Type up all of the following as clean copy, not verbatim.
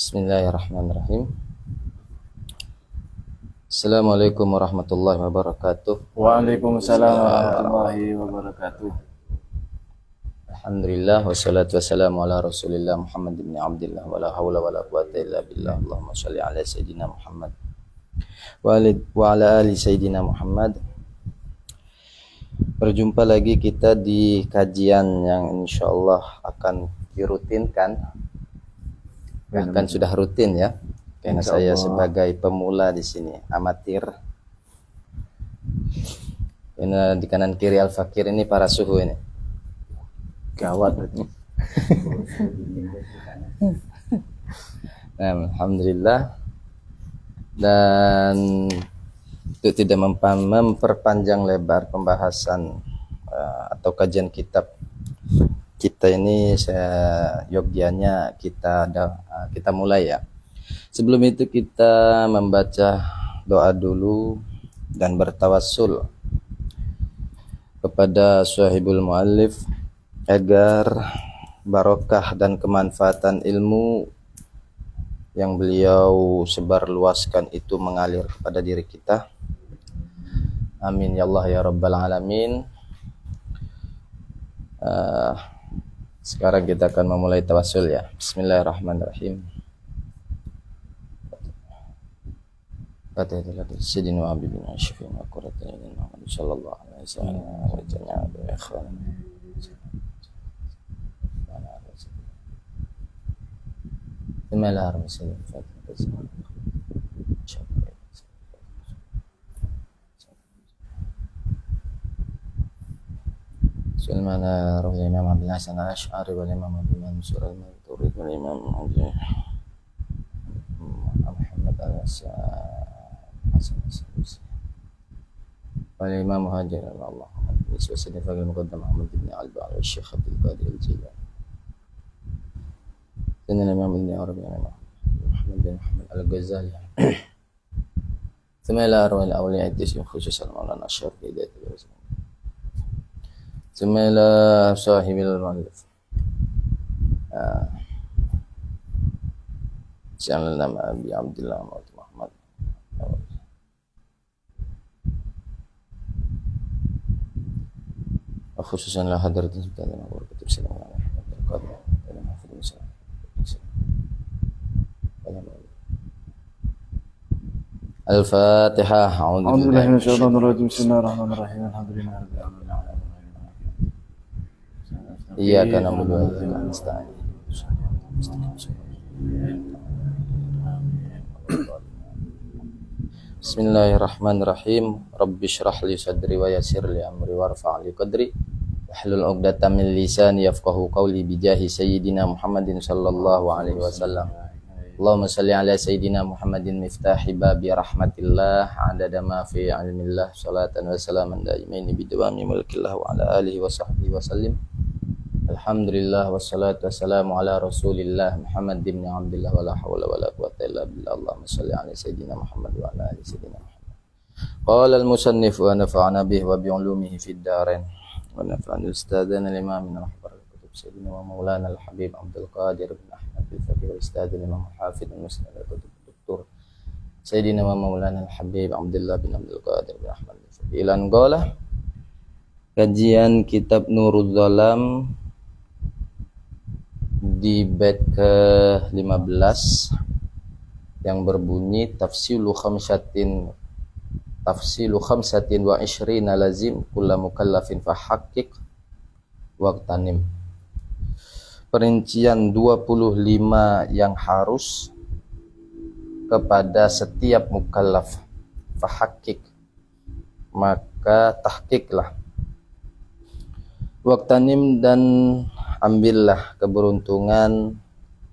Bismillahirrahmanirrahim. Assalamualaikum warahmatullahi wabarakatuh. Waalaikumsalam warahmatullahi wabarakatuh. Alhamdulillah wassalatu wassalamu ala Rasulillah Muhammad bin Abdillah wa la haula wa la quwwata illa billah. Allahumma shalli ala sayyidina Muhammad wa ala ali sayyidina Muhammad. Berjumpa lagi kita di kajian yang insyaallah akan dirutinkan. Bahkan sudah rutin ya. Karena saya sebagai pemula di sini, amatir. Karena di kanan kiri Al-Fakir ini para suhu ini. Gawat berarti. Nah, alhamdulillah. Dan untuk tidak memperpanjang lebar pembahasan atau kajian kitab kita ini, yogyanya kita mulai ya. Sebelum itu kita membaca doa dulu dan bertawassul kepada sahibul muallif agar barokah dan kemanfaatan ilmu yang beliau sebarluaskan itu mengalir kepada diri kita. Amin ya Allah ya Rabbal Alamin. Sekarang kita akan memulai tawassul ya. Bismillahirrahmanirrahim. Fatihah Sayyidina wa habibina syafi'ina wa qurrata a'yunina Muhammad sallallahu alaihi wasallam wa jami'a ikhwan. Bismillahirrahmanirrahim. Sulmana Rasul Imam Abdul Hasan Al-Asy'ari wal Imam Abu Mansur Al-Maturidi wal Imam Muhammad Al-Hasan wal Imam Muhajir Allah Iswasani Faqih Muqaddam Ahmad bin Al-Ba'al wa Syekh Abdul Qadir Al-Jilani dan Imam Ibn Arabi Muhammad bin Muhammad Al-Ghazali Semailah arwah al-awliya itis khususan Maulana Syekh Hidayat Semailah sahibil muallif Siang nama Abi Abdillah Muhammad khususan lah hadratin sultan dan berkutub salam Al-Fatihah. A'udzu billahi minasyaitonir rajim. Bismillahirrahmanirrahim. Alhamdulillahirabbil alamin. Iyyaka na'budu wa iyyaka nasta'in. Bismillahirrahmanirrahim. Rabbi shrah li sadri wa yassir li amri warfa' li qadri wahlul 'uqdatam min lisani yafqahu qawli bijahi sayyidina Muhammadin sallallahu alaihi wasallam. Allahumma salli ala sayyidina Muhammadin miftahi babi rahmatillah adada ma fi ilmillah salatan wa salaman daimaini bidawami mulkillah wa ala alihi wa sahbihi wa sallim. Alhamdulillah wassalatu wassalamu ala Rasulillah Muhammad bin Abdillah wa la hawla wa la quwwata illa billah. Allahumma salli ala sayyidina Muhammad wa ala ali sayyidina Muhammad. Qala al-musannif wa nafa'ana bihi wa bi'ulumihi fid darain wa nafa'ana ustadzana al-imam min rahbar kutub sayyidina wa maulana al-habib Abdul Qadir bin Ahmad al-Fakir ustadzana Imam Hafidh al-Musnad al-Kutub Dr. Sayyidina wa maulana al-habib Abdullah bin Abdul Qadir bin Ahmad al-Fakir. Ilan qala kajian kitab Nurul Zalam di bait ke-15 yang berbunyi tafsilu khamsatin wa ishrina lazim kulla mukallafin fahaqqiq waqtanim. Perincian 25 yang harus kepada setiap mukallaf, fahaqqiq maka tahqiqlah, waqtanim dan ambillah keberuntungan.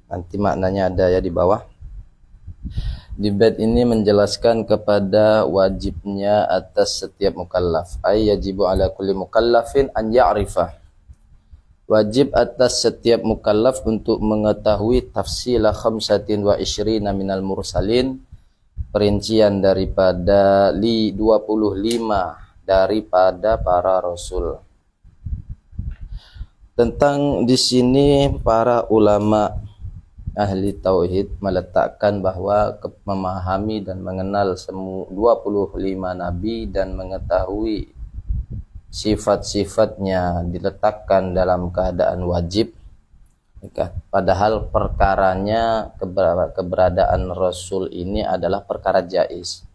Nanti maknanya ada ya di bawah. Di bait ini menjelaskan kepada wajibnya atas setiap mukallaf. Ay yajibu ala kulli mukallafin an ya'rifah. Wajib atas setiap mukallaf untuk mengetahui tafsila khamsatin wa ishrina minal mursalin, perincian daripada 25 daripada para rasul. Tentang di sini para ulama ahli tauhid meletakkan bahwa memahami dan mengenal semua 25 nabi dan mengetahui sifat-sifatnya diletakkan dalam keadaan wajib. Padahal perkaranya keberadaan Rasul ini adalah perkara jaiz.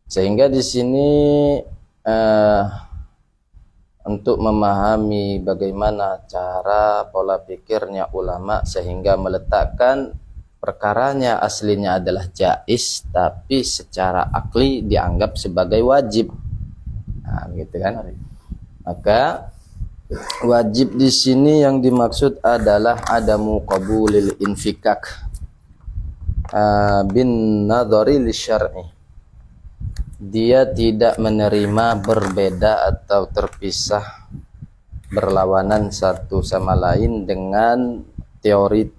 Sehingga di sini untuk memahami bagaimana cara pola pikirnya ulama sehingga meletakkan perkaranya aslinya adalah jaiz tapi secara akli dianggap sebagai wajib. Nah, gitu kan? Maka wajib di sini yang dimaksud adalah adamu qabulil infikak bin nadhari lisyar'i. Dia tidak menerima berbeda atau terpisah berlawanan satu sama lain dengan teori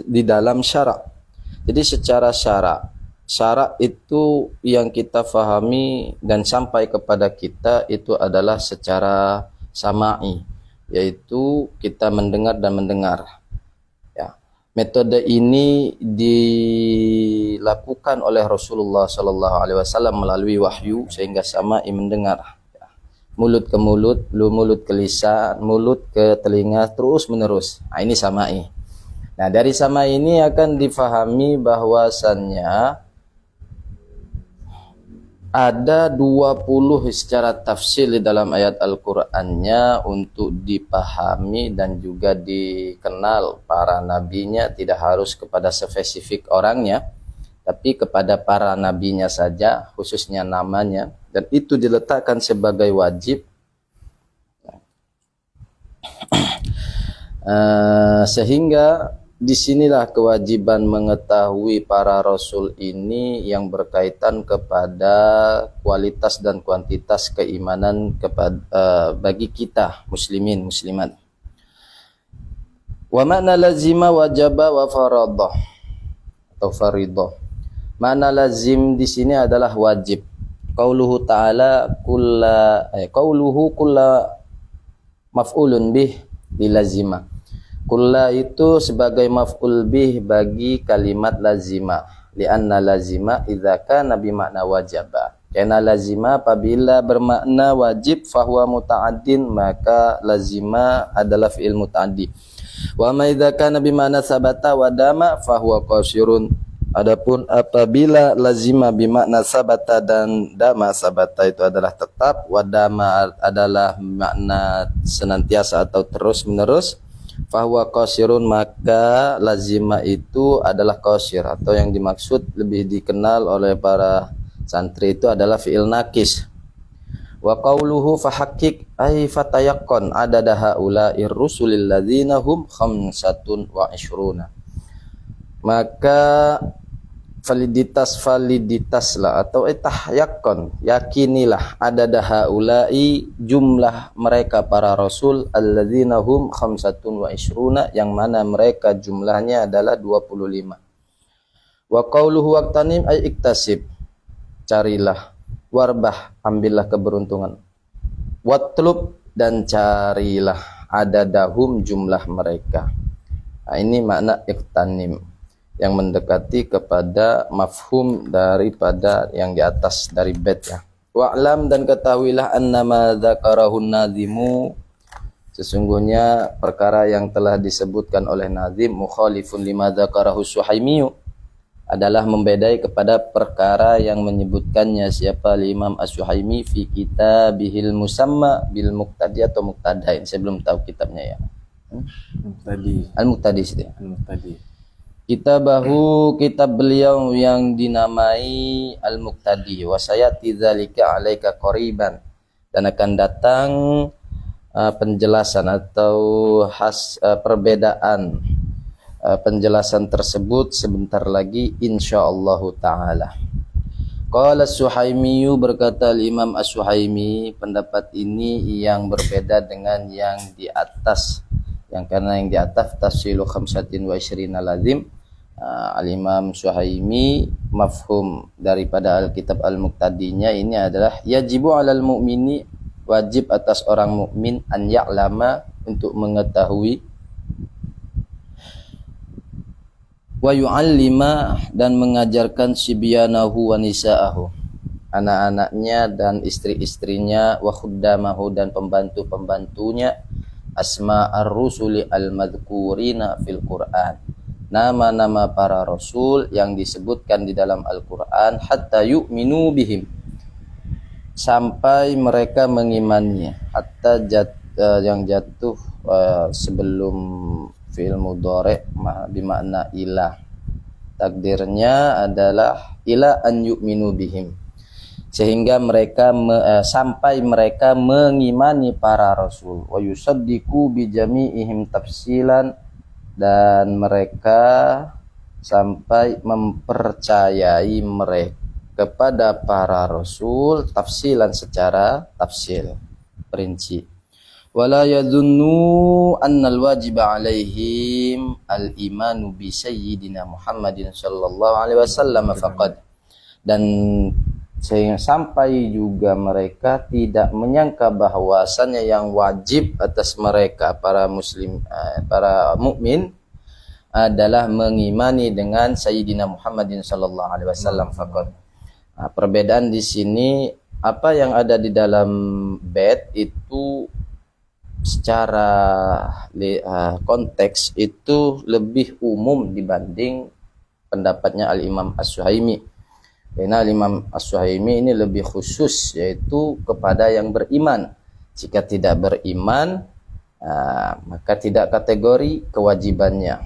di dalam syarak. Jadi secara syarak itu yang kita fahami dan sampai kepada kita itu adalah secara sama'i, yaitu kita mendengar dan mendengar. Ya. Metode ini dilakukan oleh Rasulullah Sallallahu Alaihi Wasallam melalui wahyu sehingga sama'i mendengar. Ya. Mulut ke mulut, mulut ke lisan, mulut ke telinga terus menerus. Nah, ini sama'i. Nah, dari sama ini akan difahami bahwasannya ada 20 secara tafsir di dalam ayat Al-Qur'annya untuk dipahami dan juga dikenal para nabinya, tidak harus kepada spesifik orangnya, tapi kepada para nabinya saja, khususnya namanya, dan itu diletakkan sebagai wajib. Sehingga disinilah kewajiban mengetahui para rasul ini yang berkaitan kepada kualitas dan kuantitas keimanan kepada bagi kita muslimin muslimat. Wa makna lazima wajaba wa faradah atau faridah. Makna lazim di sini adalah wajib. Qauluhu ta'ala qauluhu kulla maf'ulun bih bilazima. Kulla itu sebagai maf'ul bih bagi kalimat lazima. Lianna lazima idza kana bi makna wajaba. Karena lazima apabila bermakna wajib fahuwa muta'addin, maka lazima adalah fi'il muta'addi. Wa ma idza kana bi makna sabata wa dama fahuwa qasirun. Adapun apabila lazima bi makna sabata dan dama, sabata itu adalah tetap, wa dama adalah makna senantiasa atau terus menerus, fahuwa qasirun, maka lazima itu adalah qasir, atau yang dimaksud lebih dikenal oleh para santri itu adalah fi'il nakis. Wa qauluhu fahakkik ay fatayaqqan adada haula'ir rusulil ladzina hum 25. Maka validitaslah atau tahyakon, yakinilah adada haula'i, jumlah mereka para rasul, alladzina hum 25, yang mana mereka jumlahnya adalah 25. Wa qauluhu waqtanim ay iktasib, carilah, warbah, ambillah keberuntungan, watlub, dan carilah, adadahum, jumlah mereka. Nah, ini makna iktanim yang mendekati kepada mafhum daripada yang di atas dari bait ya. Wa'lam, dan ketahuilah annama dzakarahun nazimu, sesungguhnya perkara yang telah disebutkan oleh nazim mukhalifun lima dzakarahu Suhaimi, adalah membedai kepada perkara yang menyebutkannya siapa Imam As-Suhaimi fi kitabihil musamma bil muqtadi atau muqtadain. Saya belum tahu kitabnya ya. Al-Muqtadi itu. Al-Muqtadi. Kitab beliau yang dinamai Al-Muqtadi, wa sayati dzalika 'alaika qariban, dan akan datang penjelasan atau perbedaan penjelasan tersebut sebentar lagi insyaallah taala. Qala As-Suhaimi, berkata Imam As-Suhaimi, pendapat ini yang berbeda dengan yang di atas, yang karena yang di atas tafsilu 25 lazim. Al-Imam Suhaimi mafhum daripada Al-Kitab Al-Muqtadinya ini adalah yajibu 'alal mu'mini, wajib atas orang mukmin, an ya'lama, untuk mengetahui, wa yu'allima dan mengajarkan sibyanahu wa nisa'ahu, anak-anaknya dan istri-istrinya, wa khuddamahu dan pembantu-pembantunya, asma ar-rusuli al-madhkurina fil Qur'an, nama-nama para rasul yang disebutkan di dalam Al-Qur'an, hatta yu'minu bihim, sampai mereka mengimaninya. Hatta yang jatuh sebelum fi'il mudhari' bermakna ila, takdirnya adalah ila an yu'minu bihim, sehingga mereka sampai mereka mengimani para rasul, wa yusaddiqu bi jami'ihim tafsilan, dan mereka sampai mempercayai mereka kepada para rasul tafsilan, secara tafsil perinci. Wala yadhunnu annal wajiba alaihim al-imanu bi sayyidina Muhammadin sallallahu alaihi wasallam faqad, dan sehingga sampai juga mereka tidak menyangka bahwasannya yang wajib atas mereka para muslim, para mukmin adalah mengimani dengan Sayyidina Muhammadin sallallahu alaihi wasallam faqat. Nah, perbedaan di sini, apa yang ada di dalam bait itu secara konteks itu lebih umum dibanding pendapatnya Al-Imam As-Suhaimi. Karena Imam As-Suhaimi ini lebih khusus, yaitu kepada yang beriman. Jika tidak beriman, maka tidak kategori kewajibannya.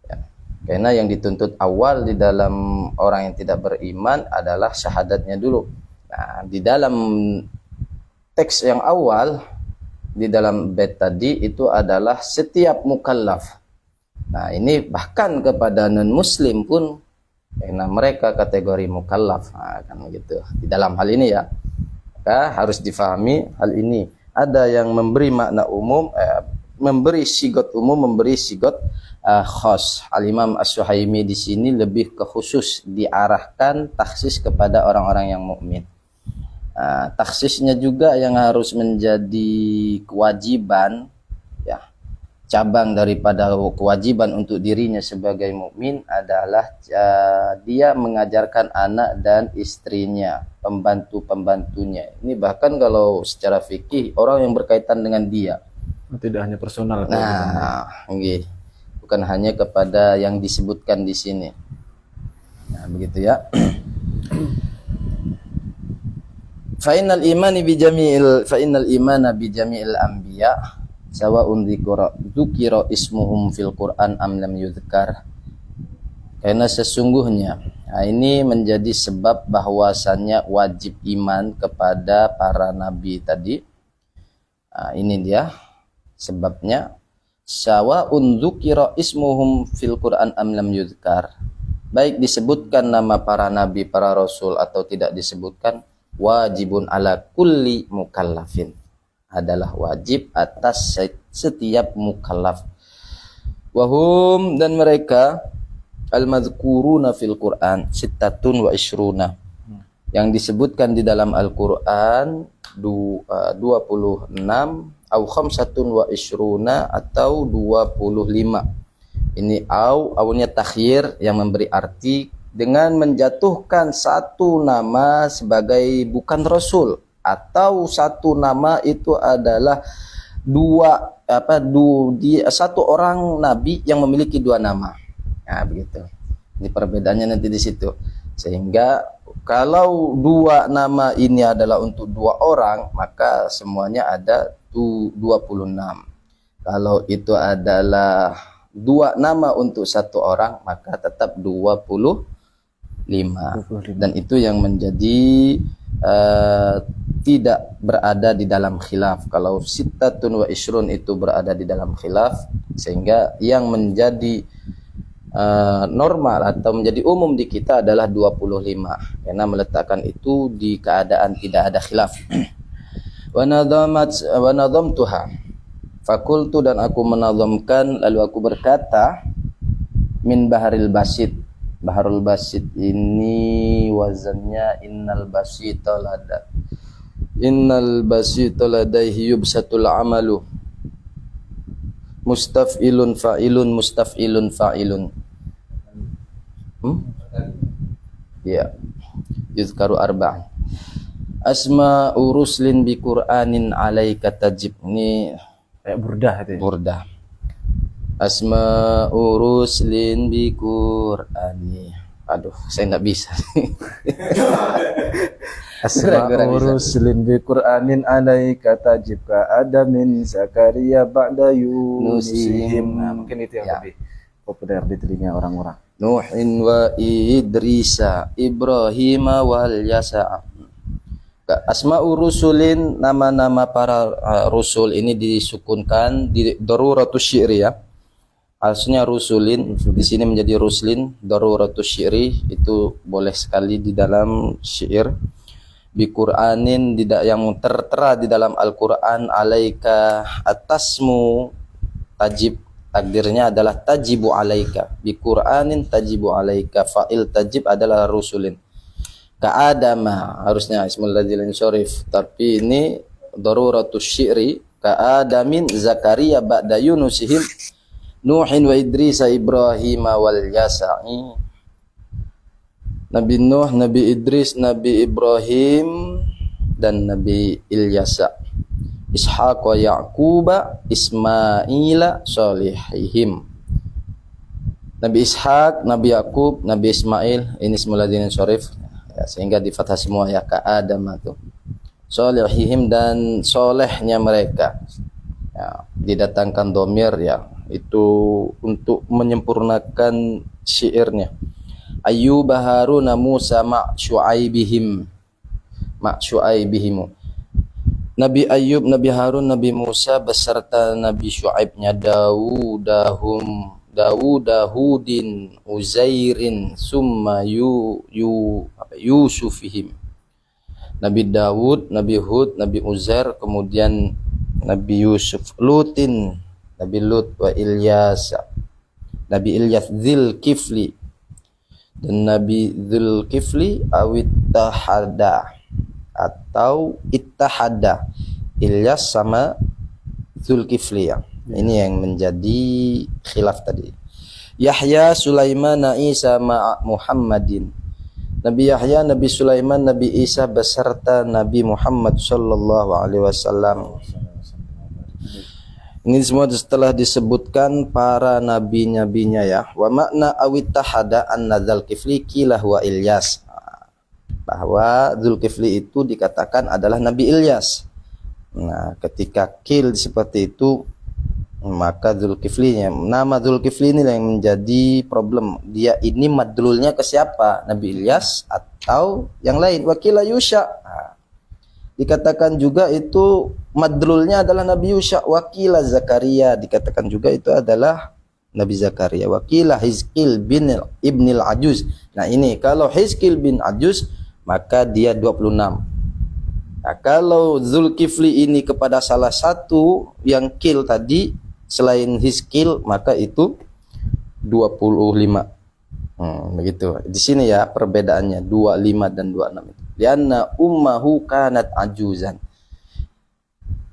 Ya. Karena yang dituntut awal di dalam orang yang tidak beriman adalah syahadatnya dulu. Nah, di dalam teks yang awal, di dalam bait tadi itu adalah setiap mukallaf. Nah, ini bahkan kepada non-muslim pun, karena mereka kategori mukallaf, kan gitu. Di dalam hal ini ya, maka harus difahami hal ini. Ada yang memberi makna umum, memberi sigot umum, memberi sigot khas. Al-Imam As-Suhaimi di sini lebih ke khusus, diarahkan taksis kepada orang-orang yang mukmin. Taksisnya juga yang harus menjadi kewajiban, ya, cabang daripada kewajiban untuk dirinya sebagai mukmin adalah dia mengajarkan anak dan istrinya, pembantu-pembantunya. Ini bahkan kalau secara fikih orang yang berkaitan dengan dia. Tidak hanya personal. Nah, bukan hanya kepada yang disebutkan di sini. Nah, begitu ya. Fa innal imana bi jami'il anbiya sawa'un dzukira ismuhum fil Qur'an am lam yudhkar. Karena sesungguhnya, ini menjadi sebab bahwasannya wajib iman kepada para nabi tadi. Ini dia sebabnya, sawa'un dzukira ismuhum fil Qur'an am lam yudhkar, baik disebutkan nama para nabi, para rasul atau tidak disebutkan, wajibun ala kulli mukallafin, adalah wajib atas setiap mukallaf. Wahum, dan mereka, al-madhkuruna fil Qur'an sittatun wa ishruna, yang disebutkan di dalam Al-Qur'an 26 au khamsatun wa ishruna, atau 25. Ini awnya takhir yang memberi arti dengan menjatuhkan satu nama sebagai bukan rasul, atau satu nama itu adalah satu orang nabi yang memiliki dua nama. Nah, begitu. Ini perbedaannya nanti di situ. Sehingga kalau dua nama ini adalah untuk dua orang, maka semuanya ada 26. Kalau itu adalah dua nama untuk satu orang, maka tetap 25. Dan itu yang menjadi tidak berada di dalam khilaf. Kalau sittatun wa ishrun itu berada di dalam khilaf, sehingga yang menjadi normal atau menjadi umum di kita adalah 25, karena meletakkan itu di keadaan tidak ada khilaf. Wa nadhamtuha, fakultu, dan aku menazamkan, lalu aku berkata, min baharil basit. Baharul basit ini wazannya innal basita ladaihi yubsatul amalu, mustaf'ilun fa'ilun, mustaf'ilun fa'ilun. Ya. Yuzkaru arba'an. Asma'u ruslin bi Qur'anin alaika tajib. Ini Kayak burdah itu ya. burdah. Asma'u ruslin bi Qur'ani. Aduh, saya enggak bisa. Asma'u ruslin bi Qur'anin alaika tajib ka adamin Zakaria ba'da Yunusihim. Nah, mungkin itu yang Ya. lebih populer di telinga orang-orang. Nuhin wa Idrisa Ibrahim wal Yasa. Asma'u rusulin, nama-nama para rusul ini disukunkan di daruratus syi'ri ya. Aslinya rusulin, di sini menjadi ruslin, daruratus syi'ri itu boleh sekali di dalam syair. Bi Qur'anin yang tertera di dalam Al-Qur'an alaika atasmu tajib, takdirnya adalah tajibu alaika. Bi Qur'anin tajibu alaika, fa'il tajib adalah rusulin. Ka'adama harusnya ismul ladzil syarif, tapi ini daruratus syi'ri. Ka'adamin Zakaria ba'da Yunusihim Nuhin wa Idrisa Ibrahim wal Yasa'i. Nabi Nuh, Nabi Idris, Nabi Ibrahim dan Nabi Ilyasa. Ishaq wa Yaquba Ismaila salihihim. Nabi Ishaq, Nabi Yaqub, Nabi Ismail, ini ismul ladzil syarif. Ya, sehingga di fathah semua ya, ka Adam itu solehihim dan solehnya mereka ya, didatangkan domir ya, itu untuk menyempurnakan syairnya. Ayyub Harun Musa ma' syu'aibihim Nabi Ayyub, Nabi Harun, Nabi Musa beserta Nabi Syuaibnya Dawudin, Uzairin, summa Yusufihim. Nabi Dawud, Nabi Hud, Nabi Uzair, kemudian Nabi Yusuf, Lutin, Nabi Lut, wa Ilyas, Nabi Ilyas, Dzulkifli, dan Nabi Dzulkifli atau ittahada, Ilyas sama Dzulkifli ya. Ini yang menjadi khilaf tadi. Yahya, Sulaiman, Isa ma' Muhammadin. Nabi Yahya, Nabi Sulaiman, Nabi Isa beserta Nabi Muhammad sallallahu alaihi wasallam. Ini semua setelah disebutkan para nabi-nabinya ya. Wa makna awittahada anna Dzulkifli qila wa Ilyas. Bahwa Dzulkifli itu dikatakan adalah Nabi Ilyas. Nah, ketika qil seperti itu, maka Dzulkiflinya, nama Dzulkifli ini yang menjadi problem. Dia ini madlulnya ke siapa? Nabi Ilyas atau yang lain? Wakila Yusha. Nah, dikatakan juga itu madlulnya adalah Nabi Yusha. Wakila Zakaria, dikatakan juga itu adalah Nabi Zakaria. Wakila Hizkil bin Ibnil Ajuz. Nah ini kalau Hizkil bin Ajuz maka dia 26. Nah, kalau Dzulkifli ini kepada salah satu yang kil tadi selain Hizkil maka itu 25. Begitu. Di sini ya perbedaannya 25 dan 26 itu. Lianna ummahu kanat ajuzan.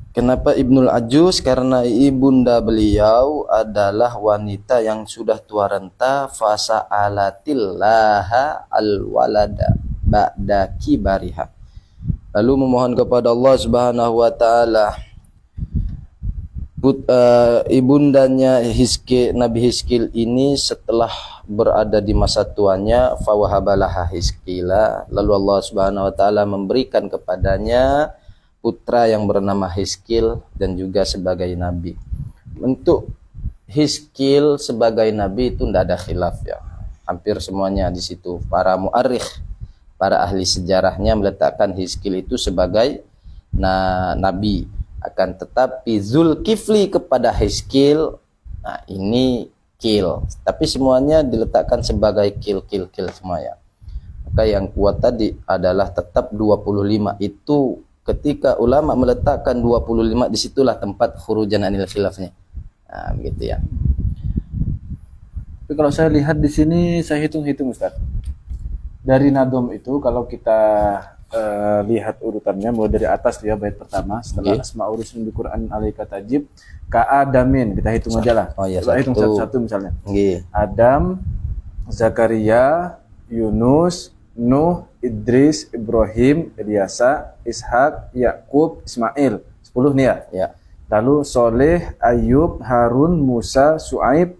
Kenapa Ibnul Ajuz? Karena ibunda beliau adalah wanita yang sudah tua renta. Fasa'alatillaha al-walada ba'da kibariha. Lalu memohon kepada Allah Subhanahu wa taala ibundanya Nabi Hizkil ini setelah berada di masa tuanya, fawahabalaha Hizkila, lalu Allah Subhanahu wa taala memberikan kepadanya putra yang bernama Hizkil dan juga sebagai nabi. Untuk Hizkil sebagai nabi itu tidak ada khilaf ya. Hampir semuanya di situ. Para mu'arikh, para ahli sejarahnya meletakkan Hizkil itu sebagai nabi. Akan tetapi Dzulkifli kepada Hizkil, nah ini kil. Tapi semuanya diletakkan sebagai kil semua ya. Maka yang kuat tadi adalah tetap 25. Itu ketika ulama meletakkan 25, disitulah tempat khurujan anil khilafnya. Nah begitu ya. Tapi kalau saya lihat di sini, saya hitung-hitung Ustaz. Dari Nadom itu kalau kita lihat urutannya mulai dari atas ya, bait pertama setelah Asma'ur Rusul di Quran alaika tajib ka Adamin, kita hitung aja lah. Oh iya, coba hitung satu-satu misalnya. Nggih. Adam, Zakaria, Yunus, Nuh, Idris, Ibrahim, Ilyasa, Ishak, Yakub, Ismail. 10 nih ya. Ya. Lalu Soleh, Ayub, Harun, Musa, Su'aib,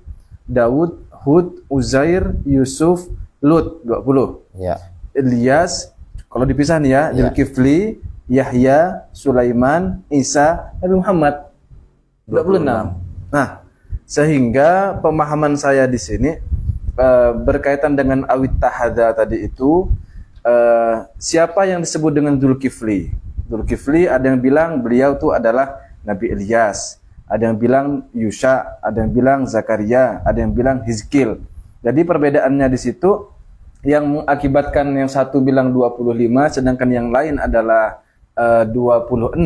Daud, Hud, Uzair, Yusuf, Lut. 20. Ya. Ilyas, kalau dipisah nih ya, Ya. Zulkifli, Yahya, Sulaiman, Isa, Nabi Muhammad. 26. Nah, sehingga pemahaman saya di sini berkaitan dengan awit tahada tadi itu, siapa yang disebut dengan Zulkifli? Zulkifli ada yang bilang beliau itu adalah Nabi Ilyas, ada yang bilang Yusha, ada yang bilang Zakaria, ada yang bilang Hizkil. Jadi perbedaannya di situ yang mengakibatkan yang satu bilang 25 sedangkan yang lain adalah 26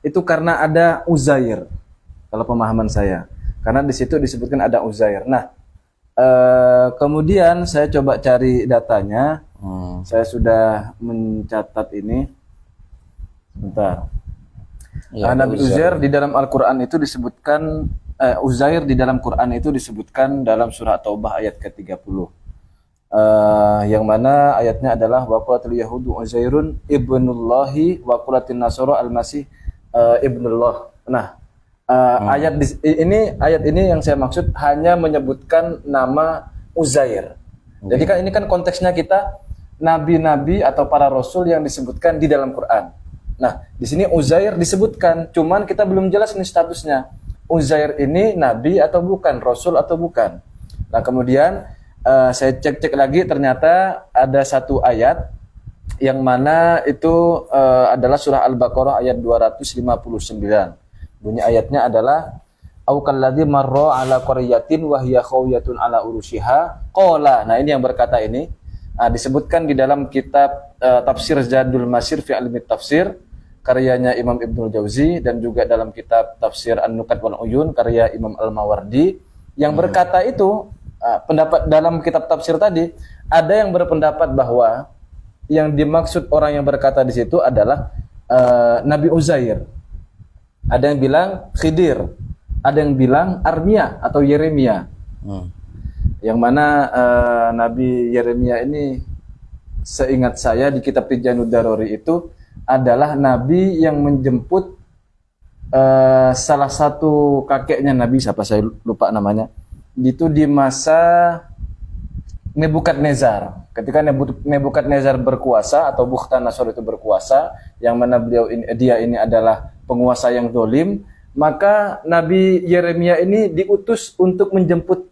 itu karena ada Uzair. Kalau pemahaman saya, karena di situ disebutkan ada Uzair. Nah, kemudian saya coba cari datanya. Saya sudah mencatat ini. Sebentar. Ya, Nabi Uzair di dalam Al-Quran itu disebutkan, Uzair di dalam Quran itu disebutkan dalam surah Taubah ayat ke-30. Yang mana ayatnya adalah wa qalatil yahudu Uzairun ibnullahi wa qalatin nasara al-masih ibnullah. Nah, ayat ini yang saya maksud hanya menyebutkan nama Uzair. Jadi kan ini kan konteksnya kita nabi-nabi atau para rasul yang disebutkan di dalam Quran. Nah, di sini Uzair disebutkan, cuman kita belum jelas nih statusnya. Uzair ini nabi atau bukan, rasul atau bukan. Nah, kemudian saya cek-cek lagi, ternyata ada satu ayat yang mana itu adalah surah Al-Baqarah ayat 259. Bunyi ayatnya adalah au kalladzi marra ala qaryatin wa hiya khawiyatun ala urushiha qala. Nah, ini yang berkata ini disebutkan di dalam kitab Tafsir Zadul Masir fi Ilmi Tafsir karyanya Imam Ibnul Jauzi, dan juga dalam kitab Tafsir An-Nukat wal Uyun karya Imam Al-Mawardi yang berkata itu, pendapat dalam kitab tafsir tadi ada yang berpendapat bahwa yang dimaksud orang yang berkata di situ adalah Nabi Uzair. Ada yang bilang Khidir, ada yang bilang Armia atau Yeremia. Yang mana Nabi Yeremia ini seingat saya di kitab Tijaanud Darori itu adalah nabi yang menjemput salah satu kakeknya Nabi, siapa saya lupa namanya, itu di masa Nebukadnezar. Ketika Nebukadnezar berkuasa atau Bukhtanasor itu berkuasa, yang mana dia ini adalah penguasa yang zalim, maka Nabi Yeremia ini diutus untuk menjemput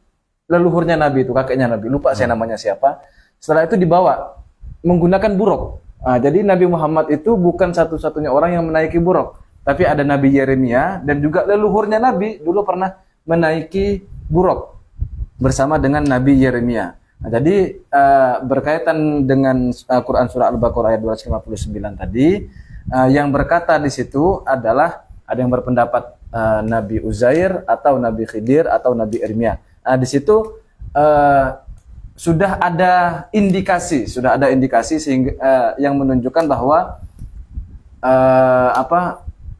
leluhurnya Nabi itu, kakeknya Nabi, lupa saya namanya siapa. Setelah itu dibawa menggunakan buruk. Jadi Nabi Muhammad itu bukan satu-satunya orang yang menaiki buruk, tapi ada Nabi Yeremia dan juga leluhurnya Nabi dulu pernah menaiki buruk bersama dengan Nabi Yeremia. Nah, jadi berkaitan dengan Quran surah Al-Baqarah ayat 259 tadi, yang berkata di situ adalah ada yang berpendapat Nabi Uzair atau Nabi Khidir atau Nabi Yeremia. Nah, di situ sudah ada indikasi sehingga yang menunjukkan bahwa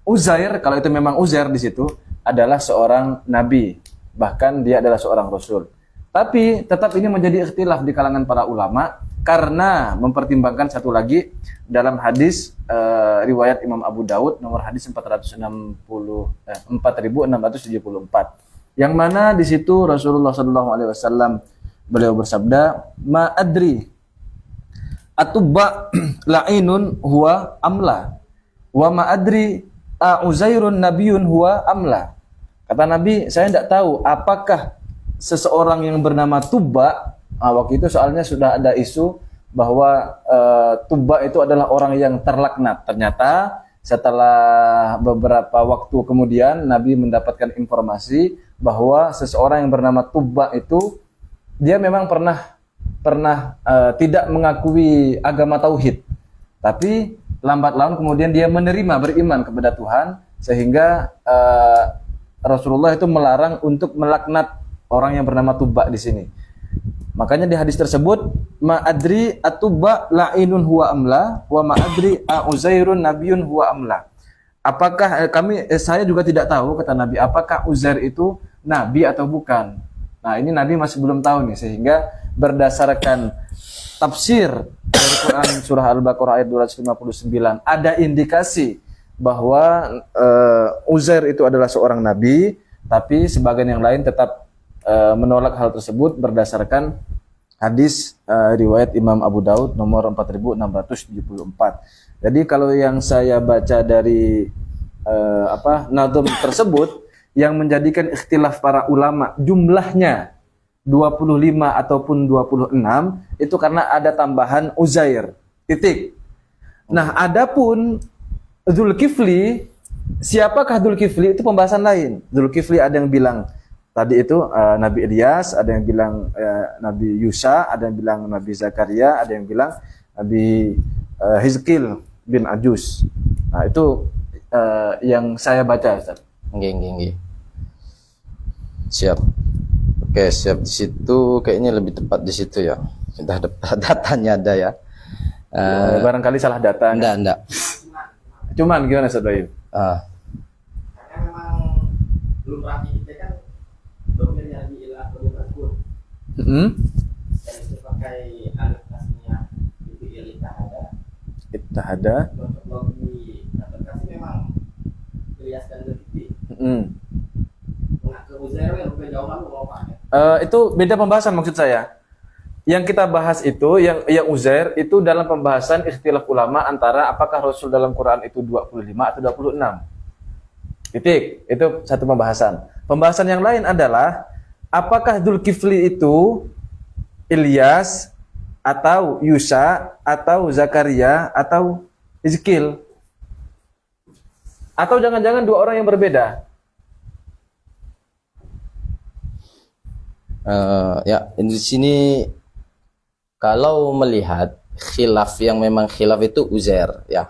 Uzair, kalau itu memang Uzair di situ adalah seorang nabi, bahkan dia adalah seorang rasul. Tapi tetap ini menjadi ikhtilaf di kalangan para ulama karena mempertimbangkan satu lagi dalam hadis riwayat Imam Abu Daud nomor hadis 4674 yang mana di situ Rasulullah SAW beliau bersabda, ma adri atubba la'inun huwa amla wa ma adri Uzairun nabiyun huwa amla. Kata Nabi, saya tidak tahu apakah seseorang yang bernama Tubba, waktu itu soalnya sudah ada isu bahwa Tubba itu adalah orang yang terlaknat. Ternyata setelah beberapa waktu kemudian Nabi mendapatkan informasi bahwa seseorang yang bernama Tubba itu dia memang pernah tidak mengakui agama tauhid, tapi lambat laun kemudian dia beriman kepada Tuhan, sehingga Rasulullah itu melarang untuk melaknat orang yang bernama Tubba di sini. Makanya di hadis tersebut, ma adri atubba la'inun huwa amla wa ma adri Uzairun nabiyun huwa amla. Apakah saya juga tidak tahu, kata Nabi, apakah Uzair itu nabi atau bukan. Nah, ini Nabi masih belum tahu nih, sehingga berdasarkan tafsir dari Quran surah Al-Baqarah ayat 259 ada indikasi bahwa Uzair itu adalah seorang nabi, tapi sebagian yang lain tetap menolak hal tersebut berdasarkan hadis riwayat Imam Abu Daud nomor 4674. Jadi kalau yang saya baca dari nadom tersebut yang menjadikan ikhtilaf para ulama jumlahnya 25 ataupun 26 itu karena ada tambahan Uzair. Titik. Nah, adapun Zulkifli, siapakah Zulkifli itu pembahasan lain. Zulkifli ada yang bilang tadi itu Nabi Ilyas, ada yang bilang Nabi Yusa, ada yang bilang Nabi Zakaria, ada yang bilang Nabi Hizkil bin Ajus. Nah, itu yang saya baca, Ustaz. Nggih. Siap. Oke, siap. Di situ kayaknya lebih tepat di situ ya. Sudah datanya ada ya. Barangkali salah data. Enggak. Cuman gimana, Ustaz Bayu? Karena memang belum rapi kita kan domirnya di ilah tersebut dan itu pakai alif tasnya itu ilitahada. Ittahada. Untuk logi aplikasi memang Ilyas dan Zulkifli. Ke Uzair yang lebih jauh lalu mau pakai. Itu beda pembahasan maksud saya. Yang kita bahas itu yang Uzair itu dalam pembahasan ikhtilaf ulama antara apakah Rasul dalam Quran itu 25 atau 26. Titik. Itu satu pembahasan. Pembahasan yang lain adalah apakah Zulkifli itu Ilyas atau Yusa atau Zakaria atau Hizkil, atau jangan-jangan dua orang yang berbeda. Ya, di sini kalau melihat khilaf yang memang khilaf itu Uzair ya.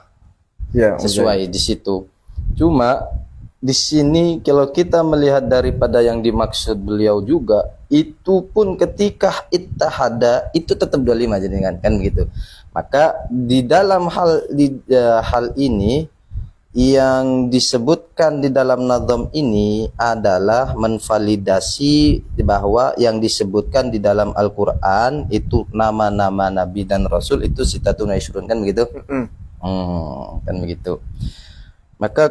Ya, Sesuai di situ. Cuma di sini kalau kita melihat daripada yang dimaksud beliau juga itu pun ketika ittahada itu tetap 25 jadi kan gitu. Maka di dalam hal ini yang disebutkan di dalam nazam ini adalah menvalidasi bahwa yang disebutkan di dalam Al-Qur'an itu nama-nama nabi dan rasul itu sitatun wa ishrun kan begitu? Kan begitu. Maka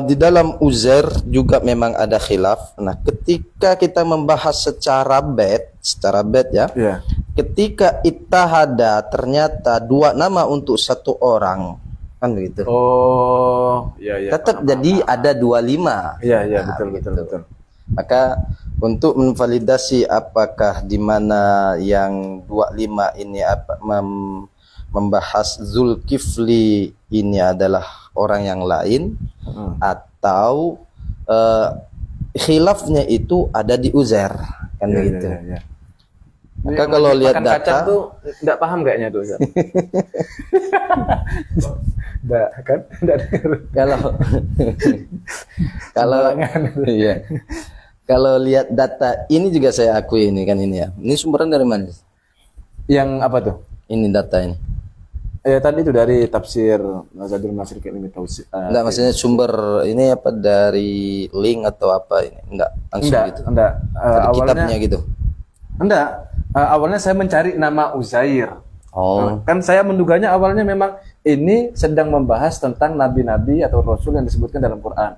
di dalam Uzair juga memang ada khilaf. Nah, ketika kita membahas secara bait ya. Yeah. Ketika ittahada ternyata dua nama untuk satu orang kan begitu. Oh, iya. Tetap jadi ada 25. Iya, Nah, betul. Maka untuk menvalidasi apakah di mana yang 25 ini membahas Zulkifli ini adalah orang yang lain atau khilafnya itu ada di Uzair kan begitu. Iya. Maka kalau lihat data kacang tuh enggak paham kayaknya tuh, Ustaz. Enggak kan? Enggak kalau iya. Kalau lihat data ini juga saya akui ini kan ini ya. Ini sumbernya dari mana? Yang apa tuh? Ini data ini. Ya tadi itu dari tafsir Zadul Masir Kalim Tauhid. Enggak, maksudnya sumber ini apa dari link atau apa ini? Enggak, langsung gitu. Enggak. Dari kitabnya gitu. Enggak. Awalnya saya mencari nama Uzair. Oh. Kan saya menduganya awalnya memang ini sedang membahas tentang nabi-nabi atau rasul yang disebutkan dalam Quran.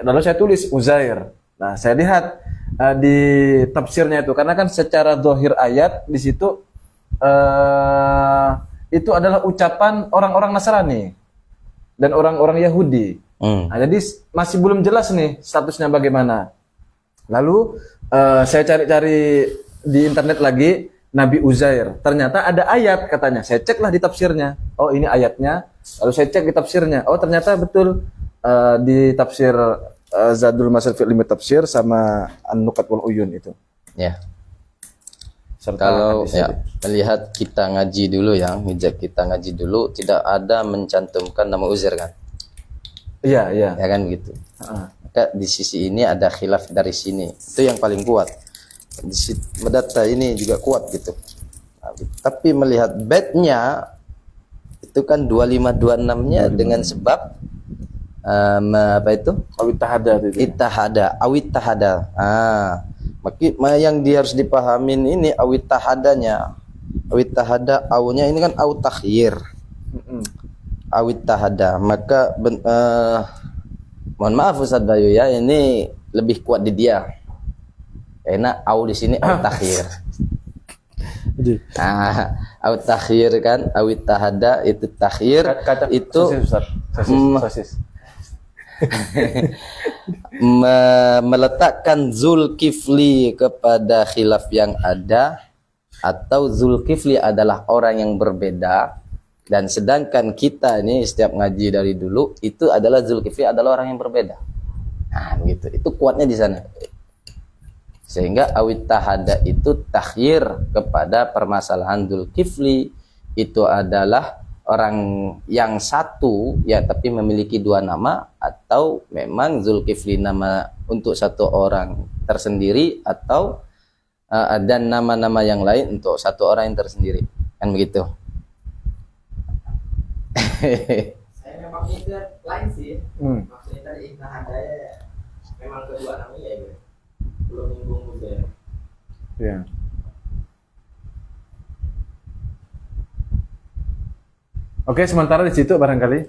Lalu saya tulis Uzair. Nah, saya lihat di tafsirnya itu karena kan secara zahir ayat di situ itu adalah ucapan orang-orang Nasrani dan orang-orang Yahudi. Nah, jadi masih belum jelas nih statusnya bagaimana. Lalu saya cari-cari di internet lagi Nabi Uzair. Ternyata ada ayat katanya. Saya ceklah di tafsirnya. Oh, ini ayatnya. Lalu saya cek di tafsirnya. Oh, ternyata betul di tafsir Zadul Masir fi Ilmi Tafsir sama An-Nukat wal Uyun itu. Ya. Serta Kalau hadis ya melihat kita ngaji dulu ya, ngejak kita ngaji dulu tidak ada mencantumkan nama Uzair kan? Iya. Ya kan begitu. Maka di sisi ini ada khilaf dari sini. Itu yang paling kuat. Di data ini juga kuat gitu. Nah, tapi melihat bednya itu kan 2526-nya dengan sebab apa itu? Awit tahada itu. Ittahada, awit tahada. Yang dia harus dipahamin ini awit tahadanya. Awit tahada awnya ini kan au takhyir. Awit tahada. Maka mohon maaf Ustaz Bayu ya, ini lebih kuat di dia. Karena au di sini au takhyir. Au takhyir kan, awit tahada itu takhyir itu sosis. Meletakkan Zulkifli kepada khilaf yang ada, atau Zulkifli adalah orang yang berbeda, dan sedangkan kita ini setiap ngaji dari dulu itu adalah Zulkifli adalah orang yang berbeda. Nah, begitu. Itu kuatnya di sana. Sehingga awit tahada itu takhyir kepada permasalahan Zulkifli itu adalah orang yang satu ya, tapi memiliki dua nama, atau memang Zulkifli nama untuk satu orang tersendiri, atau dan nama-nama yang lain untuk satu orang yang tersendiri, kan begitu. Saya memang mikir lain sih. Maksudnya tadi Ihtahadaya memang kedua namanya ya, belum nyinggung juga. Ya. Oke, sementara di situ barangkali.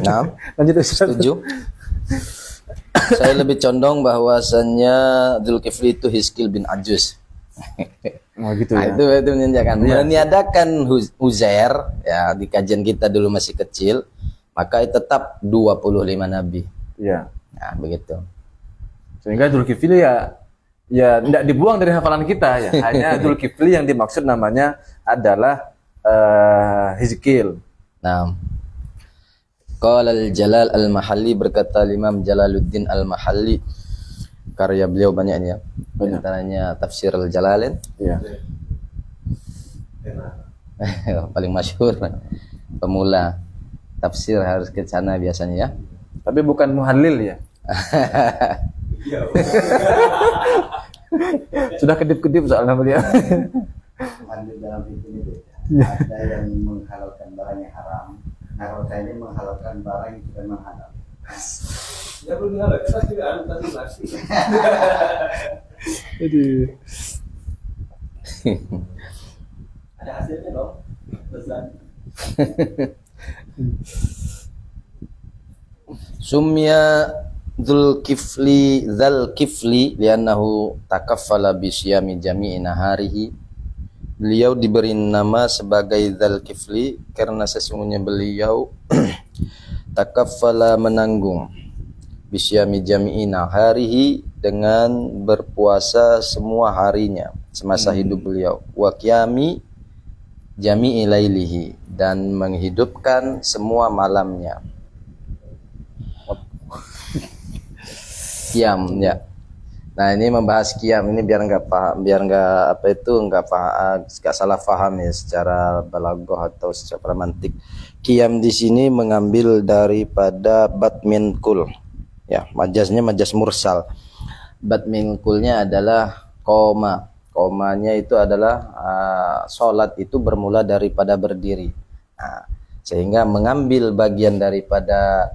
Nah, Lanjut Ustaz. setuju. Saya lebih condong bahwasannya Zulkifli itu Hiskil bin Ajuz. Oh gitu ya. Itu menandakan meniadakan Uzair ya, di kajian kita dulu masih kecil, maka tetap 25 nabi. Iya. Nah, begitu. Sehingga Zulkifli ya tidak dibuang dari hafalan kita ya. Hanya Zulkifli yang dimaksud namanya adalah Hizkil. Nah, Qala al-Jalal al-Mahalli, berkata Imam Jalaluddin al-Mahalli, karya beliau banyak ini ya. Antaranya Tafsir al-Jalalain. Iya. Paling masyhur. Pemula tafsir harus ke sana biasanya ya. Tapi bukan muhallil ya. Sudah kedip-kedip soalnya beliau. Ambil dalam itu beda. Ada yang menghalalkan barang yang haram. Nah, kalau ini menghalalkan barang yang tidak menghalal. Ya belum halal, kita juga harus tadi lagi. Ada hasilnya dong. Pesan. Sumya Dzulkifli li'annahu takaffala bi syiyami jami'i naharihi. Beliau diberi nama sebagai Dzulkifli karena sesungguhnya beliau takaffala menanggung bisyami jami'i naharihi dengan berpuasa semua harinya semasa hidup beliau, wa qiyami jami'i lailihi, dan menghidupkan semua malamnya. Qiyam ya. Nah, ini membahas qiyam ini biar nggak salah paham ya secara balaghah atau secara mantik. Qiyam di sini mengambil daripada bat min kul. Ya, majaznya majaz mursal. Bat min kulnya adalah koma. Komanya itu adalah sholat itu bermula daripada berdiri. Nah, sehingga mengambil bagian daripada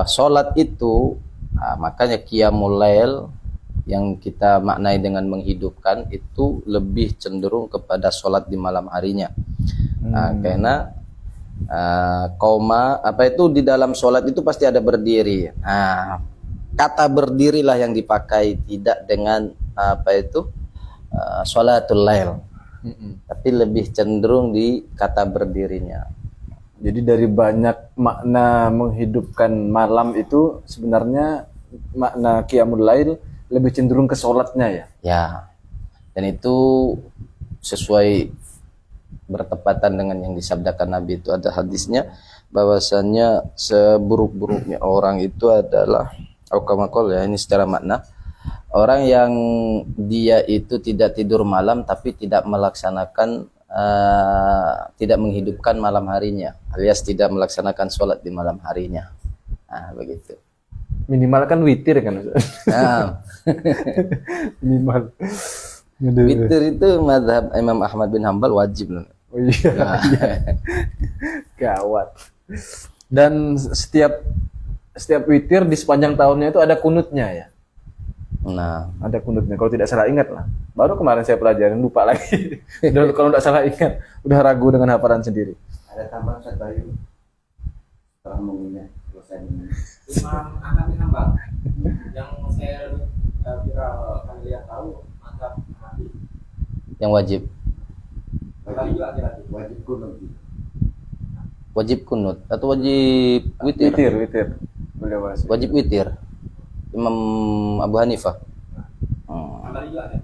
sholat itu, makanya qiyamul lail yang kita maknai dengan menghidupkan itu lebih cenderung kepada sholat di malam harinya. Karena koma itu di dalam sholat itu pasti ada berdiri. Kata berdirilah yang dipakai, tidak dengan sholatul lail, tapi lebih cenderung di kata berdirinya. Jadi dari banyak makna menghidupkan malam itu sebenarnya makna qiyamul lail lebih cenderung ke sholatnya ya. Ya, dan itu sesuai bertepatan dengan yang disabdakan Nabi. Itu ada hadisnya bahwasannya seburuk-buruknya orang itu adalah aukamakol ya, ini secara makna, orang yang dia itu tidak tidur malam tapi tidak melaksanakan tidak menghidupkan malam harinya, alias tidak melaksanakan sholat di malam harinya. Nah, begitu. Minimal kan witir kan. Nah, Minimal. witir itu mazhab Imam Ahmad bin Hambal wajib. Oh iya. Nah. Gawat. Dan setiap witir di sepanjang tahunnya itu ada kunutnya ya. Nah, Ada kunutnya kalau tidak salah ingat lah. Baru kemarin saya pelajarin lupa lagi. Udah, kalau tidak salah ingat, udah ragu dengan hafalan sendiri. Ada tambahan Ustaz Bayu setelah mengingat selesai ini. Imam Ahmad bin Hambal yang saya viral kalian tahu mazhab Hanafi. yang wajib Kembali juga laki-laki. Wajib kunut. wajib kunut atau wajib witir? Witir. Beliau bahas. Wajib witir. Imam Abu Hanifah. Kembali juga kan?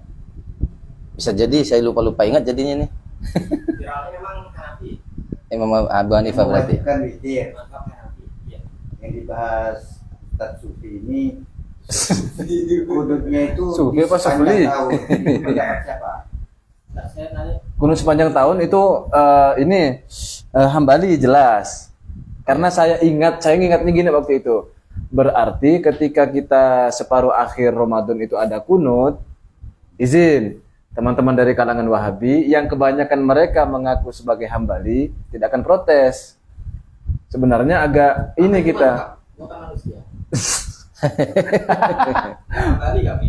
Bisa jadi saya lupa ingat jadinya nih. Viralnya memang Hanafi. Imam Abu Hanifah berarti. Mewajibkan witir. Mazhab Hanafi. Iya. Yang dibahas Ustaz Sufi ini kunutnya itu Sufi apa sepanjang Sufli? tahun. Ini pendapat siapa? Nah, saya nanya Kunut sepanjang tahun itu ini Hambali jelas. Karena saya ingatnya gini waktu itu. Berarti ketika kita separuh akhir Ramadan itu ada kunut, izin teman-teman dari kalangan Wahabi yang kebanyakan mereka mengaku sebagai Hambali tidak akan protes. Sebenarnya agak ini kita. bukan manusia. Kembali kami.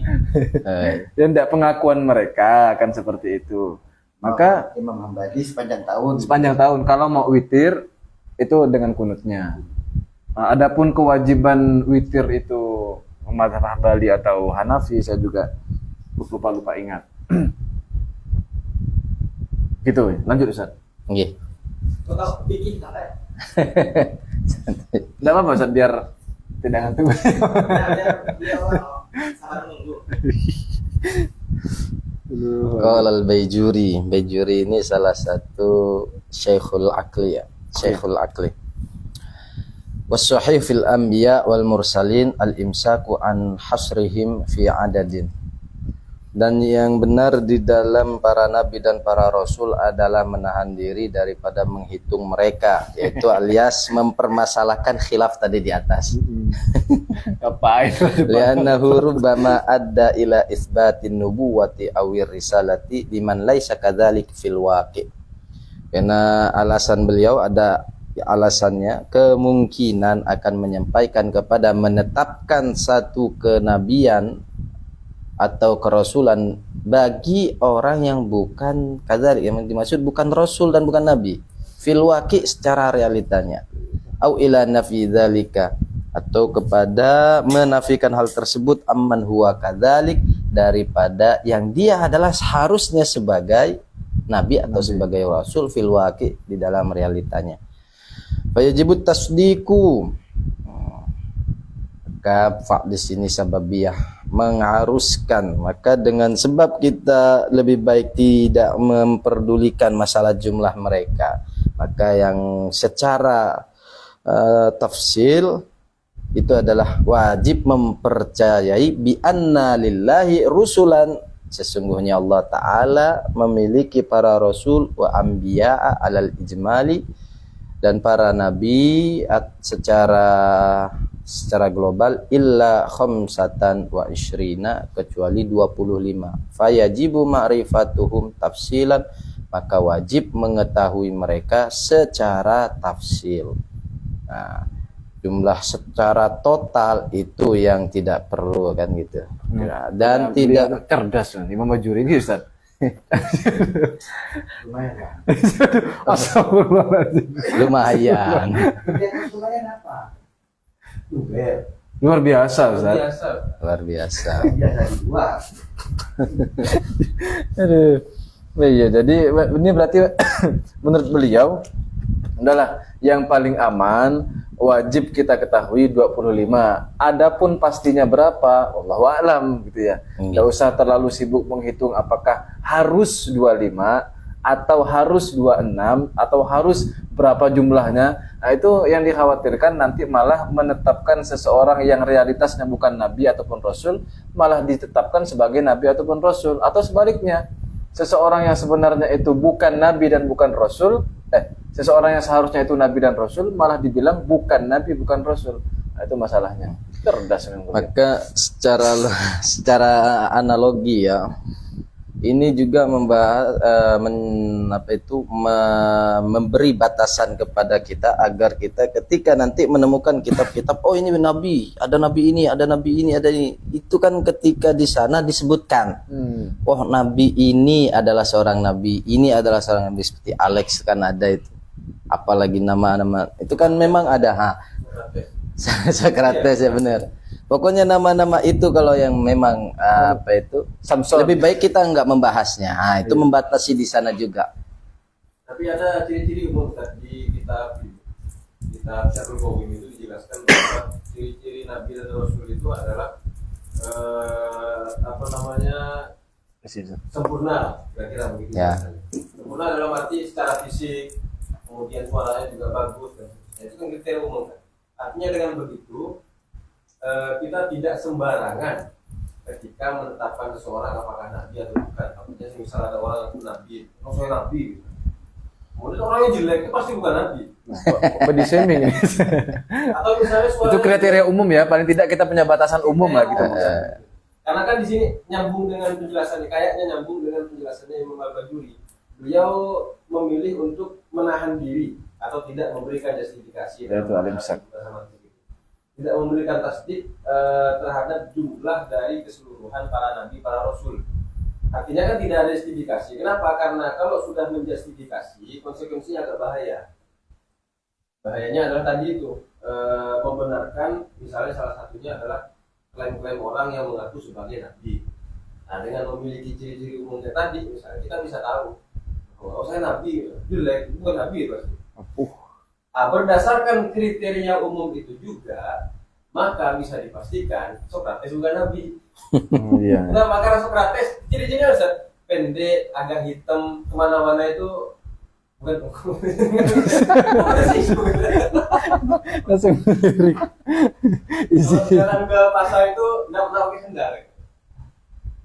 Dan tidak pengakuan mereka akan seperti itu. Maka Imam Hambali sepanjang tahun. sepanjang tahun kalau mau witir itu dengan kunutnya. Nah, adapun kewajiban witir itu mazhab Hambali atau Hanafi saya juga lupa ingat. Gitu, lanjut Ustaz. Nggih. Kau tahu bikin santai. Enggak apa-apa Ustaz biar tidak ngantuk. Dia orang sabar nunggu. Qala al-Baijuri. Baijuri ini salah satu Syekhul Aqli ya. Syekhul Aqli. Was-sahih fil anbiya wal mursalin al-imsaku an hasrihim fi adadin. Dan yang benar di dalam para nabi dan para rasul adalah menahan diri daripada menghitung mereka, yaitu alias mempermasalahkan khilaf tadi di atas. Ngapain? Li'annahu rubbama adda ila isbatin nubuwati awir risalati liman laisa kadzalik fil waqi'. Karena alasan beliau alasannya kemungkinan akan menyampaikan kepada menetapkan satu kenabian atau kerasulan bagi orang yang bukan kadzalik, yang dimaksud bukan rasul dan bukan nabi fil waqi' secara realitanya, au ila nafi dzalika atau kepada menafikan hal tersebut amman huwa kadzalik daripada yang dia adalah seharusnya sebagai nabi atau sebagai rasul fil waqi' di dalam realitanya. Fayajibut tasdiku. Maka fa di sini sababiyah mengharuskan, maka dengan sebab kita lebih baik tidak memperdulikan masalah jumlah mereka, maka yang secara tafsil itu adalah wajib mempercayai bi anna lillahi rusulan, sesungguhnya Allah Ta'ala memiliki para rasul wa anbiya'a alal ijmali, dan para nabi secara global illa khamsatan wa ishrina, kecuali 25. Fayajibu ma'rifatuhum tafsilan, maka wajib mengetahui mereka secara tafsil. Nah, jumlah secara total itu yang tidak perlu kan gitu. Ya, dan tidak cerdas nih Imam Bajuri ini Ustaz. Lumayan kan? Astagfirullahaladzim. lumayan. Lumayan apa? Lumayan. Luar biasa Ustaz. Biasa. Luar biasa. Biasa di luar. Aduh. Iya, jadi ini berarti menurut beliau adalah yang paling aman wajib kita ketahui 25. Adapun pastinya berapa, wallahu a'lam gitu ya. Enggak usah terlalu sibuk menghitung apakah harus 25 atau harus 26 atau harus berapa jumlahnya. Nah, itu yang dikhawatirkan nanti malah menetapkan seseorang yang realitasnya bukan nabi ataupun rasul malah ditetapkan sebagai nabi ataupun rasul, atau sebaliknya. Seseorang yang sebenarnya itu bukan nabi dan bukan rasul, seseorang yang seharusnya itu nabi dan rasul malah dibilang bukan nabi bukan rasul. Nah, itu masalahnya. Cerdas memang. Maka secara analogi ya, Ini juga membahas memberi batasan kepada kita agar kita ketika nanti menemukan kitab-kitab, oh ini nabi, ada nabi ini, ada nabi ini, ada ini. Itu kan ketika di sana disebutkan, oh nabi ini adalah seorang nabi, ini adalah seorang nabi, seperti Alex kan ada itu. Apalagi nama-nama itu kan memang ada, Socrates ya benar. Pokoknya nama-nama itu kalau yang memang Samson. lebih baik kita nggak membahasnya. Nah, itu membatasi di sana juga. Tapi ada ciri-ciri umum di kitab Syahrul Qawim itu dijelaskan bahwa ciri-ciri Nabi dan Rasul itu adalah sempurna, kira-kira begitu. Ya. Sempurna dalam arti secara fisik, kemudian suaranya juga bagus, dan itu kan kriteria umum kan. Artinya dengan begitu kita tidak sembarangan ketika menetapkan seseorang apakah nabi atau bukan. Artinya misalnya ada orang itu nabi, saya nabi, gitu. Kemudian orangnya jelek itu pasti bukan nabi. Body shaming. Atau misalnya suara Itu kriteria umum ya, paling tidak kita punya batasan umum lah gitu. Karena kan di sini nyambung dengan penjelasannya, kayaknya nyambung dengan penjelasannya Imam Al-Bajuri. Beliau memilih untuk menahan diri atau tidak memberikan justifikasi. Itu alim-sak. Tidak memberikan tasdik terhadap jumlah dari keseluruhan para nabi, para rasul. Artinya kan tidak ada justifikasi. Kenapa? Karena kalau sudah menjustifikasi, konsekuensinya agak bahaya. Bahayanya adalah tadi itu membenarkan, misalnya salah satunya adalah klaim-klaim orang yang mengaku sebagai nabi. Nah, dengan memiliki ciri-ciri umumnya tadi, misalnya kita bisa tahu, oh saya nabi, jelek, bukan nabi pasti. Nah, berdasarkan kriteria umum itu juga, maka bisa dipastikan Socrates bukan nabi. Iya. Kenapa? Karena Socrates ciri-cirinya Ustaz, pendek, agak hitam, kemana-mana itu bukan. Langsung lirik. Kalau jalan ke pasar itu nggak pernah pakai sendal.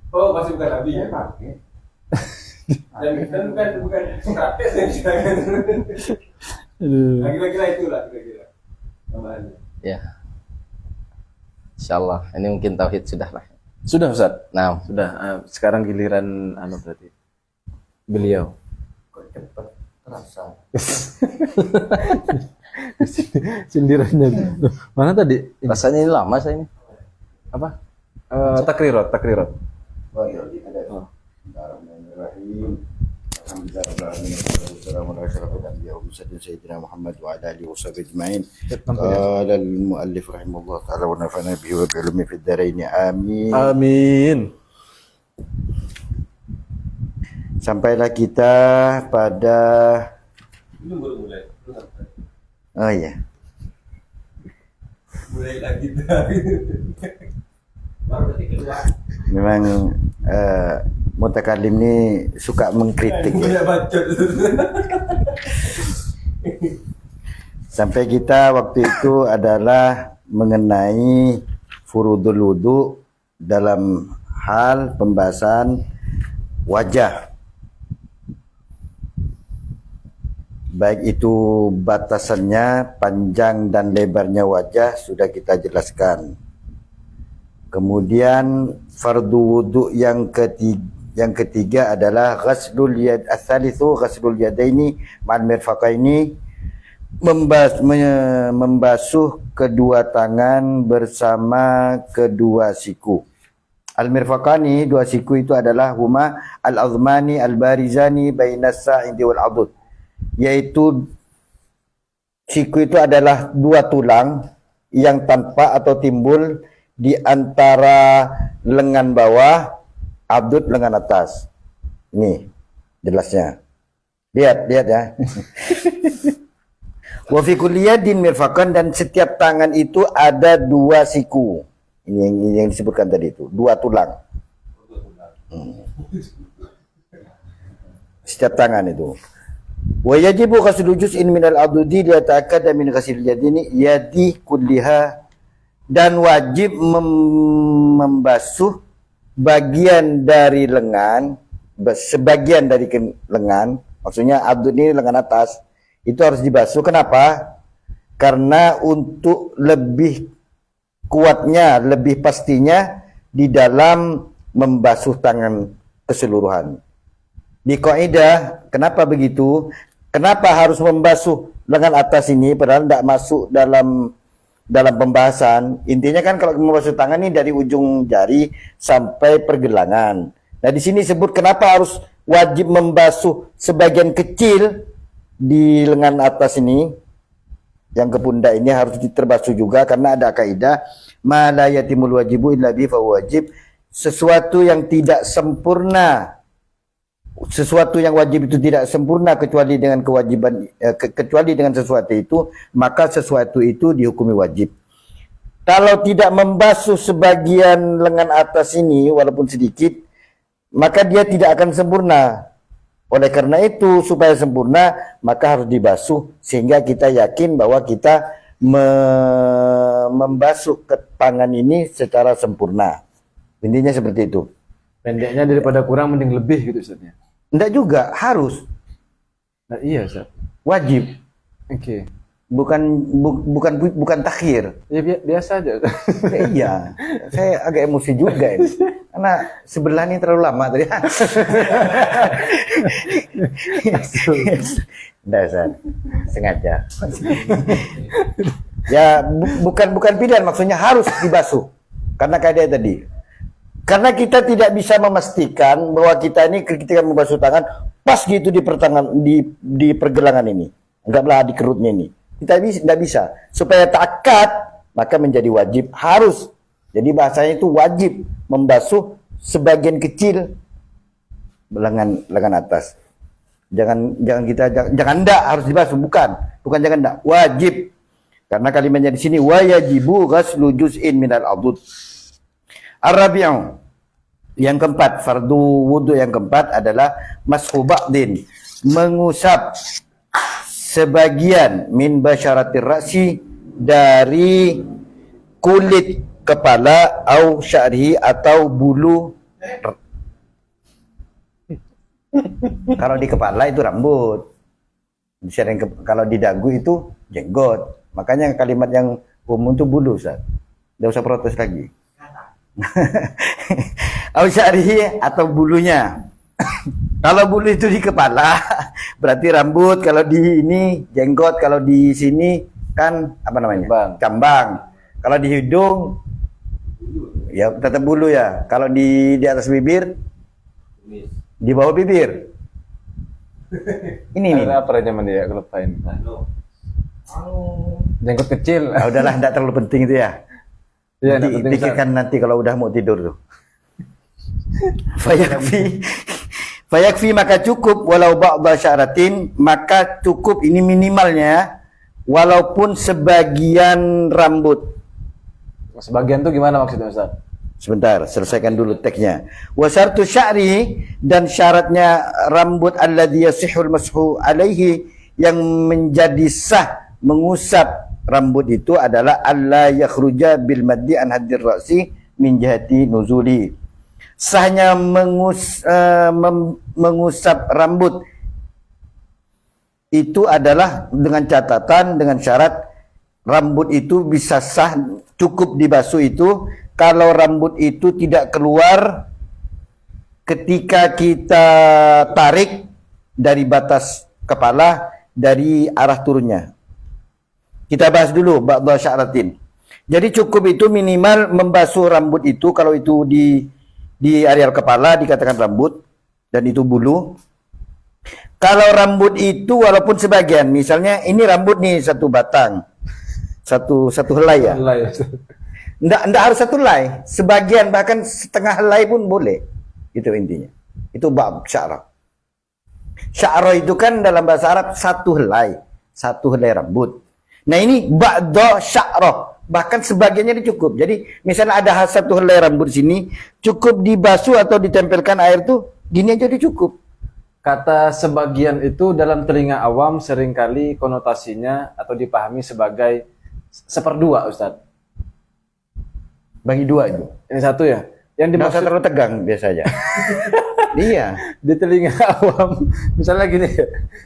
Oh, masih bukan nabi ya? Dan bukan Socrates yang disediakan. Nah, kira-kira itulah kira-kira tambahannya. Ya. Insyaallah ini mungkin tauhid sudah lah. Sudah Ustaz? Nah, Sudah. Sekarang giliran berarti beliau. Kok cepat terasa. Sindirannya. Mana tadi? rasanya ini lama saya ini. Apa? Takrirat. Oh iya, ada. Bismillahirrahmanirrahim. Sayyidina Muhammad wa ala alihi washabihi ajma'in. Qala al-muallif rahimahullah ta'ala wa nafa'ana bihi wa bi ilmihi fid dharain. Amin. Amin. Sampailah kita pada Itu baru mulai. oh iya. Mulai lagi dari baru ketik kedua. Memang mutakalim ini suka mengkritik ya. Mulai bacot. Sampai kita waktu itu adalah mengenai furudul wudu dalam hal pembahasan wajah. Baik itu batasannya, panjang dan lebarnya wajah sudah kita jelaskan. Kemudian fardu wudu yang ketiga adalah ghaslul yad ats-tsalitsu ghaslul yadaini ma'al mirfaqaini, membasuh kedua tangan bersama kedua siku. Al-mirfaqani, dua siku itu adalah huma al-azmani al-barizani bainas sa'idi wal 'adud, yaitu siku itu adalah dua tulang yang tampak atau timbul di antara lengan bawah, adud lengan atas. Ini jelasnya. Lihat ya. Wa fi kulli yadin mirfaqan, dan setiap tangan itu ada dua siku. Ini yang disebutkan tadi itu, dua tulang. Setiap tangan itu. Wa yajibu ghaslu juz'in min al-adudi li yata'akkada min ghasl yadi kulliha, dan wajib membasuh bagian dari lengan, sebagian dari lengan, maksudnya adud ini lengan atas, itu harus dibasuh. Kenapa? Karena untuk lebih kuatnya, lebih pastinya di dalam membasuh tangan keseluruhan. Di kaidah, kenapa begitu? Kenapa harus membasuh lengan atas ini padahal tidak masuk dalam pembahasan? Intinya kan kalau membasuh tangan ini dari ujung jari sampai pergelangan. Nah, di sini sebut kenapa harus wajib membasuh sebagian kecil di lengan atas ini, yang ke pundak ini harus terbasuh juga karena ada kaidah ma la yatimul wajibu illa bi fa wajib. Sesuatu yang tidak sempurna, sesuatu yang wajib itu tidak sempurna kecuali dengan kewajiban, kecuali dengan sesuatu itu, maka sesuatu itu dihukumi wajib. Kalau tidak membasuh sebagian lengan atas ini walaupun sedikit, maka dia tidak akan sempurna. Oleh karena itu, supaya sempurna, maka harus dibasuh sehingga kita yakin bahwa kita membasuh ke tangan ini secara sempurna. Intinya seperti itu. Pendeknya daripada kurang mending lebih gitu Ustaznya. Enggak juga, harus. Nah, iya Ustaz. Wajib. Oke. Bukan takhir. Ya biasa aja. Iya. Saya agak emosi juga ini. Karena sebelah ini terlalu lama tadi. Dasar. Sengaja. Ya, bukan pilihan, maksudnya harus dibasuh. Karena kaidah tadi. Karena kita tidak bisa memastikan bahwa kita ini ketika membasuh tangan pas gitu di pergelangan ini, anggaplah di kerutnya ini. Kita tidak bisa. Supaya takat maka menjadi wajib, harus. Jadi bahasanya itu wajib membasuh sebagian kecil lengan atas. Jangan enggak harus dibasuh, bukan jangan enggak, wajib. Karena kalimatnya di sini wajibu ghaslu juz'in minal adud. Ar-rabi'u, yang keempat, fardu wudu yang keempat adalah mashu ba'din, mengusap sebagian min basyaratir ra'si, dari kulit kepala, au sya'rihi, atau bulu. Kalau di kepala itu rambut, kalau di dagu itu jenggot. Makanya kalimat yang umum itu bulu, Ustaz. Tidak usah protes lagi. Au sya'rihi, atau bulunya. Kalau bulu itu di kepala berarti rambut, kalau di ini jenggot, kalau di sini kan apa namanya? Cambang. Kalau di hidung ya tetap bulu ya. Kalau di atas bibir, di bawah bibir. Ini nih. Apa zaman dia kelepain? Jenggot kecil. Ah, udahlah, enggak terlalu penting itu ya. Iya, pikirkan nanti kalau udah mau tidur tuh. Fayakfi maka cukup walau ba'da sya'ratin, maka cukup ini minimalnya walaupun sebagian rambut. Sebagian tuh gimana maksudnya Ustaz? Sebentar, selesaikan dulu teksnya. Wa syartu sya'ri, dan syaratnya rambut alladhi yasihul mashu alaihi, yang menjadi sah mengusap rambut itu adalah alla yakhruja bil maddi an haddir ra'si min jihati nuzuli. Sahnya mengusap rambut itu adalah dengan catatan, dengan syarat rambut itu bisa sah, cukup dibasuh itu kalau rambut itu tidak keluar ketika kita tarik dari batas kepala dari arah turunnya. Kita bahas dulu ba'da sya'ratin. Jadi cukup itu minimal membasuh rambut itu, kalau itu di areal kepala dikatakan rambut dan itu bulu. Kalau rambut itu walaupun sebagian, misalnya ini rambut nih satu batang, satu helai ya. Nggak harus satu helai, sebagian bahkan setengah helai pun boleh. Itu intinya. Itu bab sya'ra. Sya'ra itu kan dalam bahasa Arab satu helai rambut. Nah ini ba'da sya'ra, bahkan sebagiannya cukup. Jadi misalnya ada satu helai rambut sini, cukup dibasuh atau ditempelkan air tuh gini aja udah cukup. Kata sebagian itu dalam telinga awam seringkali konotasinya atau dipahami sebagai seperdua, Ustaz. Bagi dua itu. Ini satu ya. Yang dimaksud terlalu tegang biasanya. Iya. Di telinga awam, misalnya gini.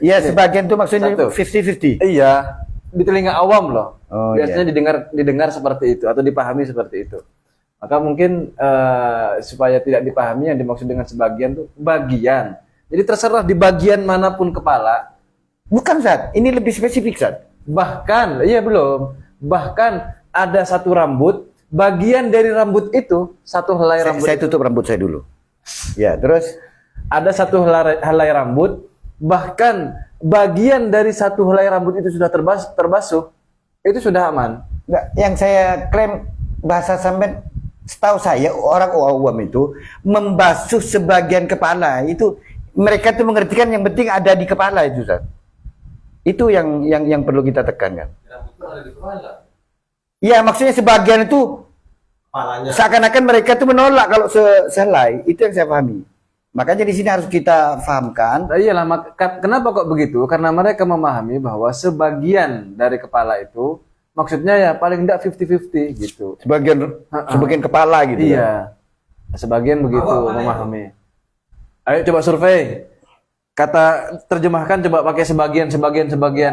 Iya, sebagian itu maksudnya 50-50. Iya. Di telinga awam loh. Oh, biasanya didengar seperti itu atau dipahami seperti itu. Maka mungkin supaya tidak dipahami yang dimaksud dengan sebagian tuh bagian. Jadi terserah di bagian manapun kepala. Bukan Ustaz, ini lebih spesifik Ustaz. Bahkan, iya belum. Bahkan ada satu rambut, bagian dari rambut itu, satu helai rambut. Saya tutup rambut saya dulu. Ya, terus Ada satu helai rambut, bahkan bagian dari satu helai rambut itu sudah terbasuh, itu sudah aman. nggak, yang saya klaim bahasa sampean, setahu saya orang awam itu membasuh sebagian kepala itu mereka tuh mengertikan yang penting ada di kepala itu Ustaz. Itu yang perlu kita tekankan. Rambut ada di kepala. Iya, maksudnya sebagian itu Kepalanya. seakan-akan mereka tuh menolak kalau sehelai. Itu yang saya pahami. Makanya di sini harus kita fahamkan. Nah, iyalah, kenapa kok begitu? Karena mereka memahami bahwa sebagian dari kepala itu maksudnya ya paling enggak 50-50 gitu. Sebagian kepala gitu. Kan? Iya. Sebagian begitu memahami. Ayo coba survei. Kata terjemahkan coba pakai sebagian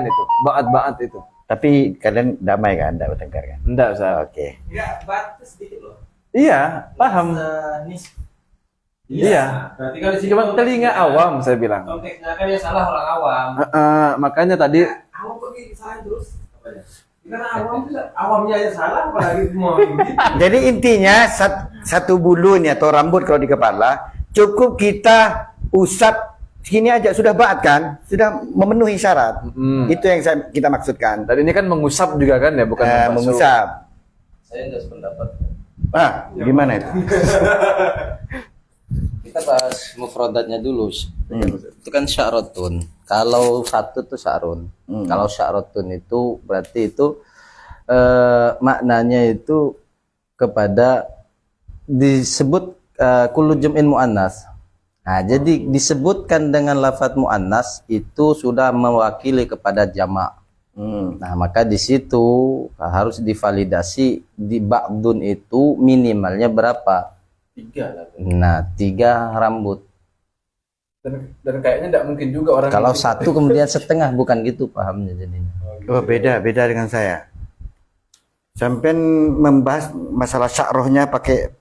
itu. Baat itu. Tapi kalian damai kan, tidak bertengkar kan? Enggak, Ustaz. Oke. Enggak, batas sedikit loh. Iya, paham. Iya. Berarti kan di sini Cuma telinga awam saya bilang. konteksnya kan yang salah orang awam. Makanya tadi Awam kok salah terus? Apanya? Karena awam itu awamnya yang salah apalagi semua gitu. Jadi intinya satu bulu nih atau rambut kalau di kepala cukup kita usap segini aja sudah baat kan, sudah memenuhi syarat. Itu yang kita maksudkan. dan ini kan mengusap juga kan ya, bukan membasuh. Mengusap. Saya tidak sependapat. Gimana itu? Kita bahas mufradatnya dulu. Itu kan sya'ratun. Kalau satu itu sya'run. Kalau sya'ratun itu berarti itu maknanya itu kepada disebut kullu jam'in muannas. Nah, jadi disebutkan dengan lafadz muannas itu sudah mewakili kepada jamak. Nah, maka di situ harus divalidasi di ba'dun itu minimalnya berapa? 3 lah. Nah, 3 rambut. Dan kayaknya tidak mungkin juga orang Kalau yang- satu kemudian setengah, bukan gitu pahamnya jadinya. Oh, beda dengan saya. Sampai membahas masalah sya'rohnya pakai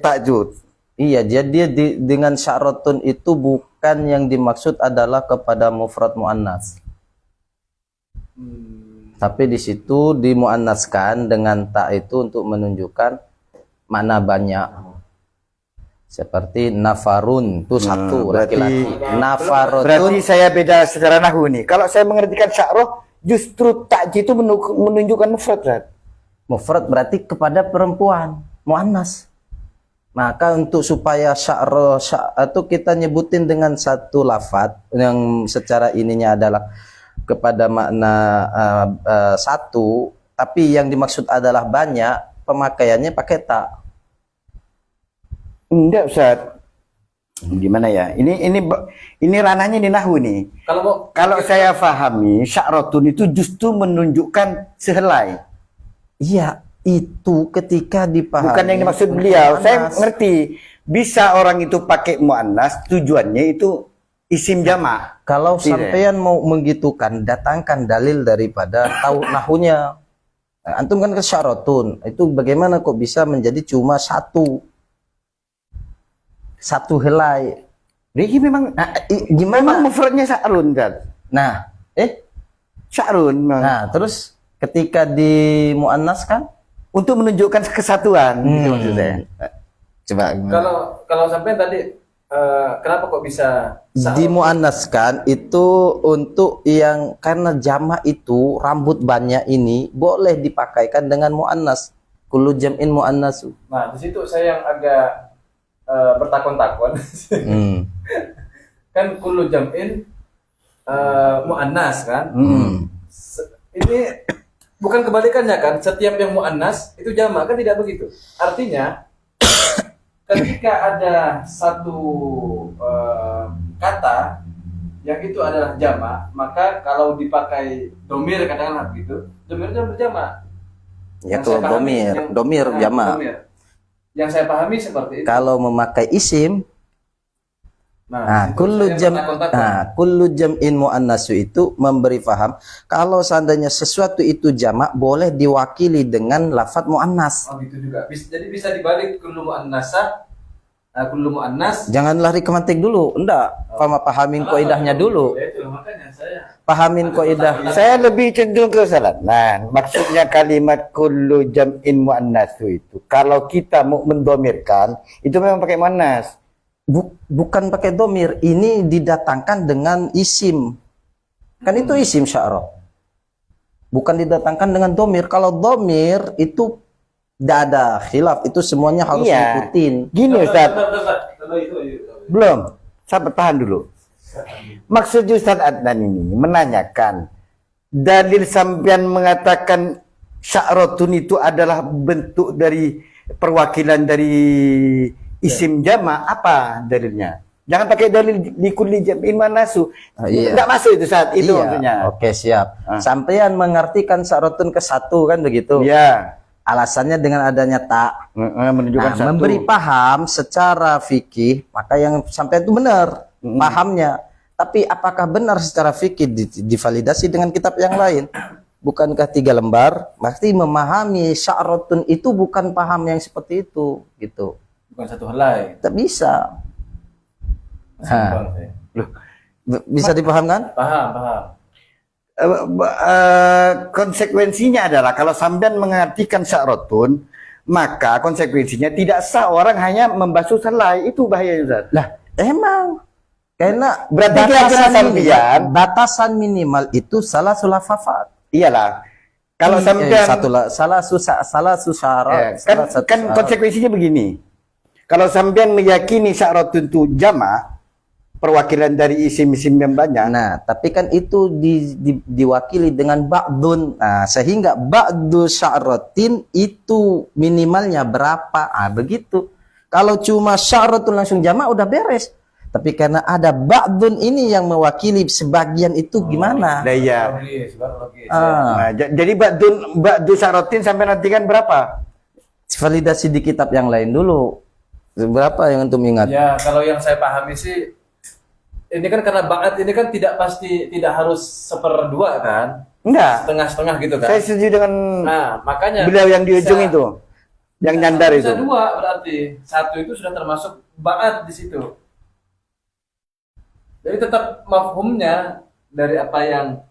takjud. Iya, jadi dengan sya'ratun itu bukan yang dimaksud adalah kepada mufrad muannas. Tapi di situ dimuannaskan dengan tak itu untuk menunjukkan makna banyak. Seperti nafarun itu satu laki-laki. Berarti Nafarotun saya beda secara nahwu nih. Kalau saya mengertikan sya'roh, justru takjid itu menunjukkan mufrad. mufrad berarti kepada perempuan, muannas. Maka untuk supaya sya'roh itu kita nyebutin dengan satu lafadz yang secara ininya adalah kepada makna satu, tapi yang dimaksud adalah banyak, pemakaiannya pakai tak. Enggak, Ustaz. Gimana ya? Ini ranahnya di nahwu nih. Kalau saya pahami, sya'ratun itu justru menunjukkan sehelai. Iya, itu ketika dipahami. Bukan yang dimaksud beliau. Saya ngerti. Bisa orang itu pakai muannas, tujuannya itu isim jamak. Kalau Tidak. sampean mau menggitukan, datangkan dalil daripada tahu nahunya. Nah, antum kan ke sya'ratun. Itu bagaimana kok bisa menjadi cuma satu helai? Ini memang Gimana? mufradnya sya'run kan? Nah, Sya'run. nah terus ketika dimuannaskan Untuk menunjukkan kesatuan gitu maksud saya. Coba gimana? Kalau sampai tadi kenapa kok bisa Dimuannaskan itu untuk yang karena jamak itu rambut banyak ini boleh dipakaikan dengan muannas. Kullu jam'in muannasu. Nah, di situ saya yang agak bertakon-takon. Kan kullu jam'in muannas kan? Ini bukan kebalikannya kan? Setiap yang muannas itu jamak kan, tidak begitu. Artinya ketika ada satu kata yang itu adalah jamak, maka kalau dipakai domir katakanlah begitu, domirnya berjamak. Ya Yang kalau saya pahami, domir jamak. domir. Yang saya pahami seperti itu. Kalau memakai isim Nah, kontak. kullu jam'in muannasu itu memberi faham kalau seandainya sesuatu itu jamak boleh diwakili dengan lafadz muannas. Oh gitu juga. Jadi bisa dibalik kullu muannasah, kullu muannas. Jangan lari ke mantik dulu, enggak. Pahamin kaidahnya dulu. Ya itu makanya saya. Pahamin kaidah. Saya lebih cenderung ke salah. Nah, maksudnya kalimat kullu jam'in muannasu itu kalau kita mau mendomirkan itu memang pakai muannas. Bukan pakai domir, ini didatangkan dengan isim. Kan itu isim sya'rah. Bukan didatangkan dengan domir. Kalau domir itu tidak ada khilaf, itu semuanya harus Iya. ngikutin. Gini Ustaz, Bentar. Itu. belum. Sabar, tahan dulu. Maksud Ustaz Adnan ini menanyakan dalil sampean mengatakan sya'ratun itu adalah bentuk dari perwakilan dari isim jama, apa dalilnya? Jangan pakai dalil di kulli jam'in manasu. Iya. Enggak masuk itu saat itu Iya. maksudnya. Oke, siap. Ah. Sampean mengartikan sya'ratun ke satu kan begitu? Iya. Alasannya dengan adanya tak. Menunjukkan Nah, satu. memberi paham secara fikih, maka yang sampai itu benar pahamnya. Tapi apakah benar secara fikih divalidasi dengan kitab yang lain? Bukankah 3 lembar? Berarti memahami sya'ratun itu bukan paham yang seperti itu, gitu. Bukan satu helai. Tak bisa. Seimbang saya. Loh, Bisa dipahamkan? Paham. konsekuensinya adalah kalau sampean mengartikan sya'ratun, maka konsekuensinya tidak sah orang hanya membasuh selai. Itu bahaya Ustaz. Lah, emang karena Berarti keyakinan sampean batasan minimal itu salah sulafafat. iyalah. Kalau sampean salah susara kan konsekuensinya begini. Kalau sampean meyakini sya'ratun itu jamak, perwakilan dari isim-isim yang banyak. Nah, tapi kan itu diwakili dengan ba'dun. Nah, sehingga ba'du sya'ratin itu minimalnya berapa? Ah, begitu. Kalau cuma sya'ratun langsung jamak udah beres. Tapi karena ada ba'dun ini yang mewakili sebagian itu gimana? Nah, iya. Logis. Ah, Nah, jadi ba'du sya'ratin sampai nanti kan berapa? validasi di kitab yang lain dulu. Berapa yang untuk ingat? Ya, kalau yang saya pahami sih ini kan karena ba'at ini kan tidak pasti tidak harus 1/2 kan? Enggak. Setengah-setengah gitu kan? Saya setuju dengan Nah, makanya beliau yang di ujung bisa- itu. Yang nyandar itu. Bisa 2 berarti. Satu itu sudah termasuk ba'at di situ. Jadi tetap mafhumnya dari apa yang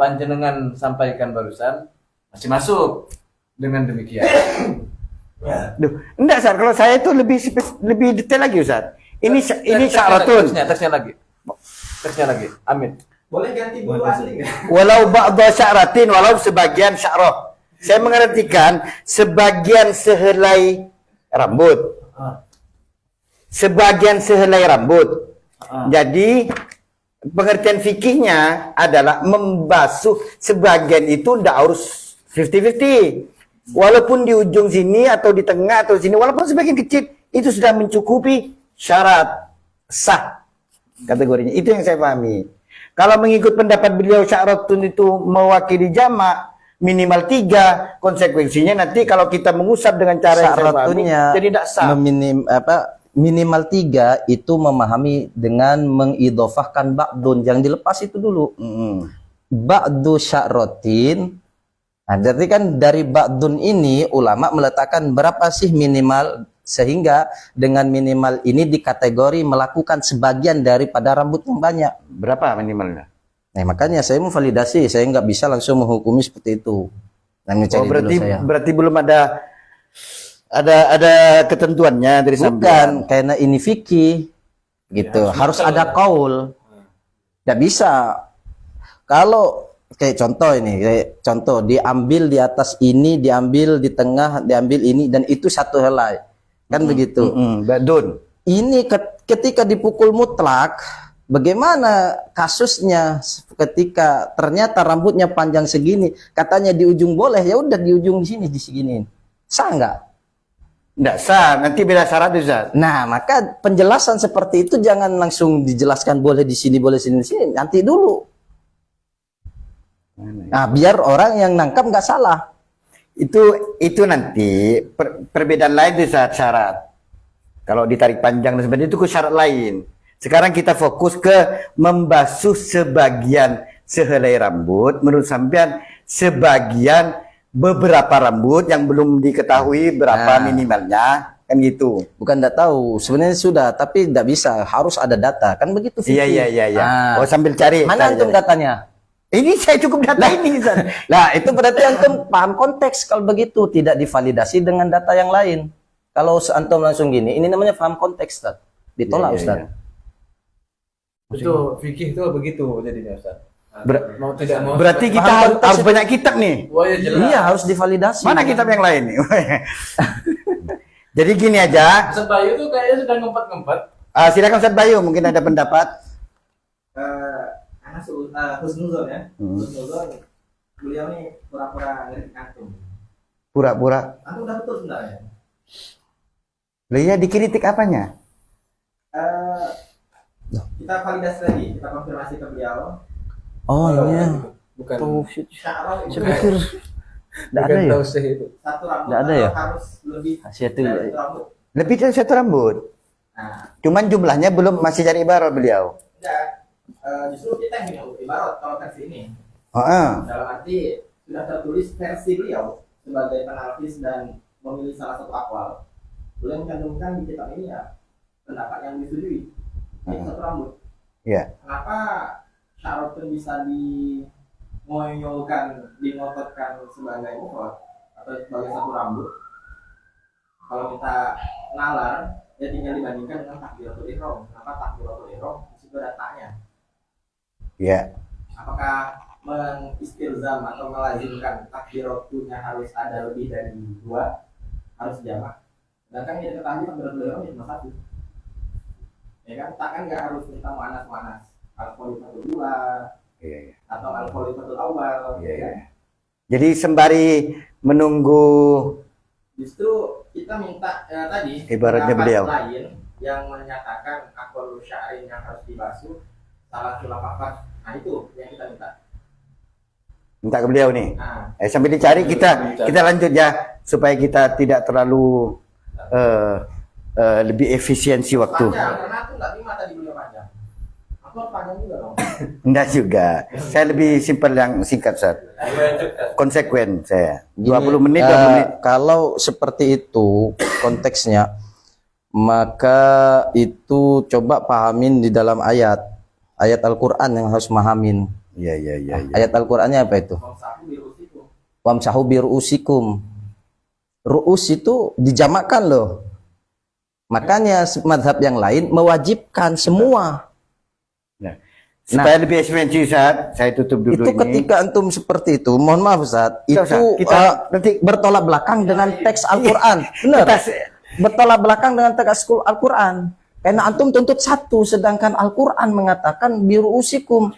panjenengan sampaikan barusan masih masuk dengan demikian. Duh, enggak Ustaz, kalau saya itu lebih detail lagi Ustaz. Ini sya'ratun. Teksnya lagi. Amin. Boleh ganti bulu asli nggak? Walau ba'da sya'ratin, walau sebagian sya'rah. Saya mengartikan sebagian sehelai rambut. Sebagian sehelai rambut. Jadi pengertian fikihnya adalah membasuh sebagian itu tidak harus 50-50. Walaupun di ujung sini atau di tengah atau sini, walaupun sebagian kecil itu sudah mencukupi syarat sah kategorinya. Itu yang saya pahami. Kalau mengikut pendapat beliau sya'ratun itu mewakili jamak minimal 3, konsekuensinya nanti kalau kita mengusap dengan cara yang saya pahami, Sya'ratunnya jadi tidak sah. minimal 3 itu memahami dengan mengidofahkan ba'dun. Jangan dilepas itu dulu. Ba'du sya'ratin. Nah, jadi kan dari ba'dun ini ulama meletakkan berapa sih minimal, sehingga dengan minimal ini dikategori melakukan sebagian daripada rambut yang banyak. Berapa minimalnya? Nah, makanya saya mau validasi, saya nggak bisa langsung menghukumi seperti itu. Nah, mencari dulu saya. Berarti belum ada ketentuannya dari Bukan, sampean. karena ini fikih gitu. Harus ada kaul. Tidak bisa. Kalau kayak contoh diambil di atas ini, diambil di tengah, diambil ini, dan itu satu helai. Kan begitu. Ba'dun. Ini ketika dipukul mutlak, bagaimana kasusnya ketika ternyata rambutnya panjang segini, katanya di ujung boleh, ya udah di ujung di sini diseginiin. Sah nggak? Nggak sah, nanti beda syarat Ustaz. Nah, maka penjelasan seperti itu jangan langsung dijelaskan boleh di sini, boleh di sini, nanti dulu. Nah, biar orang yang nangkap nggak salah. Itu nanti perbedaan lain itu syarat. Kalau ditarik panjang dan sebagainya itu ke syarat lain. Sekarang kita fokus ke membasuh sebagian sehelai rambut. Menurut sampean sebagian beberapa rambut yang belum diketahui berapa Nah. minimalnya, kan gitu. Bukan tidak tahu, sebenarnya sudah, tapi tidak bisa, harus ada data, kan begitu Iya fikih. iya. Nah, Oh sambil cari. mana antum cari. datanya? Ini saya cukup data ini, Ustaz. Lah, itu berarti antum paham konteks kalau begitu, tidak divalidasi dengan data yang lain. Kalau antum langsung gini, ini namanya paham konteks, Ustaz. Ditolak, Iya, iya, Ustaz. iya. Itu fikih itu begitu jadinya Ustaz. Ber- Mau tidak mau. Berarti kita Paham harus, konteks harus banyak kitab nih. Wah ya jelas. Iya, harus divalidasi. Mana kitab yang lain nih? Jadi gini aja. Ustaz Bayu tuh kayaknya sudah ngempet-ngempet. Silakan Ustaz Bayu, mungkin ada pendapat. Anak husnuzon ya. Hmm. Husnuzon beliau nih pura-pura ngeritik antum. Pura-pura. Antum udah betul sebenarnya. Lah iya dikritik apanya? Kita validasi lagi, kita konfirmasi ke beliau. Oh, iya. Bukan. Sya'rah itu Saya pikir tidak ada Bukan ya? tausih itu. satu rambut Nggak ada ya? harus lebih Hasil itu dari ya. satu rambut. Lebih dari satu rambut. Nah, Cuman jumlahnya belum, masih cari ibarat beliau. enggak. Justru kita yang punya ibarat kalau versi ini. Heeh. Dalam arti sudah tertulis versi beliau sebagai penaltis dan memilih salah satu akwal. Beliau mencantumkan di kitab ini ya pendapat yang disetujui. Ini satu rambut. Iya. Kenapa syarat itu bisa dingototkan sebagai mufrad atau sebagai satu rambut? Kalau kita nalar, ya tinggal dibandingkan dengan takbiratul ihram. Kenapa takbiratul ihram? Di situ ada taknya. Iya. Apakah mengistilzam atau melazimkan takbiratunya harus ada lebih dari 2, harus jamak? Sedangkan yang diketahui takbiratul ihram cuma 1. Ya kan, tak kan nggak harus kita mu'anas al-khalifatul ula Iya, iya. atau al-khalifatul awal. Iya, Ya iya. kan? Jadi sembari menunggu Justru kita minta tadi Ibaratnya pendapat beliau. lain yang menyatakan aqwalul sya'rin yang harus dibasuh salah khilafat. Nah itu yang kita minta. ke beliau nih. Nah, Sambil dicari kita lanjut ya supaya kita tidak terlalu lebih efisiensi waktu. panjang karena aku nggak terima tadi beliau panjang. Aku harus panjang juga dong. Enggak juga. Saya lebih simpel yang singkat, Ustaz. Konsekuen saya. 20 menit, 20 menit. Kalau seperti itu konteksnya, maka itu coba pahamin di dalam ayat Al-Quran yang harus mahamin. Iya, iya, iya. Iya. Ayat Al-Qurannya apa itu? Wamsahu birusikum. Wamsahu biru'usikum. Ru'us itu dijamakkan loh. Makanya madhab yang lain mewajibkan semua. Supaya lebih efisiensi, Ustaz, saya tutup dulu Itu ini. ketika antum seperti itu, mohon maaf Ustaz, Tidak, itu Ustaz. Kita nanti bertolak belakang dengan teks Al-Quran. Benar. Bertolak belakang dengan teks Al-Quran. Karena antum tuntut 1, sedangkan Al-Quran mengatakan biru'usikum.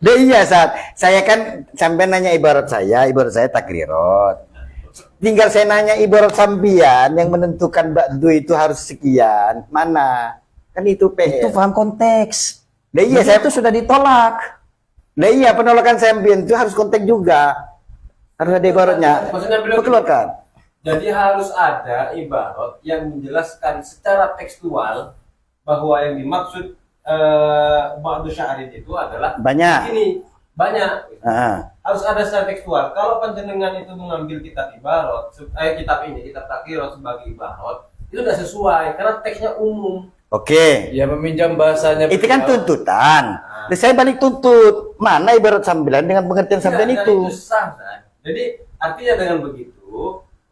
Iya, Ustaz. Saya kan sampai nanya ibarat saya takrirat. Tinggal saya nanya ibarat sampian yang menentukan ba'du itu harus sekian. Mana? Kan itu Itu PR. paham konteks. Iya, Jadi saya itu sudah ditolak. iya, penolakan sampian itu harus konteks juga. Harus ada ibaratnya. Maksudnya beliau Keluarkan. Jadi harus ada ibarat yang menjelaskan secara tekstual bahwa yang dimaksud ba'du sya'rin itu adalah Banyak. ini banyak. Ah, Harus ada secara tekstual. Kalau panjenengan itu mengambil kitab ibarat, kitab takrirat sebagai ibarat, itu tidak sesuai karena teksnya umum. Oke. Ya meminjam bahasanya. Itu kan beliau. tuntutan. Terus saya balik tuntut. Mana ibarat sambilan dengan pengertian sambilan Tidak, itu? dan sah, Ustaz. Jadi artinya dengan begitu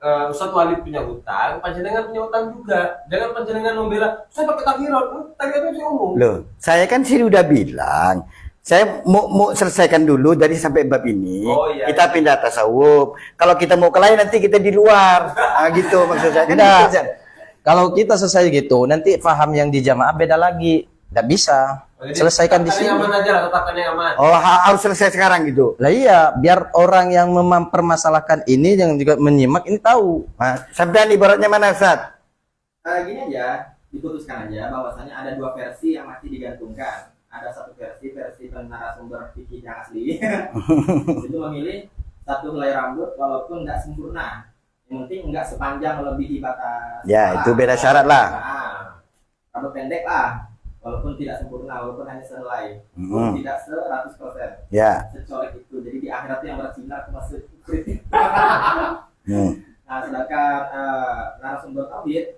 Ustaz Walid punya hutang, panjenengan punya hutang juga. Jangan panjenengan membela saya pakai takrirat itu umum. Loh, saya kan sih udah bilang, saya mau selesaikan dulu dari sampai bab ini. Oh, iya, Kita iya. pindah tasawuf. Kalau kita mau ke lain nanti kita di luar. Gitu maksud saya. Kan Tidak. gitu, Ustaz. Kalau kita selesai gitu, nanti paham yang di jamaah beda lagi. Tidak bisa. Jadi, Selesaikan di tatakan sini. yang aman aja lah, tatakan yang aman. Oh, harus selesai sekarang gitu. Lah iya, biar orang yang mempermasalahkan ini yang juga menyimak ini tahu. Nah, sampean ibaratnya mana, Ustaz? Gini aja, diputuskan aja bahwasanya ada 2 versi yang masih digantungkan. Ada satu versi narasumber fikih yang asli. Itu memilih satu helai rambut walaupun nggak sempurna. Yang penting nggak sepanjang melebihi batas. Ya, itu beda syarat lah. Nah, rambut pendek lah, walaupun tidak sempurna, walaupun hanya sehelai, tidak 100%. Ya. Secolek itu. Jadi di akhirat itu yang bersinar masuk kritik. Hmm. Nah, sedangkan narasumber tauhid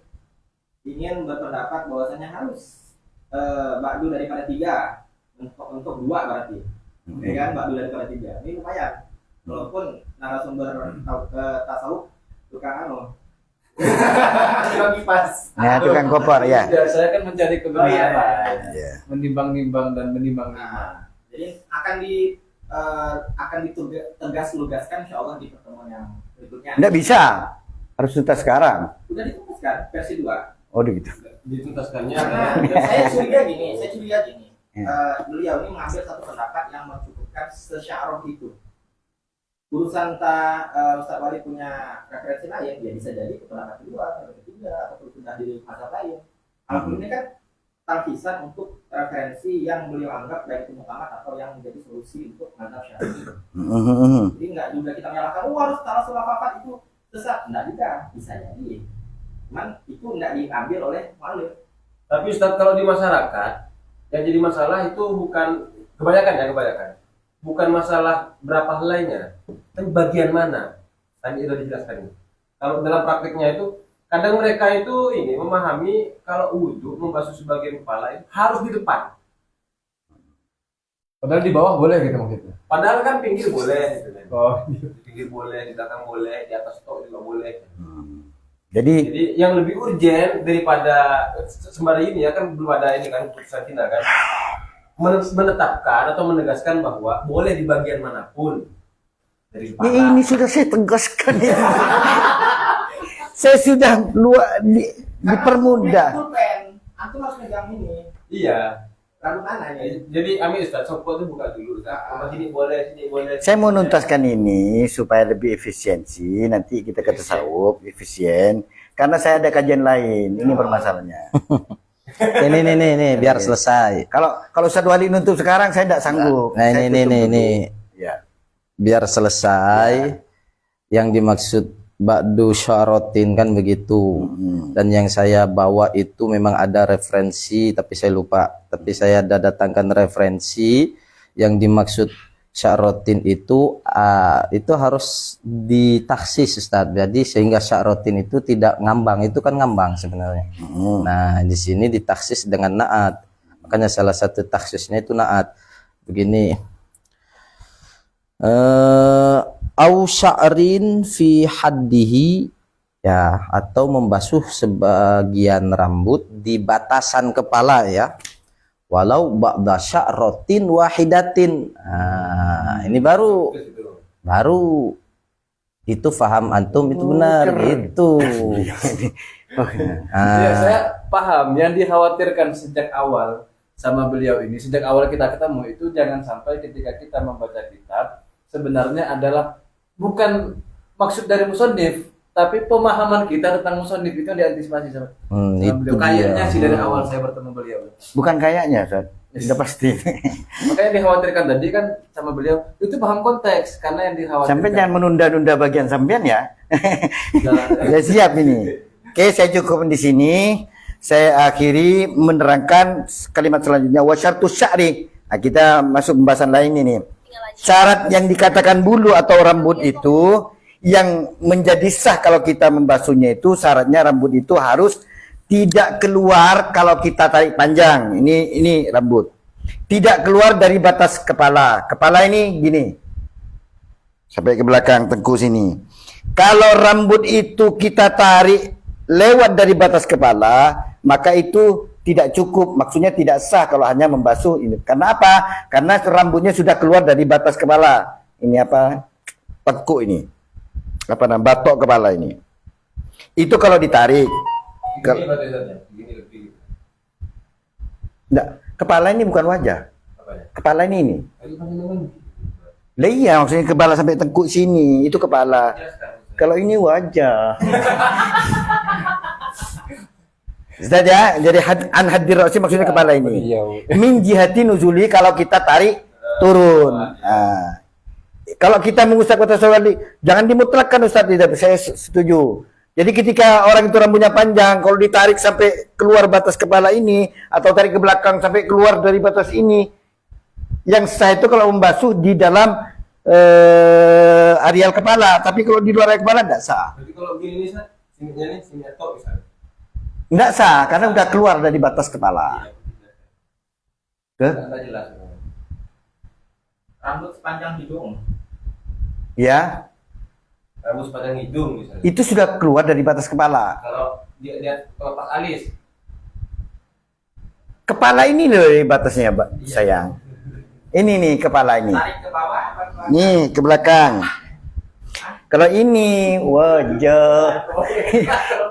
ingin berpendapat bahwasanya harus ba'du daripada 3 untuk 2 berarti. Ya kan, ba'du daripada 3. Ini lumayan. Walaupun narasumber tasawuf tukang tukang kipas. Nah, tukang kopar ya. Tidak, saya kan mencari kebenaran, Ya. menimbang-nimbang dan menimbang-nimbang. Nah, jadi akan ditegas-lugaskan insyaallah di pertemuan yang berikutnya. Nggak bisa. Harus tuntas sekarang. Udah ditugaskan versi 2. Oh, gitu. Dituntaskannya Karena saya curiga gini, Ya. beliau ini mengambil satu pendapat yang mencukupkan sesya'roh itu. Urusan Ustaz Wali punya referensi lain, ya bisa jadi ke pendapat kedua, pendapat ketiga, atau sudah di mazhab lain. Kalau ini kan talkisan untuk referensi yang beliau anggap baik itu muhammad atau yang menjadi solusi untuk mazhab syafi'i. Jadi nggak juga kita menyalahkan, harus salah sulafafat itu sesat. Nggak juga, bisa jadi. Cuman itu nggak diambil oleh mu'alif. Tapi Ustaz, kalau di masyarakat yang jadi masalah itu bukan kebanyakan bukan masalah berapa helainya, tapi bagian mana. Tadi sudah dijelaskan. Kalau dalam praktiknya itu kadang mereka itu ini memahami kalau wudhu membasuh sebagian kepala itu harus di depan. Padahal di bawah boleh gitu maksudnya. Padahal kan pinggir boleh gitu kan. Oh, Di pinggir boleh, di belakang boleh, di atas stok juga boleh. Jadi Jadi yang lebih urgen daripada sembari ini ya kan belum ada ini kan putusan final kan, menetapkan atau menegaskan bahwa boleh di bagian manapun dari ya, kepala. ini sudah saya tegaskan ini. Saya sudah dipermudah. Pulpen, antum harus megang ini. Iya. Rambut mana ya? Jadi Amin Ustaz, sopo itu buka dulu Ustaz. Sini boleh, sini boleh. Saya mau nuntaskan ini supaya lebih efisiensi. Nanti kita ke tasawuf efisien. Karena saya ada kajian lain. Ini permasalahannya. Ini biar selesai. Kalau Ustadz Wali nuntut sekarang saya tidak sanggup. Nah, Saya ini tutup dulu. ini. Ya. Biar selesai. Yang dimaksud ba'du syaratin kan begitu. Dan yang saya bawa itu memang ada referensi tapi saya lupa. Tapi saya ada datangkan referensi yang dimaksud syaratin itu harus ditaksis Ustaz. Jadi sehingga syaratin itu tidak ngambang, itu kan ngambang sebenarnya. Nah, di sini ditaksis dengan naat. Makanya salah satu taksisnya itu naat. Begini. Au sya'rin fi haddihi, ya, atau membasuh sebagian rambut di batasan kepala ya, walau ba'da sya'ratin wahidatin. Nah, ini baru itu faham antum itu benar itu. ya, saya paham yang dikhawatirkan sejak awal sama beliau ini, sejak awal kita ketemu itu jangan sampai ketika kita membaca kitab sebenarnya adalah bukan maksud dari musonif, tapi pemahaman kita tentang musonif itu yang diantisipasi sama Itu beliau. Kayaknya sih dari awal saya bertemu beliau. Bukan kayaknya, Ustaz. Sudah pasti. Makanya yang dikhawatirkan tadi kan sama beliau itu paham konteks, karena yang dikhawatirkan. Sampai jangan menunda-nunda bagian sampean ya. Sudah siap ini. Oke, saya cukup di sini. Saya akhiri menerangkan kalimat selanjutnya, wa syartus sya'ri. Nah, kita masuk pembahasan lain ini. Syarat yang dikatakan bulu atau rambut itu yang menjadi sah kalau kita membasuhnya itu syaratnya rambut itu harus tidak keluar kalau kita tarik panjang. Ini rambut. Tidak keluar dari batas kepala. Kepala ini gini. Sampai ke belakang tengkuk sini. Kalau rambut itu kita tarik lewat dari batas kepala, maka itu tidak cukup, maksudnya tidak sah kalau hanya membasuh ini. Karena apa? Karena rambutnya sudah keluar dari batas kepala. Ini apa? Tengkuk ini. Apa namanya? Batok kepala ini. Itu kalau ditarik. Begini batasannya, begini lebih. Enggak, kepala ini bukan wajah. Apa ya? Kepala ini. Itu kan memang Lah iya, maksudnya kepala sampai tengkuk sini, itu kepala. Kalau ini wajah. Ustaz ya, jadi an hadir ra'si maksudnya kepala ini. Min jihati nuzuli kalau kita tarik turun. Nah, kalau kita mengusap kata Wali, jangan dimutlakkan Ustaz, tidak, saya setuju. Jadi ketika orang itu rambutnya panjang, kalau ditarik sampai keluar batas kepala ini, atau tarik ke belakang sampai keluar dari batas ini, yang sah itu kalau membasuh di dalam areal kepala. Tapi kalau di luar areal kepala tidak sah. Berarti kalau gini nih, Ustaz, sininya nih, sininya tok misalnya. Tidak sah, karena udah keluar dari batas kepala. Ke? Nggak jelas. Rambut sepanjang hidung. Ya, Rambut sepanjang hidung misalnya. itu sudah keluar dari batas kepala. Kalau dia pas alis, Kepala ini loh batasnya, sayang. Ini nih kepala ini. Tarik ke bawah apa ke belakang? Nih ke belakang. Kalau ini wajah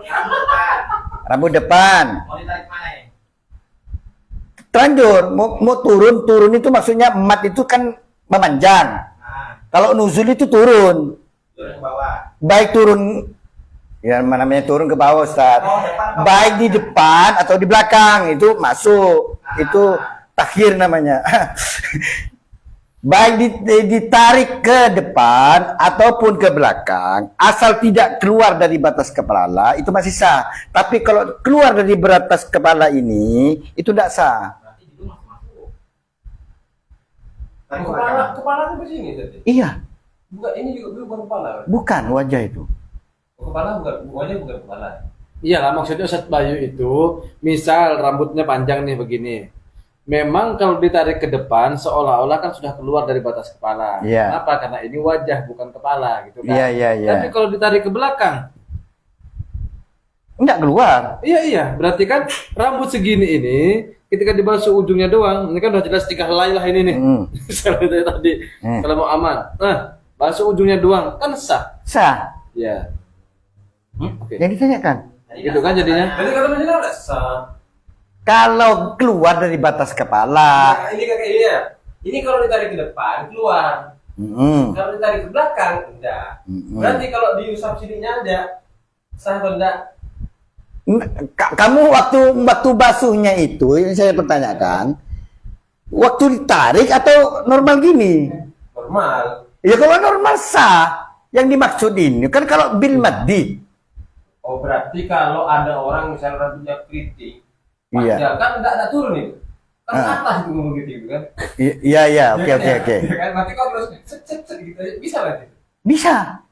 Rambut depan. rambut depan. Mau ditarik mana ya? Terlanjur mau turun itu maksudnya mat itu kan memanjang. Nah, Kalau nuzul itu turun. turun ke bawah. Baik turun ya namanya turun ke bawah Ustaz. Oh, depan apa? Baik di depan atau di belakang itu masuk. Itu takhir namanya. Baik ditarik ke depan ataupun ke belakang, asal tidak keluar dari batas kepala itu masih sah. Tapi kalau keluar dari batas kepala ini itu tidak sah. Berarti hidung masih masuk. Tarik ke belakang. kepala sampai sini tadi. Iya, Bukan, ini juga bukan kepala. bukan wajah itu. Kepala bukan, wajah bukan kepala. Iya lah, maksudnya Ustadz Bayu itu, misal rambutnya panjang nih begini. Memang kalau ditarik ke depan seolah-olah kan sudah keluar dari batas kepala. Iya. Kenapa? Karena ini wajah bukan kepala gitu kan. Iya, iya, iya. Tapi kalau ditarik ke belakang, Enggak keluar. iya, berarti kan rambut segini ini ketika dibasuh ujungnya doang, ini kan udah jelas 3 helai lah ini nih. Misalnya tadi kalau mau aman. Nah, basuh ujungnya doang kan sah. Sah. Ya. Oke. Yang ditanyakan. Gitu kan jadinya. Berarti kalau menjelaskan udah sah. Kalau keluar dari batas kepala. Nah, ini kayak ini ya. Ini kalau ditarik ke depan keluar. Kalau ditarik ke belakang enggak. Berarti kalau diusap sininya ada sah atau enggak? Kamu waktu basuhnya itu yang saya pertanyakan, waktu ditarik atau normal gini? Normal. Ya kalau normal sah. Yang dimaksud ini kan kalau bil maddi. Oh, berarti kalau ada orang misalnya rambutnya keriting, Iya. panjang, kan enggak turun itu. Kan atas itu ngomong gitu kan. Iya, oke. Ya kan nanti kau terus set gitu aja. Bisa lah gitu. Bisa.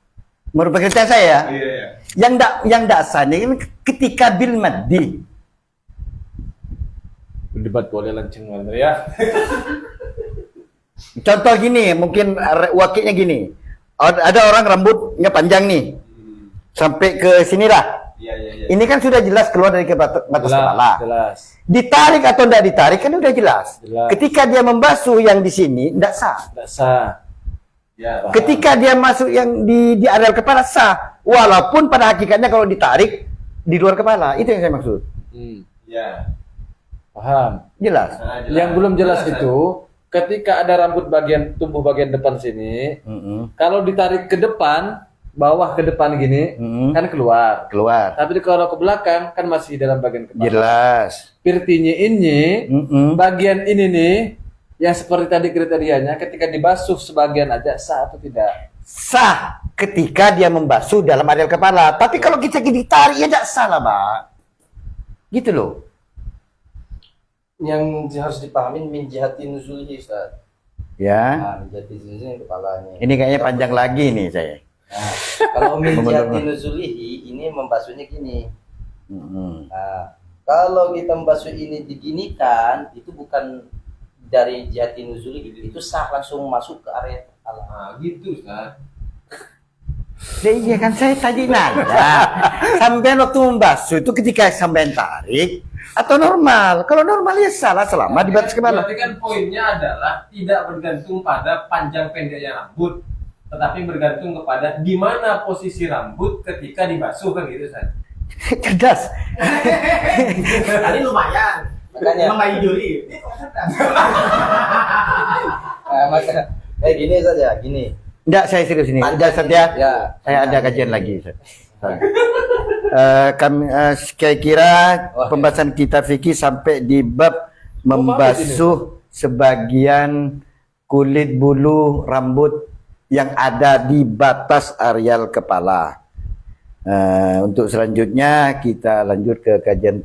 Menurut pengertian saya. Iya. Yang ndak sah ini ketika bil maddi. Debat boleh lanceng ya. Contoh gini, mungkin wakilnya gini. Ada orang rambutnya panjang nih. Sampai ke sinilah. Iya. Ini kan sudah jelas keluar dari batas kepala. Jelas. Ditarik atau tidak ditarik kan udah jelas. Jelas. Ketika dia membasuh yang di sini tidak sah. Tidak sah. Ya. Ketika dia masuk yang di areal kepala sah. Walaupun pada hakikatnya kalau ditarik di luar kepala. Itu yang saya maksud. Ya. Paham. Jelas. Nah, jelas. Yang belum jelas itu ketika ada rambut tubuh bagian depan sini, kalau ditarik ke depan, bawah ke depan gini, kan keluar. Keluar. Tapi kalau ke belakang kan masih dalam bagian kepala. Jelas. Pirtinya ini, bagian ini nih, yang seperti tadi kriterianya, ketika dibasuh sebagian aja sah atau tidak? Sah ketika dia membasuh dalam areal kepala. Tapi kalau kita ditarik ya tidak salah, Pak. Gitu loh. Yang harus dipahami min jihati nuzulihi, Ustaz. Ya. Nah, min jihati nuzulihi kepalanya. Ini kayaknya panjang lagi nih saya. Nah, kalau min jihati nuzulihi ini membasuhnya gini. Nah, kalau kita membasuh ini diginikan, itu bukan dari jihati nuzulihi, itu sah langsung masuk ke area kepala. Nah, gitu Ustaz. Iya kan saya tadi nanya. Sampai waktu membasuh itu ketika sampai tarik atau normal. Kalau normal ya salah selama di batas kepala. Berarti kan poinnya adalah tidak bergantung pada panjang pendeknya rambut, tetapi bergantung kepada di mana posisi rambut ketika dibasuh kan gitu Ustaz. Cerdas. Tadi lumayan. Makanya Mengayu juri. maka kayak gini saja, gini. Enggak, saya serius ini. Udah Satya. Ya. Saya ada kajian lagi. Kami saya kira pembahasan kita fikih sampai di bab membasuh sebagian kulit bulu rambut yang ada di batas areal kepala. Untuk selanjutnya kita lanjut ke kajian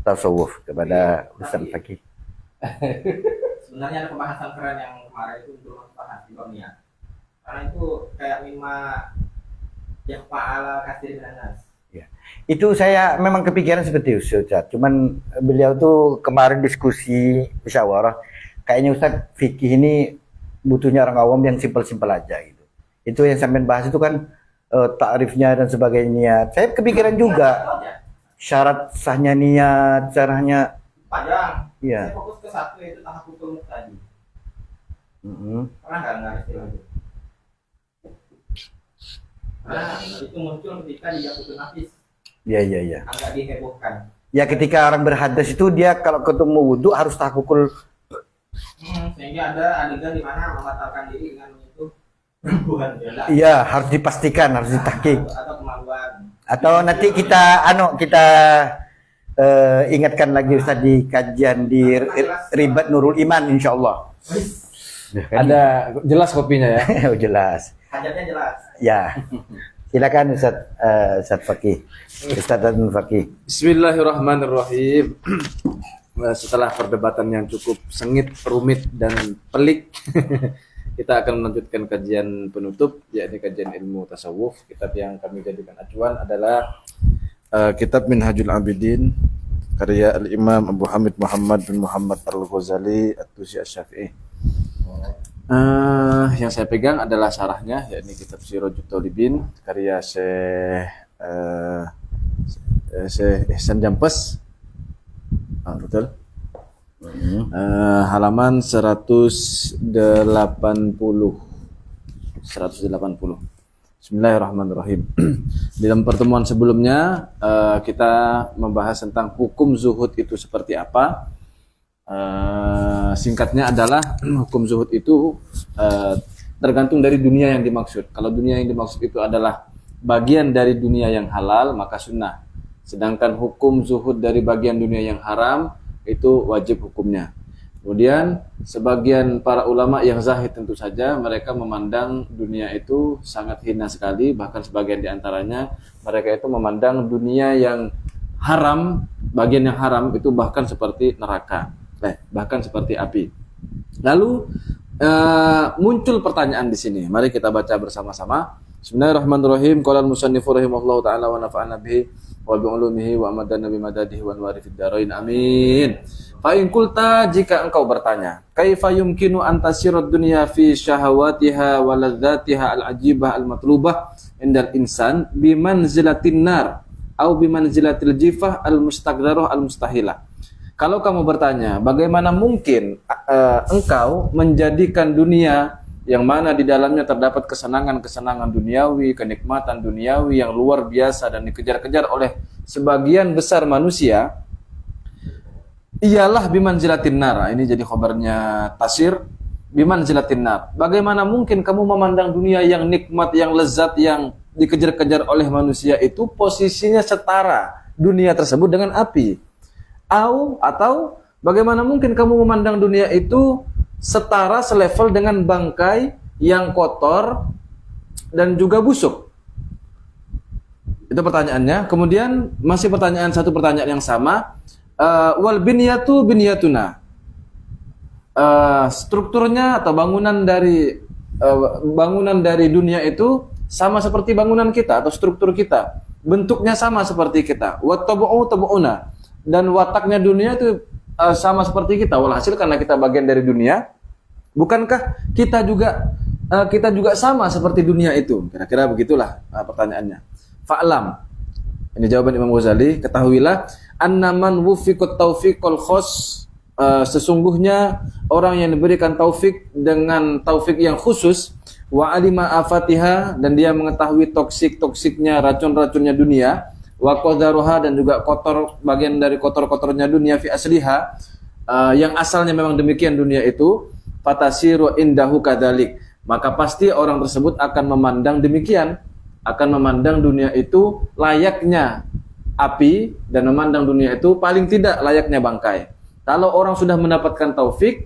tasawuf kepada Ustaz Fakih. Sebenarnya ada pembahasan keren yang kemarin itu untuk membahas di dunia. Karena itu kayak mimma yang fa'ala kasir nanas. Itu saya memang kepikiran seperti itu, Ustaz. Cuman beliau tuh kemarin diskusi musyawarah, kayaknya Ustaz fikih ini butuhnya orang awam yang simpel-simpel aja gitu. Itu yang sampean bahas itu kan takrifnya dan sebagainya. Saya kepikiran juga syarat sahnya niat, caranya. Panjang. Iya. Saya fokus ke satu yaitu tahakkukul tadi. Pernah nggak istilah itu? Karena itu muncul ketika dia putus nafis. Iya. Agak dihebohkan. Ya ketika orang berhadas itu dia kalau ketemu wudhu harus tahakkukul. Sehingga ada adegan di mana membatalkan diri dengan menyentuh perempuan. Iya, harus dipastikan, harus ditahqiq. Atau kemaluan. Atau nanti kita ingatkan lagi Ustaz di kajian di Ribat Nurul Iman insyaallah. Ada jelas kopinya ya. Oh, jelas. Hajatnya jelas. Ya. Silakan Ustaz Fakih. Ustaz Fakih. Bismillahirrahmanirrahim. Setelah perdebatan yang cukup sengit, rumit dan pelik, kita akan melanjutkan kajian penutup, yakni kajian ilmu tasawuf. Kitab yang kami jadikan acuan adalah Kitab Minhajul Abidin karya Al-Imam Abu Hamid Muhammad bin Muhammad Al-Ghazali At-Tusi Asy-Syafi'i. Yang saya pegang adalah syarahnya, yakni kitab Sirajut Talibin karya Syekh Ihsan Jampes. Betul. Halaman 180. Bismillahirrahmanirrahim. Di dalam pertemuan sebelumnya kita membahas tentang hukum zuhud itu seperti apa. Singkatnya adalah hukum zuhud itu tergantung dari dunia yang dimaksud. Kalau dunia yang dimaksud itu adalah bagian dari dunia yang halal, maka sunnah. Sedangkan hukum zuhud dari bagian dunia yang haram itu wajib hukumnya. Kemudian sebagian para ulama yang zahid tentu saja mereka memandang dunia itu sangat hina sekali, bahkan sebagian diantaranya mereka itu memandang dunia yang haram, bagian yang haram itu bahkan seperti neraka, bahkan seperti api. Lalu muncul pertanyaan di sini. Mari kita baca bersama-sama. Bismillahirrahmanirrahim. Qala al-musannifu rahimahullahu taala wa nafa'ana bihi wa bi ulumihi wa amadana bi madadihi wa anwari fid dharain. Amin. Fa in qulta, jika engkau bertanya, kaifa yumkinu an tasirad dunya fi syahawatiha wa ladzatiha al-ajibah al-matlubah indal insan bi manzilatin nar au bi manzilatil jifah al-mustaqdarah al-mustahilah. Kalau kamu bertanya, bagaimana mungkin engkau menjadikan dunia yang mana di dalamnya terdapat kesenangan-kesenangan duniawi, kenikmatan duniawi yang luar biasa dan dikejar-kejar oleh sebagian besar manusia, ialah bimanzilatin nar. Ini jadi khabarnya Tasir, bimanzilatin nar. Bagaimana mungkin kamu memandang dunia yang nikmat, yang lezat, yang dikejar-kejar oleh manusia itu posisinya setara dunia tersebut dengan api? Atau bagaimana mungkin kamu memandang dunia itu setara, selevel dengan bangkai yang kotor dan juga busuk? Itu pertanyaannya. Kemudian masih satu pertanyaan yang sama. Wal binyatu binyatuna. Strukturnya atau bangunan dari dunia itu sama seperti bangunan kita atau struktur kita. Bentuknya sama seperti kita. Wat tabu'u tabu'una. Dan wataknya dunia itu sama seperti kita. Walhasil karena kita bagian dari dunia, bukankah kita juga sama seperti dunia itu? Kira-kira begitulah pertanyaannya. Fa'lam. Ini jawaban Imam Ghazali. Ketahuilah, annaman wufiqut taufiqul khos. Sesungguhnya orang yang diberikan taufik dengan taufik yang khusus, wa alima afatiha, dan dia mengetahui toksiknya, racun-racunnya dunia, wa qadaruha, dan juga kotor, bagian dari kotor-kotornya dunia fi asliha, yang asalnya memang demikian dunia itu, fatasiru indahu kadzalik, maka pasti orang tersebut akan memandang demikian, akan memandang dunia itu layaknya api dan memandang dunia itu paling tidak layaknya bangkai. Kalau orang sudah mendapatkan taufik,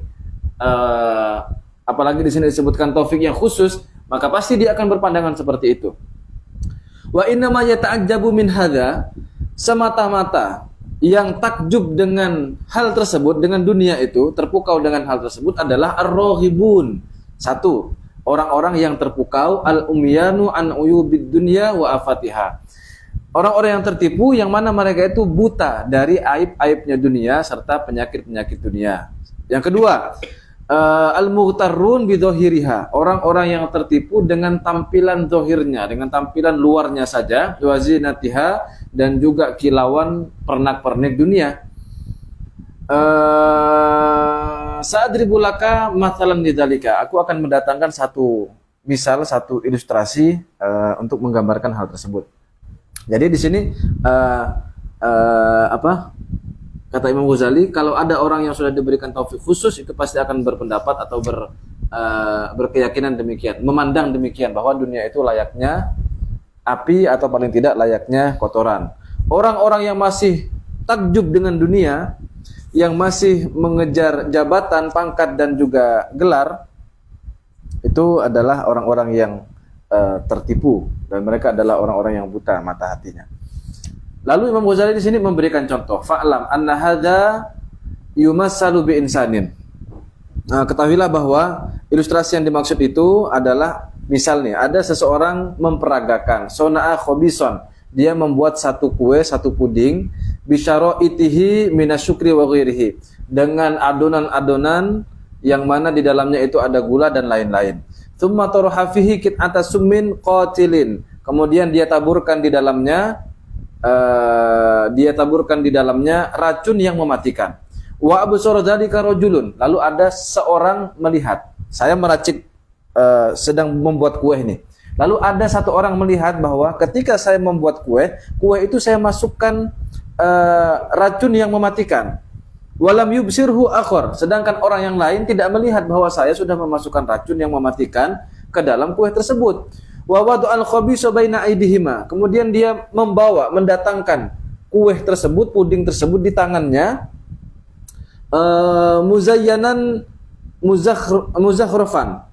apalagi di sini disebutkan taufik yang khusus, maka pasti dia akan berpandangan seperti itu. Wa inna ma yata'ajjabu min hadza, semata-mata yang takjub dengan hal tersebut, dengan dunia itu, terpukau dengan hal tersebut adalah ar-raghibun. Satu, orang-orang yang terpukau, al-umyanu an uyubid dunya wa afatiha. Orang-orang yang tertipu yang mana mereka itu buta dari aib-aibnya dunia serta penyakit-penyakit dunia. Yang kedua, al-mughtarrun bidhahiriha, orang-orang yang tertipu dengan tampilan zahirnya, dengan tampilan luarnya saja, wa zinatiha, dan juga kilauan pernak-pernik dunia. Sa'adribu laka mathalan lidzalika, aku akan mendatangkan satu misal, satu ilustrasi untuk menggambarkan hal tersebut. Jadi di sini kata Imam Ghazali, kalau ada orang yang sudah diberikan taufik khusus itu pasti akan berpendapat atau berkeyakinan demikian, memandang demikian bahwa dunia itu layaknya api atau paling tidak layaknya kotoran. Orang-orang yang masih takjub dengan dunia, yang masih mengejar jabatan, pangkat dan juga gelar, itu adalah orang-orang yang tertipu, dan mereka adalah orang-orang yang buta mata hatinya. Lalu Imam Ghazali di sini memberikan contoh, fa'lam anna hadza yumassalu bi insanin. Ketahuilah bahwa ilustrasi yang dimaksud itu adalah misalnya ada seseorang memperagakan sona'a khobison, dia membuat satu kue, satu puding, bisyaraitihi minasyukri wa ghairihi, dengan adonan-adonan yang mana di dalamnya itu ada gula dan lain-lain. Tsumma taraha fihi qit'ata summin qatilin. Kemudian dia taburkan di dalamnya racun yang mematikan. Wa absara dzalika rajulun. Lalu ada seorang melihat. Saya meracik sedang membuat kue ini. Lalu ada satu orang melihat bahwa ketika saya membuat kue itu saya masukkan racun yang mematikan. Walam yubsirhu akhar, sedangkan orang yang lain tidak melihat bahwa saya sudah memasukkan racun yang mematikan ke dalam kue tersebut. Wa wada'al khabisa baina aydihima, kemudian dia mendatangkan kue tersebut, puding tersebut di tangannya, muzayyanan muzakhrafan,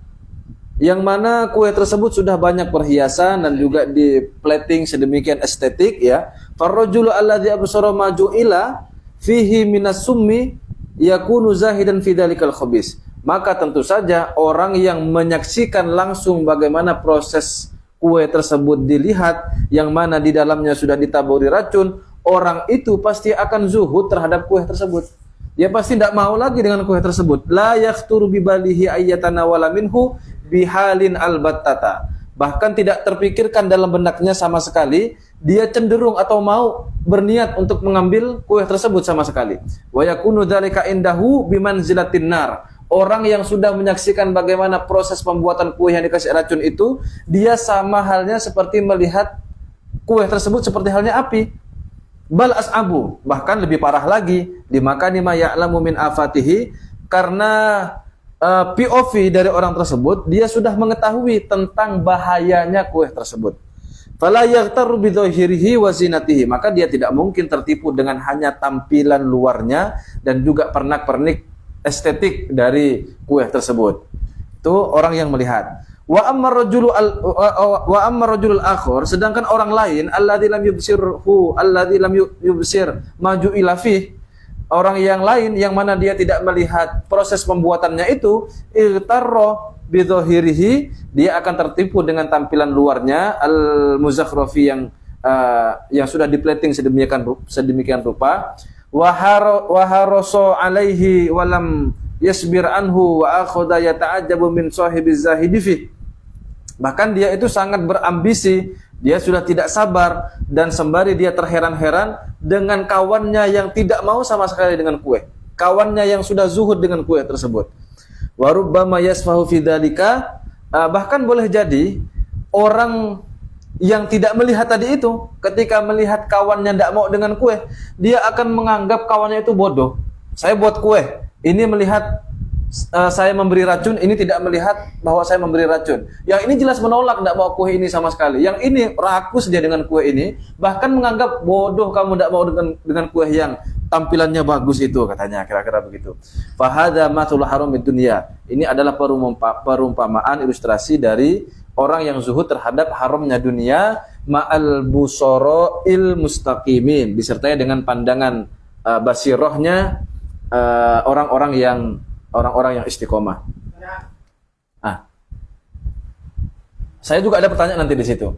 yang mana kue tersebut sudah banyak perhiasan dan juga di plating sedemikian estetik ya. Farrajulu alladzi absara maju'ila fihi minas summi yakunu zahidan fi dzalikal khabis. Maka tentu saja orang yang menyaksikan langsung bagaimana proses kue tersebut dilihat, yang mana di dalamnya sudah ditaburi racun, orang itu pasti akan zuhud terhadap kue tersebut. Dia pasti tidak mau lagi dengan kue tersebut. La yakhturu bi balihi ayyatanawala minhu bihalin albattata. Bahkan tidak terpikirkan dalam benaknya sama sekali, dia cenderung atau mau berniat untuk mengambil kue tersebut sama sekali. Wa yakunu dzalika indahu bimanzilatin nar. Orang yang sudah menyaksikan bagaimana proses pembuatan kue yang dikasih racun itu, dia sama halnya seperti melihat kue tersebut seperti halnya api. Bal as'abu, bahkan lebih parah lagi, dimakani ma ya'lamu min afatihi, karena POV dari orang tersebut, dia sudah mengetahui tentang bahayanya kue tersebut. Fala yaghtaru bi dhahirihi wa zinatihi, maka dia tidak mungkin tertipu dengan hanya tampilan luarnya dan juga pernak-pernik estetik dari kue tersebut. Itu orang yang melihat. Wa amma rajulul akhar, sedangkan orang lain alladzi lam yubsir maju ila fih, orang yang lain yang mana dia tidak melihat proses pembuatannya itu, irtarra bi dhahirihi, dia akan tertipu dengan tampilan luarnya al-muzakhrafi yang sudah diplating sedemikian rupa. Waharoso alaihi walam yasbir anhu wa akhadha yata'ajjabu min sahibiz zahidi. Bahkan dia itu sangat berambisi, dia sudah tidak sabar dan sembari dia terheran-heran dengan kawannya yang tidak mau sama sekali dengan kue, kawannya yang sudah zuhud dengan kue tersebut. Wa rubbama yasfahu fi dzalika, bahkan boleh jadi orang yang tidak melihat tadi itu, ketika melihat kawannya tidak mau dengan kue, dia akan menganggap kawannya itu bodoh. Saya buat kue, ini melihat saya memberi racun, ini tidak melihat bahwa saya memberi racun. Yang ini jelas menolak, tidak mau kue ini sama sekali. Yang ini rakus dia dengan kue ini, bahkan menganggap bodoh kamu tidak mau dengan kue yang tampilannya bagus itu, katanya, kira-kira begitu. Fahadha matul haramid dunya. Ini adalah perumpamaan ilustrasi dari orang yang zuhud terhadap haramnya dunia, ma'al busara'il mustaqimin, disertai dengan pandangan basirohnya orang-orang yang istiqomah. Saya juga ada pertanyaan nanti di situ.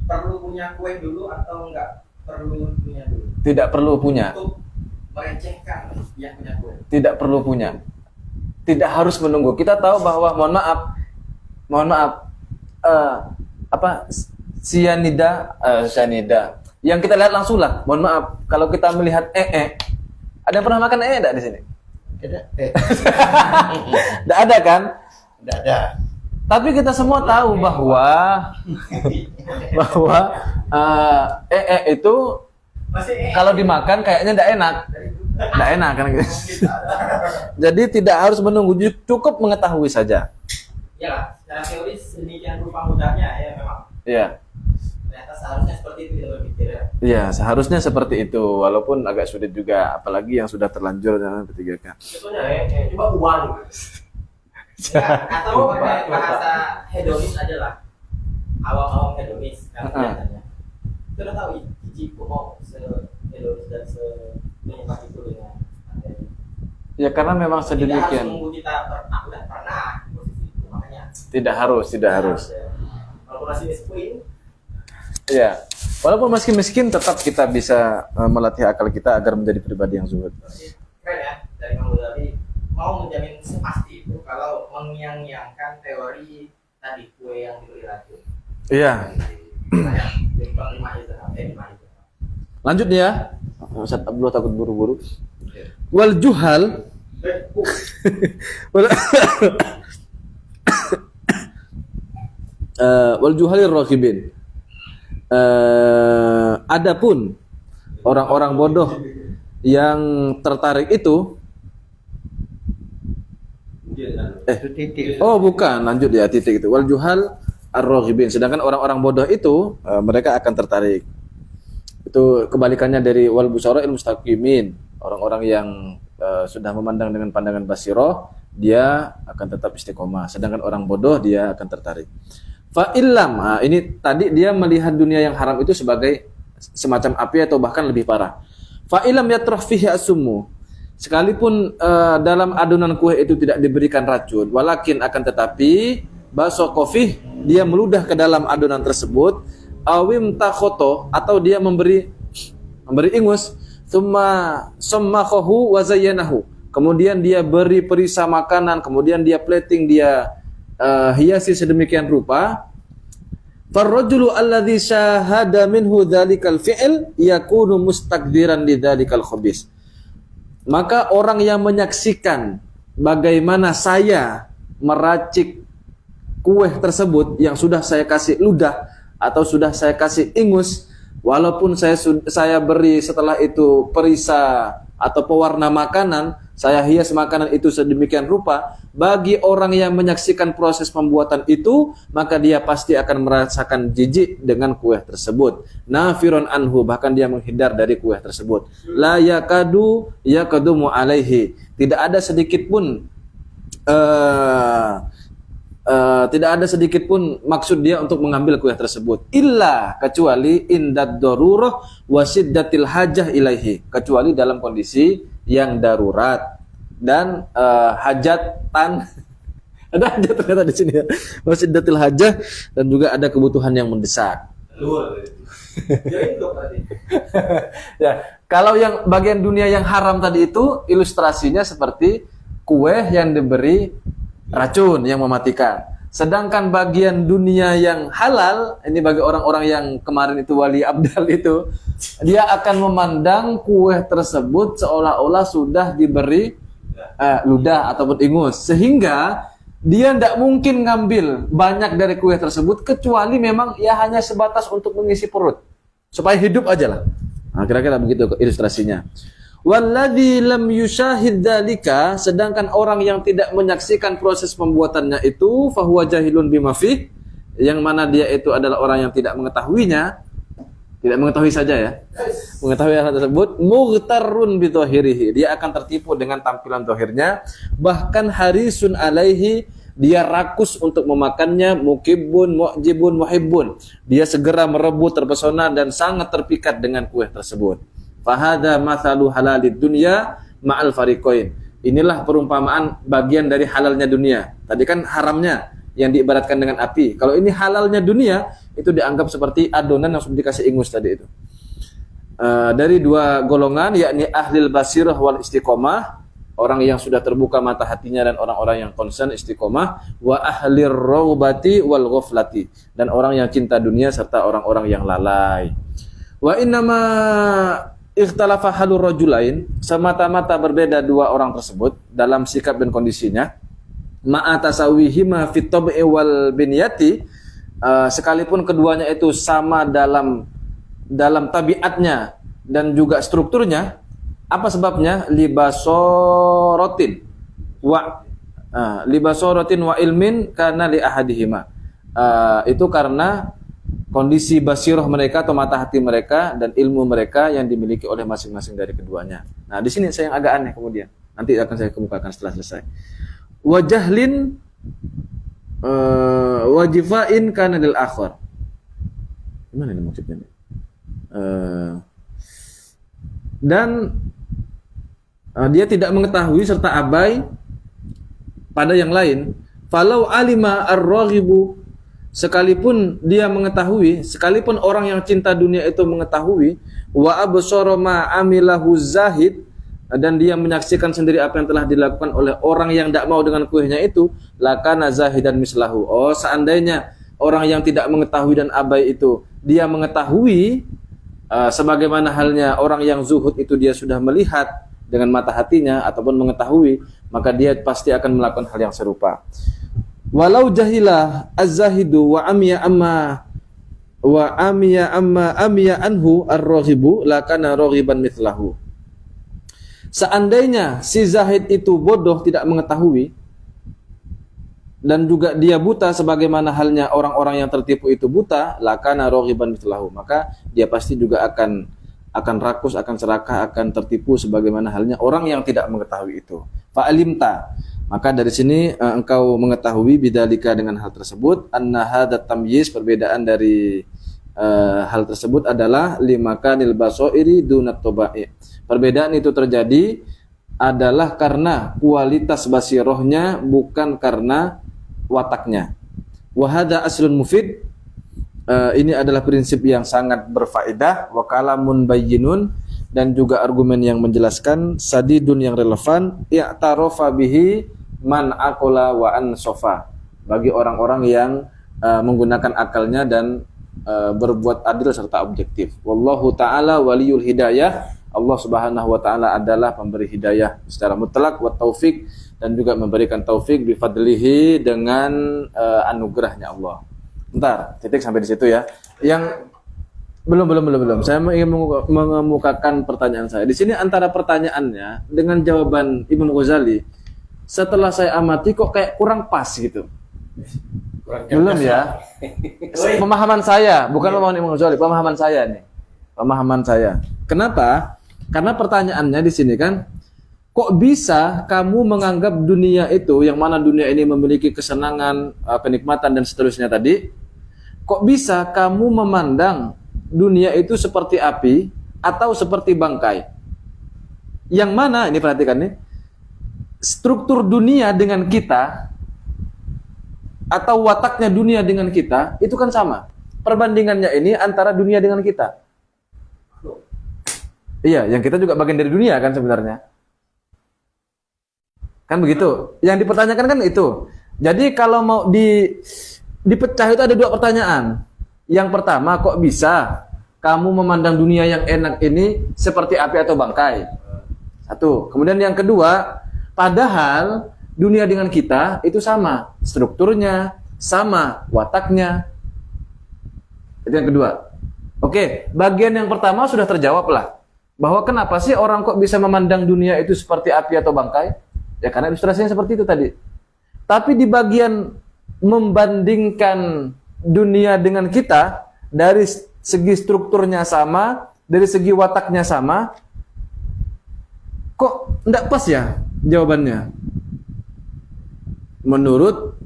Perlu punya kue dulu atau enggak perlu punya dulu? Tidak perlu punya. Untuk merecehkan yang punya kue. Tidak perlu punya. Tidak harus menunggu. Kita tahu bahwa mohon maaf sianida yang kita lihat langsung lah. Mohon maaf kalau kita melihat ada yang pernah makan enggak di sini? Tidak. Tidak ada kan? Tidak ada. Tapi kita semua tahu bahwa itu Masih kalau dimakan kayaknya tidak enak. Tidak enak kan gitu. Jadi tidak harus menunggu, cukup mengetahui saja. ya secara teori sedemikian rupa mudahnya ya memang. Iya. Ternyata seharusnya seperti itu kita berpikir ya. Iya, seharusnya seperti itu, walaupun agak sulit juga, apalagi yang sudah terlanjur dengan P3K. Sebetulnya coba uang. Ya, atau pakai bahasa hedonis aja lah. Awam-awam hedonis kan kelihatannya. Kita udah tahu jijik kok mau se-hedonis dan se-menyepak itu dengan materi. Ya karena memang Tidak harus sedemikian. menunggu kita aku udah pernah di posisi itu makanya. Tidak harus. Ya. Walaupun masih miskin, Iya. Walaupun masih miskin, tetap kita bisa melatih akal kita agar menjadi pribadi yang zuhud. keren ya dari Mang Ghazali mau menjamin sepasti itu kalau mengiang-iangkan teori tadi kue yang diberi racun. Iya. Jadi lima itu. Lanjut nih ya. Ustaz Abdullah takut buru-buru. Wal juhal wal juhalir rakibin. Adapun orang-orang bodoh yang tertarik itu bukan, lanjut ya titik itu. Wal juhal ar-raghibin. Sedangkan orang-orang bodoh itu mereka akan tertarik. Itu kebalikannya dari wal busara'il mustaqimin. Orang-orang yang sudah memandang dengan pandangan basiroh, dia akan tetap istiqomah. Sedangkan orang bodoh dia akan tertarik. Fa illam, ini tadi dia melihat dunia yang haram itu sebagai semacam api atau bahkan lebih parah. Fa illam yatrah fihi asummu. Sekalipun dalam adonan kue itu tidak diberikan racun, walakin akan tetapi baso kofih dia meludah ke dalam adonan tersebut, awim takhoto atau dia memberi ingus, sommakohu wazayyanahu. Kemudian dia beri perisa makanan, kemudian dia plating, dia hiasi sedemikian rupa. Farrajulu alladzi syahada minhu dzalikal fi'l yakunu mustakbiran lidzalikal khabis. Maka orang yang menyaksikan bagaimana saya meracik kue tersebut yang sudah saya kasih ludah atau sudah saya kasih ingus, walaupun saya beri setelah itu perisa atau pewarna makanan, saya hias makanan itu sedemikian rupa, bagi orang yang menyaksikan proses pembuatan itu, maka dia pasti akan merasakan jijik dengan kue tersebut. Nafirun anhu, bahkan dia menghindar dari kue tersebut. La yakadumu alaihi. Tidak ada sedikit pun maksud dia untuk mengambil kue tersebut. Illa, kecuali indad darurah wasiddatil hajah ilaihi. Kecuali dalam kondisi yang darurat dan hajatan. Ada hajat ternyata di sini ya. Wasiddatil hajah dan juga ada kebutuhan yang mendesak. Ya, kalau yang bagian dunia yang haram tadi itu ilustrasinya seperti kue yang diberi racun yang mematikan. Sedangkan bagian dunia yang halal, ini bagi orang-orang yang kemarin itu wali abdal itu, dia akan memandang kue tersebut seolah-olah sudah diberi ludah ataupun ingus, sehingga dia tidak mungkin ngambil banyak dari kue tersebut kecuali memang ya hanya sebatas untuk mengisi perut supaya hidup aja lah. Nah, kira-kira begitu ilustrasinya. Walladzi lam yusyahid dzalika, sedangkan orang yang tidak menyaksikan proses pembuatannya itu fahuwa jahilun bima fih, yang mana dia itu adalah orang yang tidak mengetahuinya, tidak mengetahui saja ya, mengetahui hal tersebut, mughtarrun bi dhahirihi, dia akan tertipu dengan tampilan zahirnya, bahkan harisun alaihi Dia rakus untuk memakannya, mukibun, mu'jibun, muhibbun. Dia segera merebut, terpesona dan sangat terpikat dengan kue tersebut. Fahada mathalu halalid dunya ma'al fariqain. Inilah perumpamaan bagian dari halalnya dunia. Tadi kan haramnya yang diibaratkan dengan api. Kalau ini halalnya dunia, itu dianggap seperti adonan yang sudah dikasih ingus tadi itu. Dari dua golongan, yakni ahlil basirah wal istiqomah, orang yang sudah terbuka mata hatinya dan orang-orang yang konsen istiqomah, wa ahlir raubati wal ghaflati, dan orang yang cinta dunia serta orang-orang yang lalai. Wa innama ikhtalafa halur rajulain, semata-mata berbeda dua orang tersebut dalam sikap dan kondisinya, ma'a tasawihima fit tab'i wal binyati, sekalipun keduanya itu sama dalam tabiatnya dan juga strukturnya. Apa sebabnya? Libasorotin wa ilmin karena li ahadihima. Itu karena kondisi basirah mereka atau mata hati mereka dan ilmu mereka yang dimiliki oleh masing-masing dari keduanya. Nah, di sini saya yang agak aneh kemudian. Nanti akan saya kemukakan setelah selesai. Wajahlin wajifain kana lil akhar. Gimana ini maksudnya? Dan dia tidak mengetahui serta abai pada yang lain. Falau alima ar-raghibu, sekalipun dia mengetahui, sekalipun orang yang cinta dunia itu mengetahui, wa absara ma amilahu zahid, dan dia menyaksikan sendiri apa yang telah dilakukan oleh orang yang tidak mau dengan kuehnya itu, lakana zahidan mislahu. Oh, seandainya orang yang tidak mengetahui dan abai itu dia mengetahui, sebagaimana halnya orang yang zuhud itu dia sudah melihat dengan mata hatinya ataupun mengetahui, maka dia pasti akan melakukan hal yang serupa. Walau jahilah az-zahidu wa amiya amiya anhu ar-raghibu lakana raghiban mithlahu. Seandainya si zahid itu bodoh, tidak mengetahui, dan juga dia buta sebagaimana halnya orang-orang yang tertipu itu buta, lakana raghiban mithlahu, maka dia pasti juga akan rakus, akan serakah, akan tertipu sebagaimana halnya orang yang tidak mengetahui itu. Fa'alimta, maka dari sini engkau mengetahui bidzalika dengan hal tersebut, anna hadat tamyiz, perbedaan dari hal tersebut adalah limakanil basairi dunat tobai. Perbedaan itu terjadi adalah karena kualitas basirohnya, bukan karena wataknya. Wahada aslun mufid, ini adalah prinsip yang sangat berfaedah. Wa kalamun bayyinun, dan juga argumen yang menjelaskan, sadidun yang relevan, i'tarofa bihi man aqala wa ansofa, bagi orang-orang yang menggunakan akalnya dan berbuat adil serta objektif. Wallahu ta'ala waliyul hidayah, Allah subhanahu wa ta'ala adalah pemberi hidayah secara mutlak, wa taufik, dan juga memberikan taufik bifadlihi, dengan anugerahnya Allah. Bentar, titik sampai di situ ya. Yang belum. Saya ingin mengemukakan pertanyaan saya. Di sini antara pertanyaannya dengan jawaban Imam Ghazali, setelah saya amati kok kayak kurang pas gitu. Belum ya. Pemahaman saya, bukan pemahaman Imam Ghazali, pemahaman saya nih. Pemahaman saya. Kenapa? Karena pertanyaannya di sini kan, kok bisa kamu menganggap dunia itu, yang mana dunia ini memiliki kesenangan, kenikmatan dan seterusnya tadi, kok bisa kamu memandang dunia itu seperti api atau seperti bangkai? Yang mana, ini perhatikan nih, struktur dunia dengan kita atau wataknya dunia dengan kita itu kan sama. Perbandingannya ini antara dunia dengan kita. Iya, yang kita juga bagian dari dunia kan sebenarnya. Kan begitu. Yang dipertanyakan kan itu. Jadi kalau mau dipecah itu ada dua pertanyaan. Yang pertama, kok bisa kamu memandang dunia yang enak ini seperti api atau bangkai? Satu. Kemudian yang kedua, padahal dunia dengan kita itu sama strukturnya, sama wataknya. Itu yang kedua. Oke, bagian yang pertama sudah terjawab lah. Bahwa kenapa sih orang kok bisa memandang dunia itu seperti api atau bangkai? Ya karena ilustrasinya seperti itu tadi. Tapi di bagian membandingkan dunia dengan kita, dari segi strukturnya sama, dari segi wataknya sama, kok enggak pas ya jawabannya? Menurut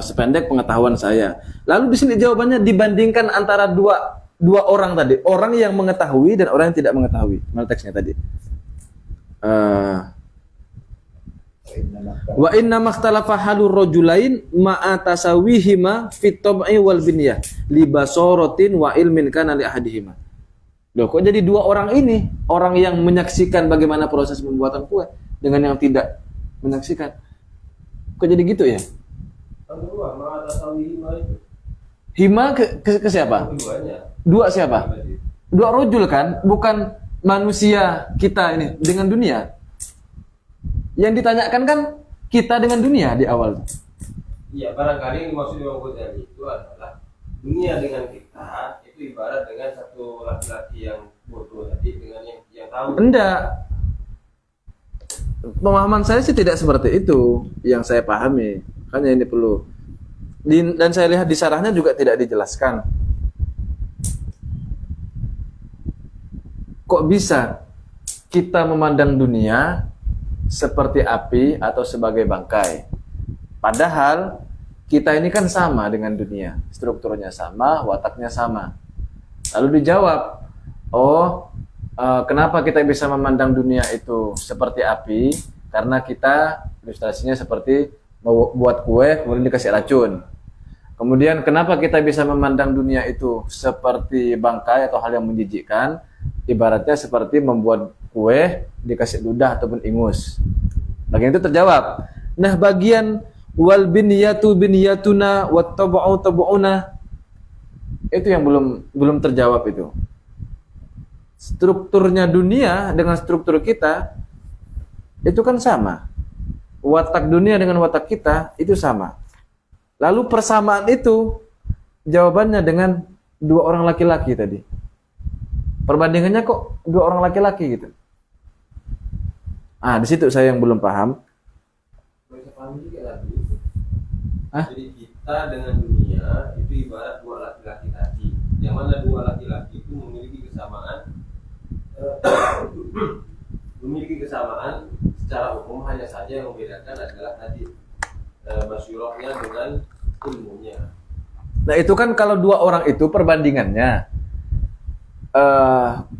sependek pengetahuan saya. Lalu di sini jawabannya dibandingkan antara dua orang tadi, orang yang mengetahui dan orang yang tidak mengetahui. Mana teksnya tadi? Wa inna makhtalafa halur rajulain ma'a tasawihima fit tab'i wal binyah li basaratin wa ilmin kana li ahadihima. Loh, kok jadi dua orang ini, orang yang menyaksikan bagaimana proses pembuatan kue dengan yang tidak menyaksikan. Kok jadi gitu ya? Kedua, mata sawi itu. Hima ke siapa? Keduanya. Dua siapa? Dua rojul kan, bukan manusia kita ini dengan dunia. Yang ditanyakan kan kita dengan dunia di awal. Iya, barangkali yang dimaksud Imam Ghazali itu adalah dunia dengan kita itu ibarat dengan satu laki-laki yang bodoh tadi dengan yang tahu. Enggak. Pemahaman saya sih tidak seperti itu yang saya pahami. Hanya ini perlu. Dan saya lihat di syarahnya juga tidak dijelaskan. Kok bisa kita memandang dunia seperti api atau sebagai bangkai? Padahal kita ini kan sama dengan dunia. Strukturnya sama, wataknya sama. Lalu dijawab, kenapa kita bisa memandang dunia itu seperti api? Karena kita ilustrasinya seperti buat kue kemudian dikasih racun. Kemudian kenapa kita bisa memandang dunia itu seperti bangkai atau hal yang menjijikkan? Ibaratnya seperti membuat kue dikasih ludah ataupun ingus. Bagian itu terjawab. Nah, bagian wal binyatu binyatuna wat tab'u tab'una itu yang belum terjawab itu. Strukturnya dunia dengan struktur kita itu kan sama. Watak dunia dengan watak kita itu sama. Lalu persamaan itu jawabannya dengan dua orang laki-laki tadi. Perbandingannya kok dua orang laki-laki gitu. Di situ saya yang belum paham. Bisa paham juga lagi. Hah? Jadi kita dengan dunia itu ibarat dua laki-laki tadi. Yang mana dua laki-laki itu memiliki kesamaan secara umum, hanya saja yang membedakan adalah tadi basyirahnya dengan ilmunya. Nah, itu kan kalau dua orang itu perbandingannya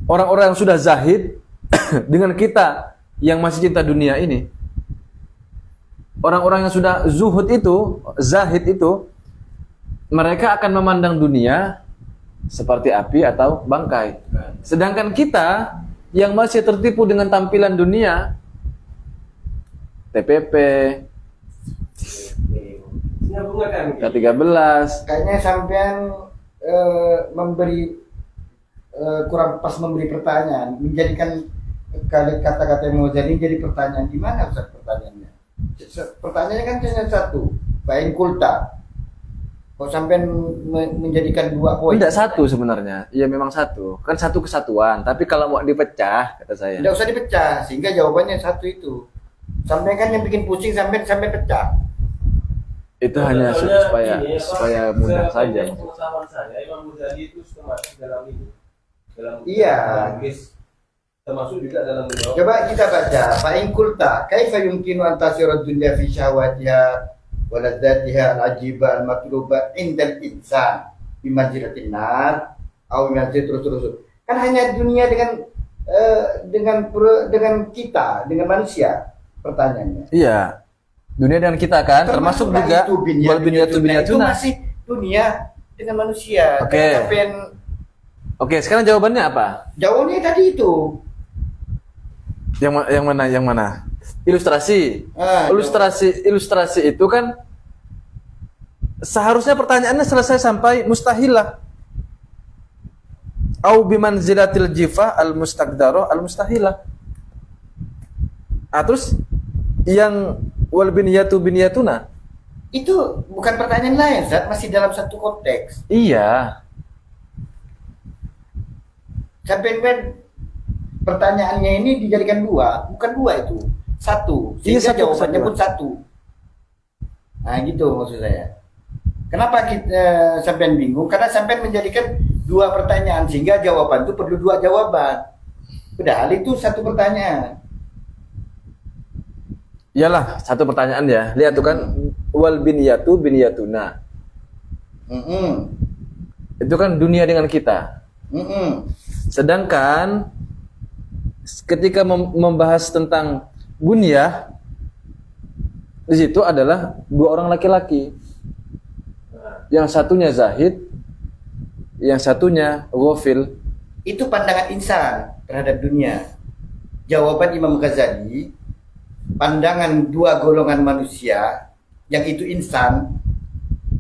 orang-orang yang sudah zahid dengan kita yang masih cinta dunia ini. Orang-orang yang sudah zuhud itu, zahid itu, mereka akan memandang dunia seperti api atau bangkai. Sedangkan kita yang masih tertipu dengan tampilan dunia, TPP, K13. Kayaknya sampean memberi kurang pas memberi pertanyaan, menjadikan kata-kata yang mau jadi pertanyaan. Gimana Ustaz pertanyaannya? Pertanyaannya kan hanya satu, Fa'in kulta. Kok sampean menjadikan dua poin? Tidak satu sebenarnya, ya memang satu. Kan satu kesatuan, tapi kalau mau dipecah, kata saya. Tidak usah dipecah, sehingga jawabannya satu itu. Sampai kan yang bikin pusing sampai pecah. Itu hanya supaya mudah saja. Pengetahuan saya, Imam Ghazali itu termasuk dalam ini. Iya. Termasuk juga dalam menjawab. Coba kita baca. Fa'in kulta, kaifa yumkinu an tasira dunya fi syahwatiha wa ladzatiha al-ajiba al-matluba indal insan bi manzilatin nar aw manzil terus. Kan hanya dunia dengan kita, dengan manusia pertanyaannya. Iya. Dunia dengan kita kan, termasuk juga wal binyatu itu binyatuna. masih dunia dengan manusia. Oke. Oke, sekarang jawabannya apa? Jawabannya tadi itu. Yang mana? Ilustrasi. Ilustrasi itu kan seharusnya pertanyaannya selesai sampai mustahilah. Au bimanzilatil jifah al-mustaqdarah al-mustahilah. Terus yang wal binyatu binyatuna itu bukan pertanyaan lain, Zat, masih dalam satu konteks. Iya. Sampai pertanyaannya ini dijadikan bukan dua itu, satu. Sehingga jawabannya pun satu. Nah, gitu maksud saya. Kenapa kita sampai bingung? Karena sampai menjadikan dua pertanyaan sehingga jawaban itu perlu dua jawaban. Padahal itu satu pertanyaan. Iyalah, satu pertanyaan ya. Lihat tuh kan, wal biniyatu biniyatuna. Itu kan dunia dengan kita. Sedangkan ketika membahas tentang bunyah, di situ adalah dua orang laki-laki. Yang satunya zahid, yang satunya ghafil. Itu pandangan insan terhadap dunia. Jawaban Imam Ghazali, pandangan dua golongan manusia, yang itu insan,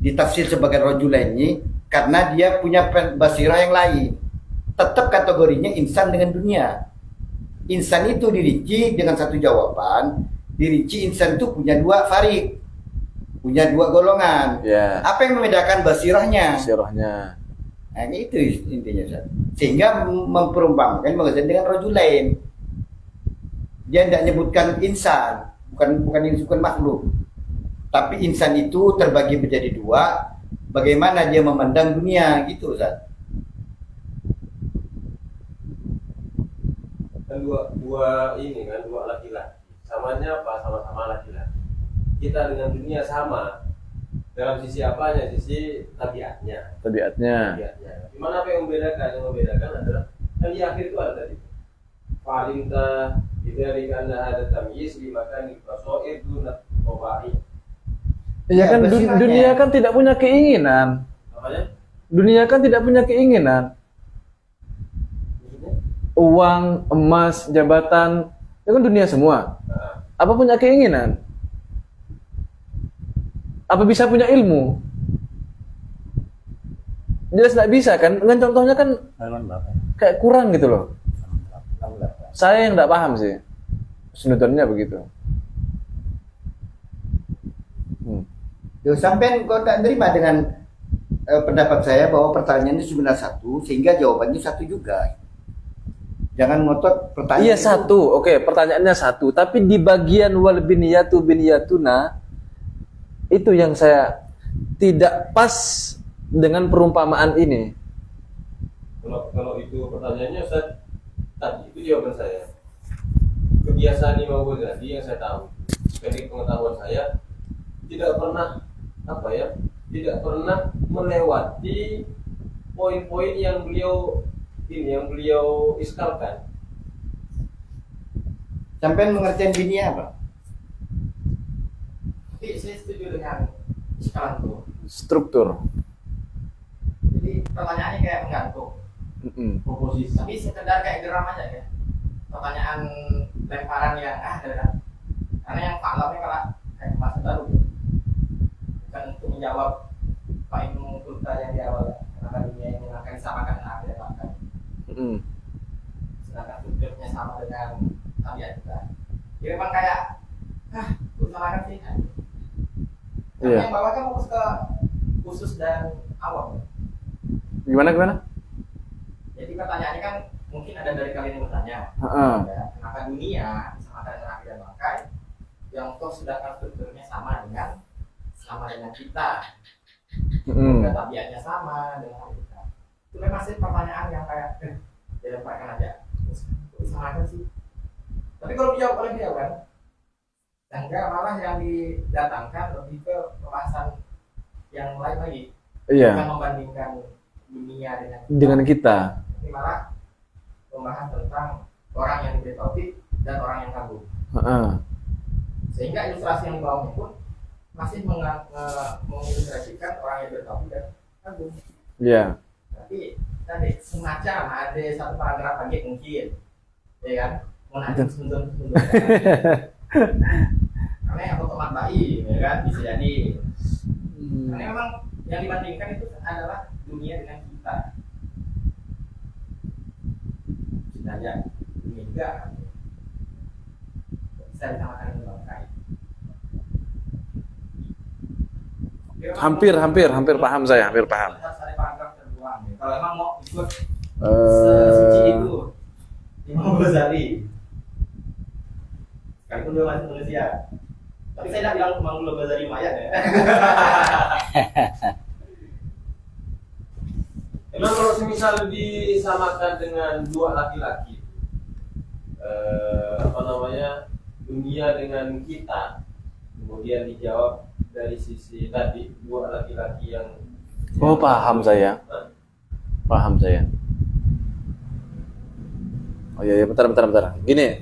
ditafsir sebagai rajulaini karena dia punya basirah yang lain. Tetap kategorinya insan dengan dunia. Insan itu dirinci dengan satu jawaban. Dirinci insan itu punya dua farik, punya dua golongan. Ya. Apa yang membedakan basirahnya? Sirahnya. Nah, itu intinya, Ustaz. Sehingga memperumpamakan mengajar dengan rajulain. Dia tidak menyebutkan insan, bukan makhluk. Tapi insan itu terbagi menjadi dua. Bagaimana dia memandang dunia, gitu, Ustaz. Kan dua ini kan dua laki-laki. Samanya apa? Sama-sama laki-laki. Kita dengan dunia sama. Dalam sisi apanya? Sisi tabiatnya. Tabiatnya. Gimana apa yang membedakan? Yang membedakan adalah kan di akhir itu ada tadi. Falinta dari karena ada tamyiz di makan basoir dunat tabai. Ya kan basirahnya. dunia kan tidak punya keinginan. Namanya? Dunia kan tidak punya keinginan. Maksudnya? Uang, emas, jabatan, itu kan dunia semua. Apa punya keinginan? Apa bisa punya ilmu? Jelas tidak bisa kan? Dengan contohnya kan kayak kurang gitu loh. Saya yang tidak paham sih. Senutunnya begitu. Duh, sampai kau tak terima dengan pendapat saya bahwa pertanyaannya sebenarnya satu, sehingga jawabannya satu juga. Jangan ngotot pertanyaan. Iya itu. satu, oke, pertanyaannya satu. Tapi di bagian wal biniyatu biniyatuna, itu yang saya tidak pas dengan perumpamaan ini. Kalau itu pertanyaannya Ustaz, tadi itu jawaban saya. Kebiasaan Imam Ghazali yang saya tahu, dari pengetahuan saya, tidak pernah tidak pernah melewati poin-poin yang beliau iskalkan. Sampai pengertian bini apa? Tapi saya setuju dengan sekarang tuh. Struktur. Jadi pertanyaannya kayak menggantung Komposisi. tapi sekedar kayak geram aja ya, pertanyaan lemparan yang ada karena yang faklamnya kalau kayak masa baru bukan untuk menjawab Pak Ibnu Turta yang di awal kenapa dunia yang akan disamakan dengan akhir makan, sedangkan strukturnya sama dengan tabiat kita. Ya memang kayak disamakan sih kan. Tapi yang bawah kan fokus ke khusus dan awam. Gimana? Jadi pertanyaannya kan mungkin ada dari kalian yang bertanya, ya, kenapa dunia sama dengan akhir dan bangkai yang toh sedangkan strukturnya sama dengan kita, juga tabiatnya sama dengan kita. Itu memang sih pertanyaan yang kayak dilemparkan aja, sama aja sih. Tapi kalau dijawab oleh dia kan, enggak, malah yang didatangkan lebih ke pembahasan yang lain lagi, bukan membandingkan dunia dengan kita. Ini malah membahas tentang orang yang diberi taufik dan orang yang kagum. Sehingga ilustrasi yang di bawahnya pun masih mengilustrasikan orang yang diberi taufik dan kagum. Iya. Tapi tadi semacam ada satu paragraf lagi mungkin, ya kan? Menanti sebentar. Karena yang otomat baik, ya kan? Bisa jadi. Karena memang yang dibandingkan itu adalah dunia dengan kita. Saja ini enggak bisa disamakan dengan bangkai. Hampir paham saya, hampir paham. Ada paragraf terbuang. Kalau emang mau ikut sesuci itu Imam Ghazali, sekalipun dia masih manusia. Tapi saya tidak bilang Imam Ghazali mayat ya. Memang kalau semisal disamakan dengan dua laki-laki, dunia dengan kita, kemudian dijawab dari sisi tadi dua laki-laki yang Oh, paham saya. Paham saya. Oh iya, bentar. Gini,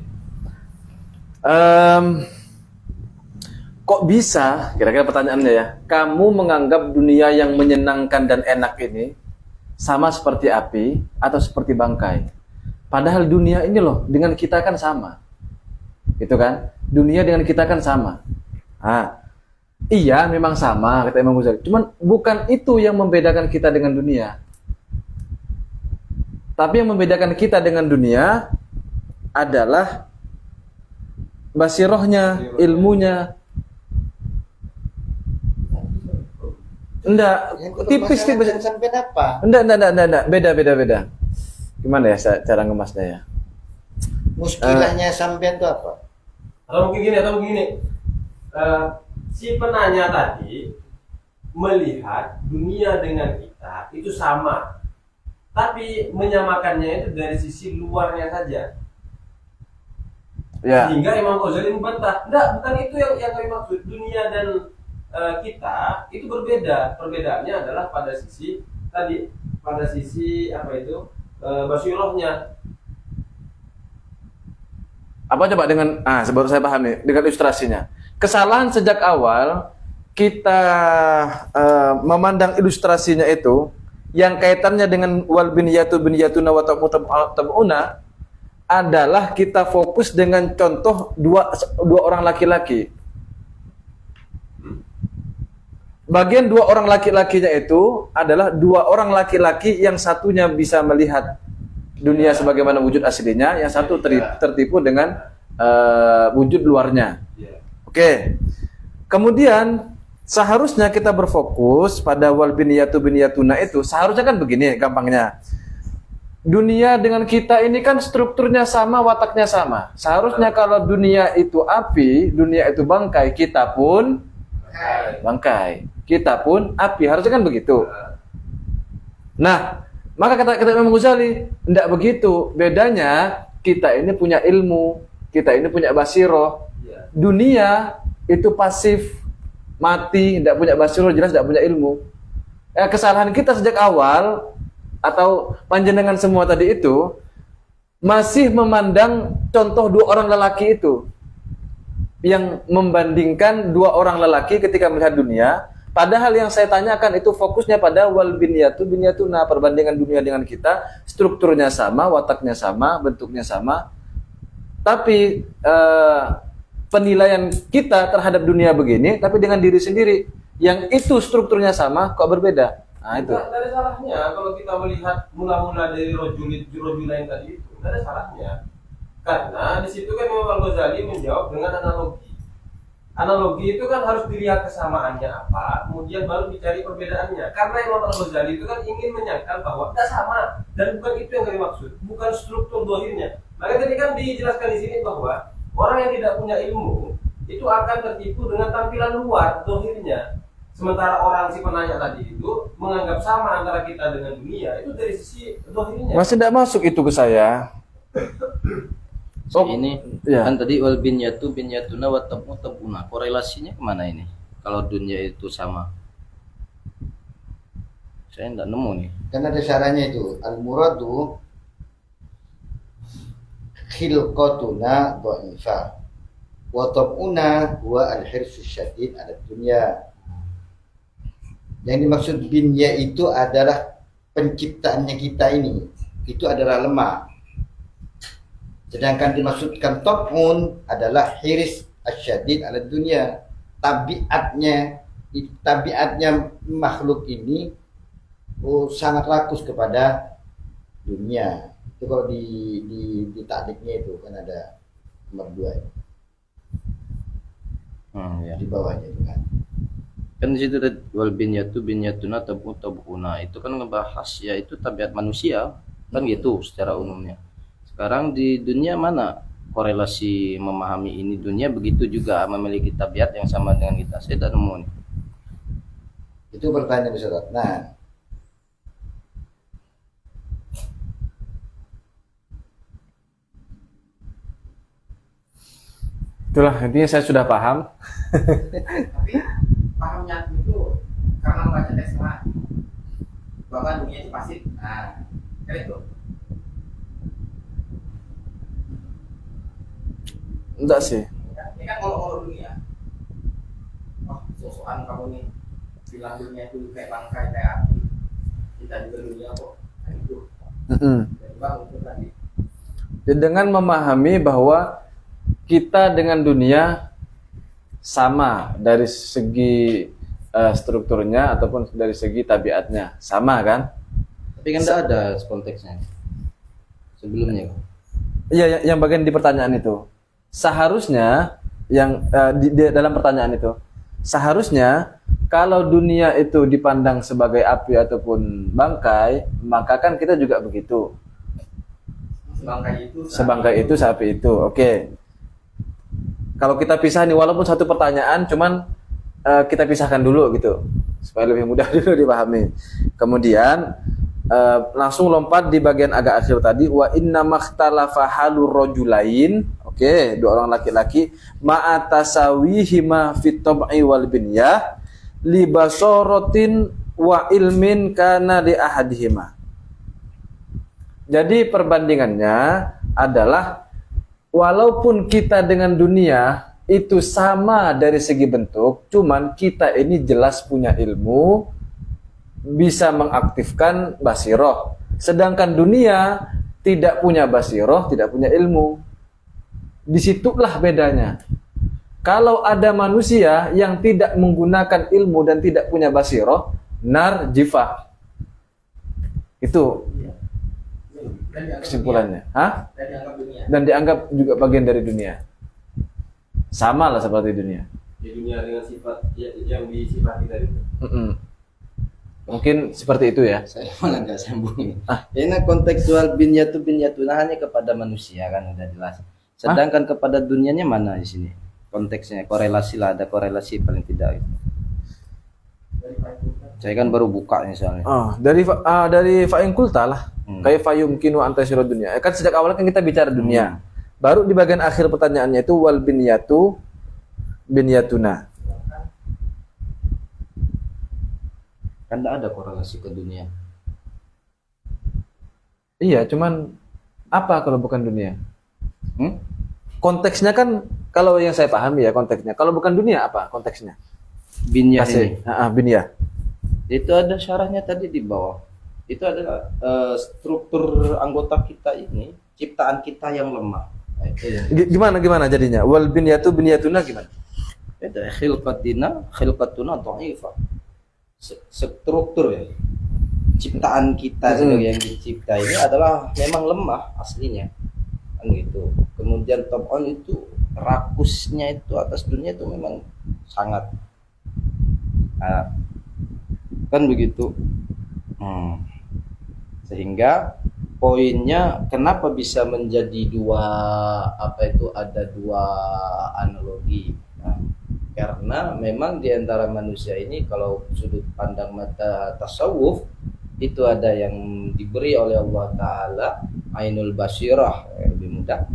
kok bisa, kira-kira pertanyaannya ya, kamu menganggap dunia yang menyenangkan dan enak ini sama seperti api atau seperti bangkai? Padahal dunia ini loh, dengan kita kan sama. Gitu kan? Dunia dengan kita kan sama. Iya, memang sama, kata Imam Ghazali. Cuman bukan itu yang membedakan kita dengan dunia. Tapi yang membedakan kita dengan dunia adalah basirohnya, ilmunya. Enggak, tipis. Sampai apa? Enggak. Beda. Gimana ya cara ngemasnya ya? Muskilahnya sampean itu apa? atau mungkin gini. Si penanya tadi melihat dunia dengan kita itu sama, tapi menyamakannya itu dari sisi luarnya saja. Ya. Sehingga Imam Ghazali membantah, enggak, bukan itu yang kami maksud. Dunia dan kita itu berbeda. Perbedaannya adalah pada sisi tadi, pada sisi apa itu basirohnya. Apa coba dengan baru saya paham nih dengan ilustrasinya. Kesalahan sejak awal kita memandang ilustrasinya itu yang kaitannya dengan wal binyatuna wa tabuna adalah kita fokus dengan contoh dua orang laki-laki. Bagian dua orang laki-lakinya itu adalah dua orang laki-laki yang satunya bisa melihat dunia sebagaimana wujud aslinya, yang satu tertipu dengan wujud luarnya. Oke. Kemudian seharusnya kita berfokus pada wal binyatuna itu, seharusnya kan begini gampangnya. Dunia dengan kita ini kan strukturnya sama, wataknya sama. Seharusnya kalau dunia itu api, dunia itu bangkai, kita pun bangkai. Kita pun api, harusnya kan begitu. Nah, maka kata Imam Ghazali, tidak begitu. Bedanya kita ini punya ilmu, kita ini punya basiroh. Dunia itu pasif, mati, tidak punya basiroh, jelas tidak punya ilmu. Kesalahan kita sejak awal atau panjenengan semua tadi itu masih memandang contoh dua orang lelaki itu, yang membandingkan dua orang lelaki ketika melihat dunia. Padahal yang saya tanyakan itu fokusnya pada wal binyatuna, perbandingan dunia dengan kita, strukturnya sama, wataknya sama, bentuknya sama. Tapi penilaian kita terhadap dunia begini, tapi dengan diri sendiri yang itu strukturnya sama kok berbeda. Nah, itu. Tidak ada salahnya kalau kita melihat mula-mula dari rojulain tadi itu, tidak ada salahnya. Karena di situ kan Imam Al-Ghazali menjawab dengan analogi. Analogi itu kan harus dilihat kesamaannya apa, kemudian baru dicari perbedaannya. Karena Imam Al-Ghazali itu kan ingin menyangkal bahwa tidak sama, dan bukan itu yang kami maksud, bukan struktur dohirnya. Maka tadi kan dijelaskan di sini bahwa orang yang tidak punya ilmu itu akan tertipu dengan tampilan luar dohirnya. Sementara orang si penanya tadi itu menganggap sama antara kita dengan dunia itu dari sisi dohirnya. Masih tidak masuk itu ke saya. Ini ya. kan tadi wal binyatuna wa tabuna. Korelasinya kemana ini? Kalau dunia itu sama, saya tidak nemu nih. Kan ada syaratnya itu. Al-muradu khilqatuna dha'ifa wa tabuna huwa al-hirsu syadid ala dunya. Yang dimaksud binya itu adalah penciptaannya kita ini, itu adalah lemah. Sedangkan dimaksudkan tab'un adalah hiris asyadid ala dunia. Tabiatnya makhluk ini sangat rakus kepada dunia. Itu kalau di takliknya itu kan ada nomor 2 Ya. di bawahnya itu kan. Kan di situ wal binyatuna tabuna itu kan ngebahas ya itu tabiat manusia kan gitu secara umumnya. Sekarang di dunia mana korelasi memahami ini, dunia begitu juga memiliki tabiat yang sama dengan kita. Saya tidak nemu nih. Itu pertanyaan Ustaz. Nah, Itulah intinya saya sudah paham. Tapi pahamnya itu karena membaca teks lain bahwa dunia itu pasif. Nah, kan itu. Enggak sih. Ini kan kalau dunia. Oh, sosokan kamu nih bilang dunia itu kayak bangkai, kayak api. Kita juga dunia kok. Kan itu. Jadi bangun itu tadi. Dengan memahami bahwa kita dengan dunia sama dari segi strukturnya ataupun dari segi tabiatnya sama kan? Tapi kan tidak ada konteksnya sebelumnya. Iya, yang bagian di pertanyaan itu seharusnya yang dalam pertanyaan itu seharusnya kalau dunia itu dipandang sebagai api ataupun bangkai, maka kan kita juga begitu. Sebangkai itu sapi itu. Oke. Kalau kita pisah nih, walaupun satu pertanyaan, cuman kita pisahkan dulu gitu, supaya lebih mudah dulu dipahami. Kemudian langsung lompat di bagian agak akhir tadi, wa inna makhtalafa halur rajulain. Oke, dua orang laki-laki ma'atasawihima fit tab'i wal binyah li basaratin wa ilmin kana li ahadihima. Jadi perbandingannya adalah walaupun kita dengan dunia itu sama dari segi bentuk, cuman kita ini jelas punya ilmu, bisa mengaktifkan basiroh. Sedangkan dunia tidak punya basiroh, tidak punya ilmu. Disitulah bedanya. Kalau ada manusia yang tidak menggunakan ilmu dan tidak punya basiroh, nar jifah. Itu kesimpulannya. Hah? Dan dianggap juga bagian dari dunia. Sama lah seperti dunia. Di dunia dengan sifat yang disifati tadi. Mungkin seperti itu ya. Saya malah nggak sambung. Ini kontekstual binyatuna hanya kepada manusia kan udah jelas. Sedangkan kepada dunianya mana di sini? Konteksnya korelasi lah, ada korelasi paling tidak. Saya kan baru buka misalnya. Dari fa'in kulta lah. Kayak fayum kinu antasiro dunia. Kan sejak awal kan kita bicara dunia. Baru di bagian akhir pertanyaannya itu wal binyatuna. Kan tidak ada korelasi ke dunia. Iya, cuman apa kalau bukan dunia? Konteksnya kan kalau yang saya pahami ya konteksnya. Kalau bukan dunia apa konteksnya? Binyah ini. Binyah. Itu ada syarahnya tadi di bawah. Itu adalah struktur anggota kita ini, ciptaan kita yang lemah. Gimana jadinya? Wal binyatuna gimana? Itu khilqatuna dha'ifah. Struktur ya. Ciptaan kita yang dicipta ini adalah memang lemah aslinya. Kan gitu. Kemudian tab'an itu rakusnya itu atas dunia itu memang sangat kan begitu. Sehingga poinnya kenapa bisa menjadi ada dua analogi. Karena memang di antara manusia ini kalau sudut pandang mata tasawuf itu ada yang diberi oleh Allah Ta'ala ainul basirah, lebih mudah,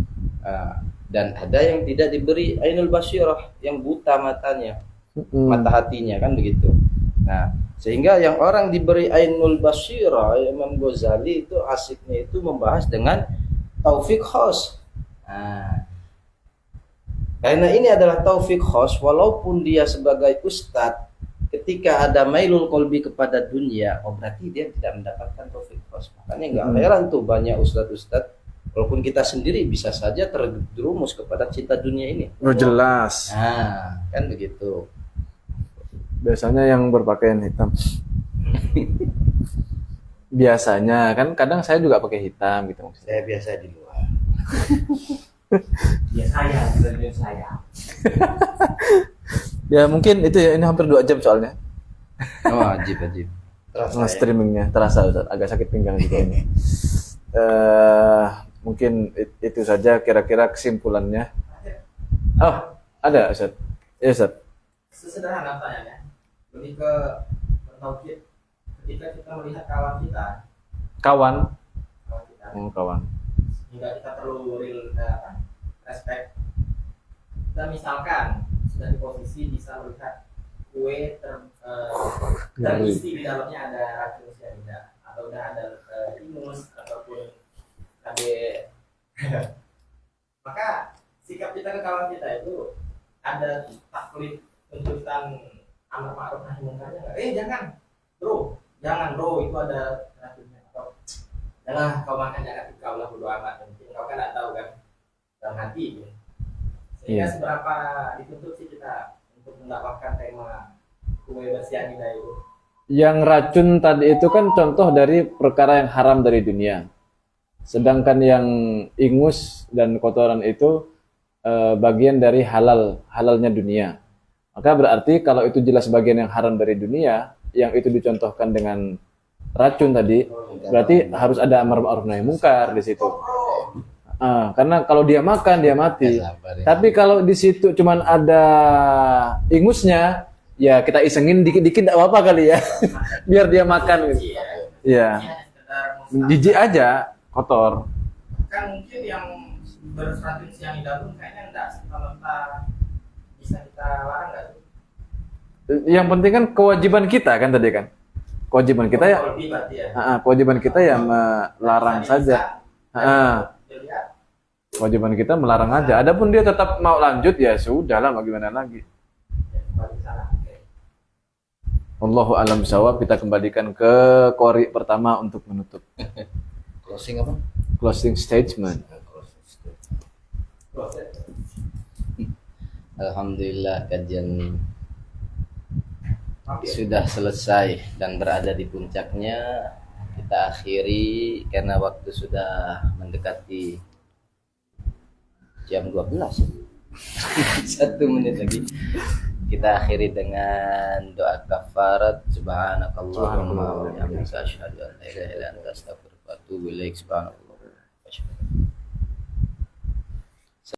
dan ada yang tidak diberi ainul basirah, yang buta matanya, mata hatinya, kan begitu. Nah, sehingga yang orang diberi ainul basirah, Imam Ghazali itu asiknya itu membahas dengan taufik khas. Karena ini adalah taufik khas, walaupun dia sebagai ustadz, ketika ada mailul qalbi kepada dunia, berarti dia tidak mendapatkan taufik khas. Makanya nggak heran tuh banyak ustadz-ustadz, walaupun kita sendiri bisa saja terjerumus kepada cinta dunia ini. Jelas. Kan begitu. Biasanya yang berpakaian hitam. Biasanya kan kadang saya juga pakai hitam gitu. Saya biasa di luar. Ya saya. Ya mungkin itu ya, ini hampir 2 jam soalnya. Wajib. Streamingnya terasa Ustaz. Agak sakit pinggang juga ini. Mungkin itu saja kira-kira kesimpulannya. Ada Ustaz. Ya Ustaz. Sesederhana pertanyaannya, lebih ke bertauhid. Ketika kita melihat kawan kita, Kawan. hingga kita perlu respect. kita misalkan sudah di posisi bisa melihat kue terisi di dalamnya ada racun cyanida atau udah ada ingus ataupun KB, maka sikap kita ke kawan kita itu ada taklid tuntutan amar ma'ruf nahi munkarnya nggak? Jangan bro, itu ada racunnya, atau jangan kau makan, jangan kau lah bodo amat, mungkin kau kan nggak tahu kan dalam hati gitu. Sehingga seberapa dituntut sih kita untuk mendapatkan tema kue bersianida itu? Yang racun tadi itu kan contoh dari perkara yang haram dari dunia. Sedangkan yang ingus dan kotoran itu bagian dari halalnya dunia. Maka berarti kalau itu jelas bagian yang haram dari dunia, yang itu dicontohkan dengan racun tadi, berarti harus ada amar ma'ruf nahi munkar di situ. Karena kalau dia makan dia mati. Tapi kalau di situ cuman ada ingusnya, ya kita isengin dikit-dikit enggak apa-apa kali ya. Biar dia makan gitu. Iya. Jijik aja, kotor. Kan mungkin yang berracun cyanida pun kayaknya enggak serta-merta bisa kita larang nggak tuh? Yang penting kan kewajiban kita kan tadi kan. Kewajiban kita ya. Kewajiban kita ya melarang saja. Kewajiban kita melarang aja. Adapun dia tetap mau lanjut ya sudahlah, mau gimana lagi. Allahu a'lam bishawab. Kita kembalikan ke qori pertama untuk menutup. Closing apa? Closing statement. Alhamdulillah kajian sudah selesai dan berada di puncaknya. Kita akhiri karena waktu sudah mendekati jam 12. 1 menit lagi. Kita akhiri dengan doa kafarat. Subhanakallahumma wa bihamdika asyhadu an la ilaha illa anta astaghfiruka wa atubu ilaik. Subhanallah.